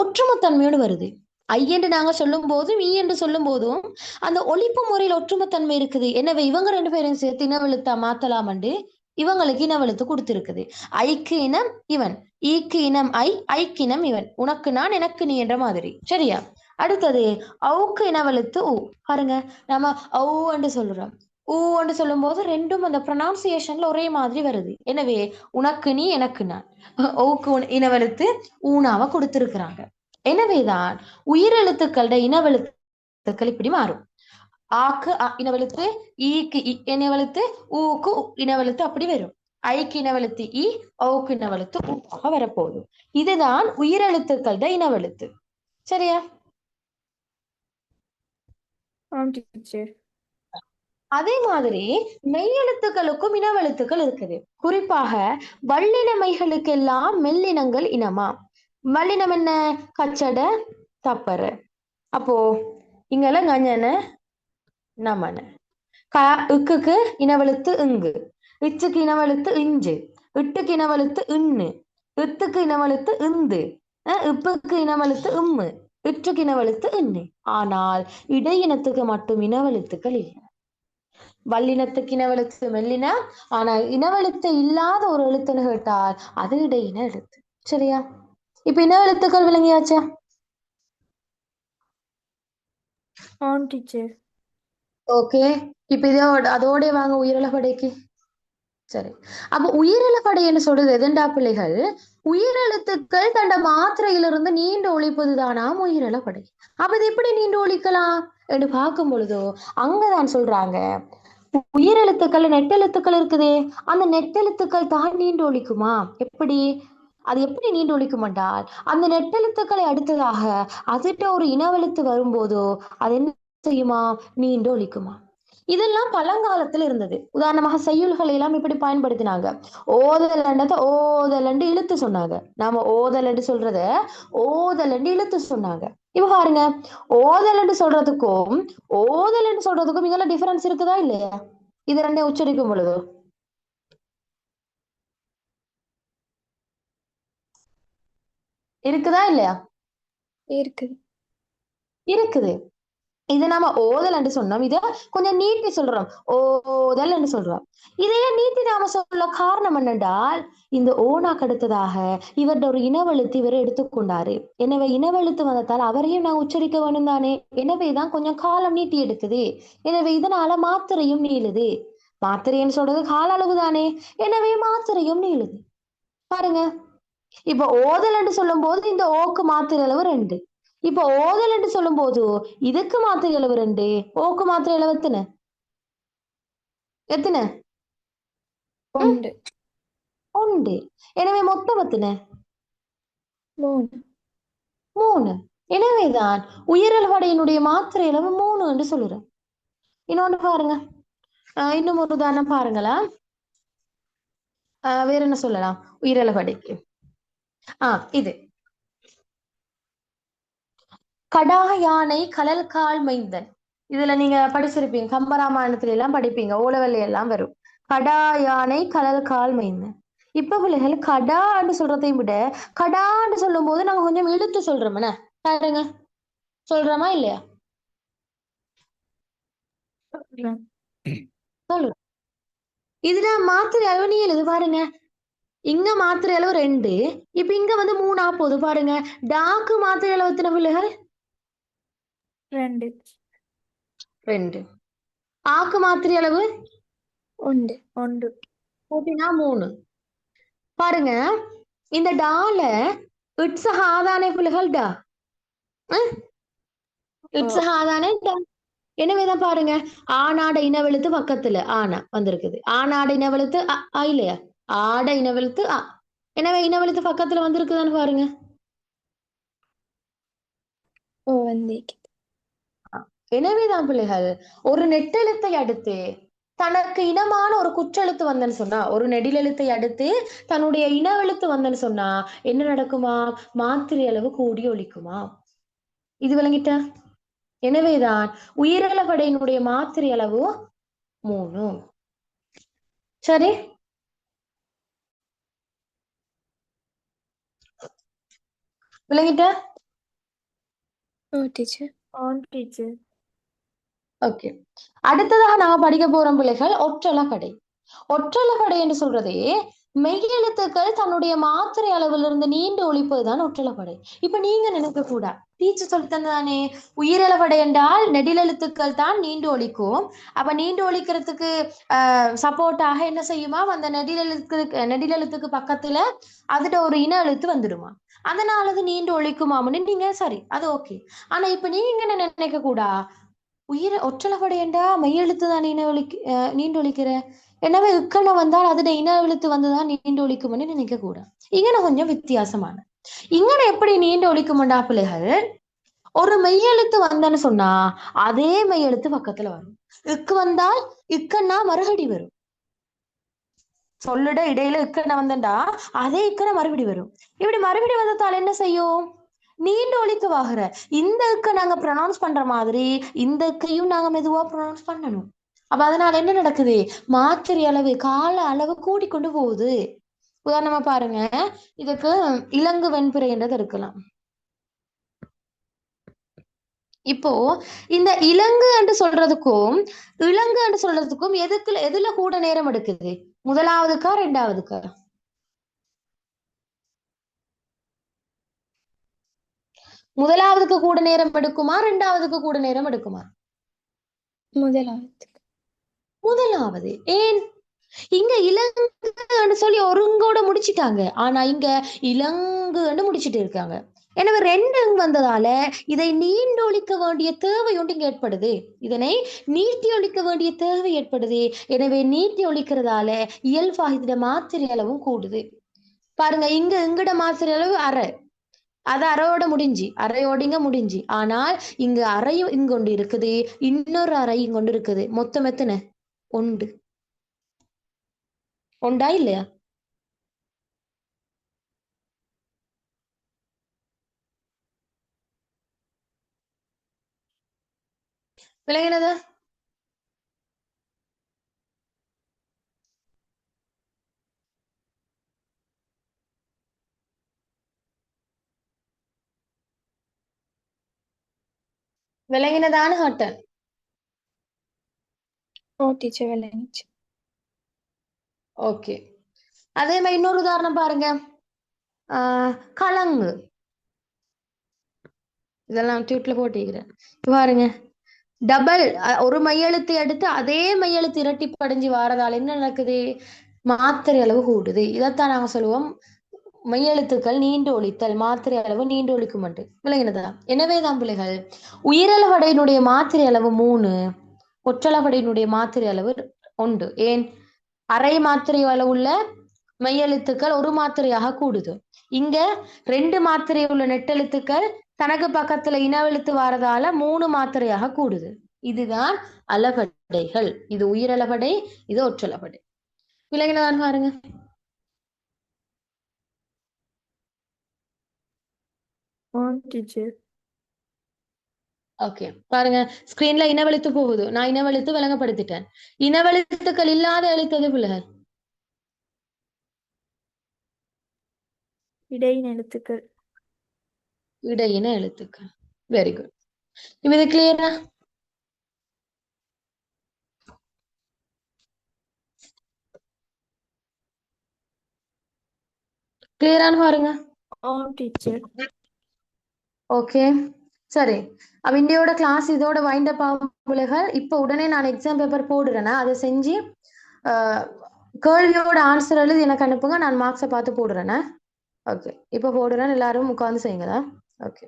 ஒற்றுமைத்தன்மையோடு வருது. ஐ என்று நாங்க சொல்லும் போதும் ஈ என்று சொல்லும் போதும் அந்த ஒலிப்பு முறையில் ஒற்றுமைத்தன்மை இருக்குது. எனவே இவங்க ரெண்டு பேரும் சேர்த்து இனவெழுத்தா மாத்தலாமண்டு இவங்களுக்கு இனவெழுத்து கொடுத்திருக்குது. ஐக்கு இனம் இவன், ஈக்கு இனம் ஐ, ஐக்கு இனம் இவன், உனக்கு நான் எனக்கு நீ என்ற மாதிரி. சரியா? அடுத்தது ஔக்கு இனவெழுத்து ஊ. பாருங்க, நம்ம ஔ என்று சொல்றோம், ஊ என்று சொல்லும் போது ரெண்டும் அந்த ப்ரொனவுன்சியேஷன்ல ஒரே மாதிரி வருது. எனவே உனக்கு நீ எனக்கு நான், ஔக்கு இனவெழுத்து ஊனாவை கொடுத்திருக்கிறாங்க. எனவேதான் உயிரெழுத்துக்களோட இனவெழுத்துக்கள் இப்படி மாறும். ஆக்கு இனவெழுத்து, ஈக்கு இனவெழுத்து, ஊக்கு இனவெழுத்து அப்படி வரும். ஐக்கு இனவெழுத்து இ, ஔக்கு இனவெழுத்து ஊவாக வரப்போகுது. இதுதான் உயிரெழுத்துக்களோட இனவெழுத்து. சரியா? ஆம் டீச்சர். அதே மாதிரி மெய்யெழுத்துக்களுக்கும் இனவெழுத்துக்கள் இருக்குது. குறிப்பாக வல்லினமைகளுக்கு எல்லாம் மெல்லினங்கள் இனமா. வல்லினம் என்ன? கச்சட, தப்பற. அப்போ இங்கெல்லாம் கஞ்சன நமன. இக்குக்கு இனவெழுத்து இங்கு, இச்சுக்கு இனவெழுத்து இஞ்சு, இட்டுக்கு இனவெழுத்து இன்னு, இத்துக்கு இனவெழுத்து இந்து, இப்புக்கு இனவெழுத்து இம்மு, இற்றுக்கு இனவெழுத்து இன்னு. ஆனால் இடையினத்துக்கு மட்டும் இனவெழுத்துக்கள் இல்லை. வல்லினத்துக்கு இனவெழுத்து மெல்லின, ஆனா இனவெழுத்து இல்லாத ஒரு எழுத்துன்னு கேட்டால் அது இடையின எழுத்து. சரியா? இப்ப இனவெழுத்துக்கள் விளங்கியாச்சா? ஆம் டீச்சர். ஓகே, இப்ப அதோட வாங்க உயிரிழப்படைக்கு. சரி, அப்ப உயிரிழப்படைன்னு சொல்றது எதண்டா பிள்ளைகள்? உயிரெழுத்துக்கள் தண்ட மாத்திரையிலிருந்து நீண்டு ஒழிப்பதுதானாம் உயிரிழப்படை. அப்ப இது எப்படி நீண்டு ஒழிக்கலாம் என்று பார்க்கும் பொழுதோ அங்கதான் சொல்றாங்க, உயிரெழுத்துக்கள் நெட்டெழுத்துக்கள் இருக்குதே, அந்த நெட்டெழுத்துக்கள் தான் நீண்டு ஒழிக்குமா. எப்படி? அது எப்படி நீண்டு ஒழிக்கும் என்றால், அந்த நெட்டெழுத்துக்களை அடுத்ததாக அதிட்ட ஒரு இனவெழுத்து வரும்போதோ அது என்ன செய்யுமா? நீண்டு ஒழிக்குமா. இதெல்லாம் பழங்காலத்துல இருந்தது. உதாரணமாக செய்யுள்களை எல்லாம் இப்படி பயன்படுத்தினாங்க. ஓதலண்டத்தை ஓதலண்டு இழுத்து சொன்னாங்க. நாம ஓதலண்டு சொல்றத ஓதலண்டு இழுத்து சொன்னாங்க. இப்ப பாருங்க, ஓதலண்டு சொல்றதுக்கும் ஓதலண்டு சொல்றதுக்கும் இங்கெல்லாம் டிஃபரன்ஸ் இருக்குதா இல்லையா? இது ரெண்டையும் உச்சரிக்கும் பொழுது இருக்குதா இல்லையா? இருக்குது. இருக்குது. இதை நாம ஓதல் என்று சொன்னோம், இத கொஞ்சம் நீட்டி சொல்றோம், ஓதல் என்று சொல்றோம். இதையே நீட்டி நாம சொல்ல காரணம் என்னென்றால், இந்த ஓனாக்கு அடுத்ததாக இவருடைய ஒரு இனவெழுத்து இவரை எடுத்துக்கொண்டாரு. எனவே இனவெழுத்து வந்ததால் அவரையும் நான் உச்சரிக்க வேண்டும் தானே. எனவேதான் கொஞ்சம் காலம் நீட்டி எடுக்குது. எனவே இதனால மாத்திரையும் நீளுது. மாத்திரைன்னு சொல்றது கால அளவு தானே, எனவே மாத்திரையும் நீளுது. பாருங்க, இப்ப ஓதல் என்று சொல்லும் போது இந்த ஓக்கு மாத்திரை அளவு 2. இப்ப ஓதல் என்று சொல்லும் போது இதுக்கு மாத்திரை அளவு 2, ஓக்கு மாத்திரை அளவு எத்தனை? எத்தனை? ஒன்று. 1. எனவே மொத்தம் எத்தனை? 3. 3. எனவேதான் உயிரிழவடையினுடைய மாத்திரை அளவு 3 என்று சொல்லுறேன். இன்னொன்று பாருங்க, இன்னும் ஒரு உதாரணம் பாருங்களா. வேற என்ன சொல்லலாம் உயிரிழவடைக்கு? இது கடா யானை கடல் கால் மைந்தன். இதுல நீங்க படிச்சிருப்பீங்க, கம்பராமாயணத்துல எல்லாம் படிப்பீங்க, ஓலவெளி எல்லாம் வரும். கடா யானை கடல் கால் மைந்தன். இப்ப பிள்ளைகள் கடான்னு சொல்றதையும் விட கடான்னு சொல்லும் போது நாங்க கொஞ்சம் இழுத்து சொல்றோம்னா பாருங்க, சொல்றோமா இல்லையா? சொல்லு. இதுல மாத்திரை அளவு நீ எழுது பாருங்க. இங்க மாத்திரை அளவு 2, இப்ப இங்க வந்து 3 போகுது பாருங்க. டாக்கு மாத்திரை அளவு எத்தனை பிள்ளைகள்? 2. 2. ஆக்கு மாத்திரை அளவு 1. 1. கூட்டினா 3. பாருங்க, இந்த டால இட்ஸ் ஆதானே பிள்ளைகள் டா, இட்ஸ் ஆதானே டா. எனவேதான் பாருங்க, ஆனாட இனவெழுத்து பக்கத்துல ஆனா வந்திருக்குது. ஆனாட இனவெழுத்து இல்லையா? ஆட இனவெழுத்து ஆ, எனவே இனவெழுத்து பக்கத்துல வந்திருக்குதான்னு பாருங்க. ஓ வந்திருக்கு. எனவேதான் பிள்ளைகள் ஒரு நெட்டெழுத்தை அடுத்து தனக்கு இனமான ஒரு குற்றெழுத்து வந்தேன்னு சொன்னா, ஒரு நெடிலெழுத்தை அடுத்து தன்னுடைய இனவெழுத்து வந்தேன்னு சொன்னா என்ன நடக்குமா? மாத்திரை அளவு கூடி ஒலிக்குமா. இது விளங்கிட்ட? எனவேதான் உயிரிழவடையினுடைய மாத்திரை அளவு 3. சரி, விளங்கிட்ட? ஓ டீச்சர். On teacher. ஓகே. அடுத்ததாக நாங்க படிக்க போறோம் பிள்ளைகள் ஒற்றளபடை. ஒற்றளபடை என்று சொல்றதே மெய்யெழுத்துக்கள் தன்னுடைய மாத்திரை அளவிலிருந்து நீண்டு ஒழிப்பதுதான் ஒற்றளபடை. இப்ப நீங்க நினைக்க கூட டீச்சர் சொல்லி தந்ததானே உயிரிழபடை என்றால் நெடிலெழுத்துக்கள் தான் நீண்டு ஒழிக்கும். அப்ப நீண்டு ஒழிக்கிறதுக்கு சப்போர்ட்டாக என்ன செய்யுமா, அந்த நெடிலெழுத்துக்கு பக்கத்துல அதுல ஒரு இன எழுத்து வந்துடுமா, அதனால அது நீண்டு ஒழிக்குமாம்னு நீங்க சரி, அது ஓகே. ஆனா இப்ப நீங்க என்ன நினைக்க கூடா, ஒற்றளபடையண்டா மெய்யெழுத்து தான் நீண்டு ஒழிக்கிற, எனவே இக்கண வந்தால் அதுட இன எழுத்து வந்துதான் நீண்டு ஒழிக்கும்னு நினைக்க கூட. இங்கன கொஞ்சம் வித்தியாசமான, இங்கன எப்படி நீண்டு ஒழிக்கும்டா பிள்ளைகள், ஒரு மெய்யெழுத்து வந்தன்னு சொன்னா அதே மெய்யெழுத்து பக்கத்துல வரும். இக்கு வந்தால் இக்கன்னா மறுபடி வரும். சொல்லுட இடையில இக்கண்ண வந்தண்டா அதே இக்கண்ண மறுபடி வரும். இப்படி மறுபடி வந்ததால் என்ன செய்யும், நீண்டு ஒழிக்கு வாகுற இந்த இக்க நாங்க ப்ரொனவுன்ஸ் பண்ற மாதிரி இந்த இக்கையும் நாங்க மெதுவா ப்ரொனவுன்ஸ் பண்ணணும். அப்ப அதனால என்ன நடக்குது, மாத்திரை அளவு கால அளவு கூடிக்கொண்டு போகுது. உதாரணமா பாருங்க, இதுக்கு இலங்கு வெண்பிறை என்றது இருக்கலாம். இப்போ இந்த இலங்கு என்று சொல்றதுக்கும் இலங்கு என்று சொல்றதுக்கும் எதுல கூட நேரம் எடுக்குது, முதலாவதுக்கா ரெண்டாவதுக்கா? முதலாவதுக்கு கூட நேரம் எடுக்குமா, ரெண்டாவதுக்கு கூட நேரம் எடுக்குமா? முதலாவது. முதலாவது. ஏன், இங்க இலங்குன்னு சொல்லி ஒருங்கோட முடிச்சிட்டாங்க, ஆனா இங்க இலங்குன்னு முடிச்சிட்டு இருக்காங்க. எனவே ரெண்டு வந்ததால இதை நீண்டு ஒழிக்க வேண்டிய தேவை ஒன்று இங்க ஏற்படுது, இதனை நீட்டி ஒழிக்க வேண்டிய தேவை ஏற்படுது. எனவே நீட்டி ஒழிக்கிறதால இயல்பாக இதோட மாத்திரை அளவும் கூடுது. பாருங்க, இங்கட மாத்திரை அளவு அரை, அது அரையோட இங்க முடிஞ்சு, ஆனால் இங்க அறையும் இங்கொண்டு இருக்குது, இன்னொரு அறை இங்கொண்டு இருக்குது. மொத்தம் எத்தனை, ஒன்று. ஒண்டா இல்லையா? விளங்கினதா? விளங்கினதான்னு கேட்டேன். ஓ டீச்சர் விளங்கிச்சு. ஓகே. அதே மாதிரி இன்னொரு உதாரணம் பாருங்க, கலங்கு. இதெல்லாம் டியூட்ல போட்டிக்கிறேன் பாருங்க. டபுள் ஒரு மையெழுத்து எடுத்து அதே மையெழுத்து இரட்டி படைஞ்சு வாரதால் என்ன நடக்குது, மாத்திரை அளவு கூடுது. இதைத்தான் நாங்க சொல்லுவோம் மெய்யெழுத்துக்கள் நீண்டு ஒழித்தல், மாத்திரை அளவு நீண்டு ஒழிக்கும். விளங்கினதா? எனவேதான் பிள்ளைகள் உயிரளவடையினுடைய மாத்திரை அளவு 3, ஒற்றளவடையினுடைய மாத்திரை அளவு 1. ஏன், அரை மாத்திரை அளவுள்ள மெய்யெழுத்துக்கள் ஒரு மாத்திரையாக கூடுது. இங்க 2 மாத்திரை உள்ள நெட்டெழுத்துக்கள் தனக்கு பக்கத்துல இனவெழுத்து வாரதால 3 மாத்திரையாக கூடுது. இதுதான் அளபடைகள். இது உயிரளபடை, இது ஒற்றளபடை. விளங்கினதான் பாருங்க. On teacher. ஓகே, பாருங்க ஸ்கிரீன்ல இனவெழுத்து போகுது, நான் இனவெழுத்து விளங்கப்படுத்திட்டேன். இனவெழுத்துக்கள் இல்லாத எழுத்தது பிள்ளைகள், இடையின் எழுத்துக்கள். இடையின எழுத்துக்கள். Very good. இப்ப இது கிளியரா? கிளியரானு பாருங்க. On teacher. ஓகே சரி, அப்ப இந்தியோட கிளாஸ் இதோட வைண்ட் அப் ஆகும் பிள்ளைகள். இப்ப உடனே நான் எக்ஸாம் பேப்பர் போடுறேன்னா அதை செஞ்சு கேள்வியோட ஆன்சர் எழுதி எனக்கு அனுப்புங்க, நான் மார்க்ஸை பார்த்து போடுறேன்னா. ஓகே, இப்ப போடுறேன், எல்லாரும் உட்கார்ந்து செய்யுங்களா. ஓகே.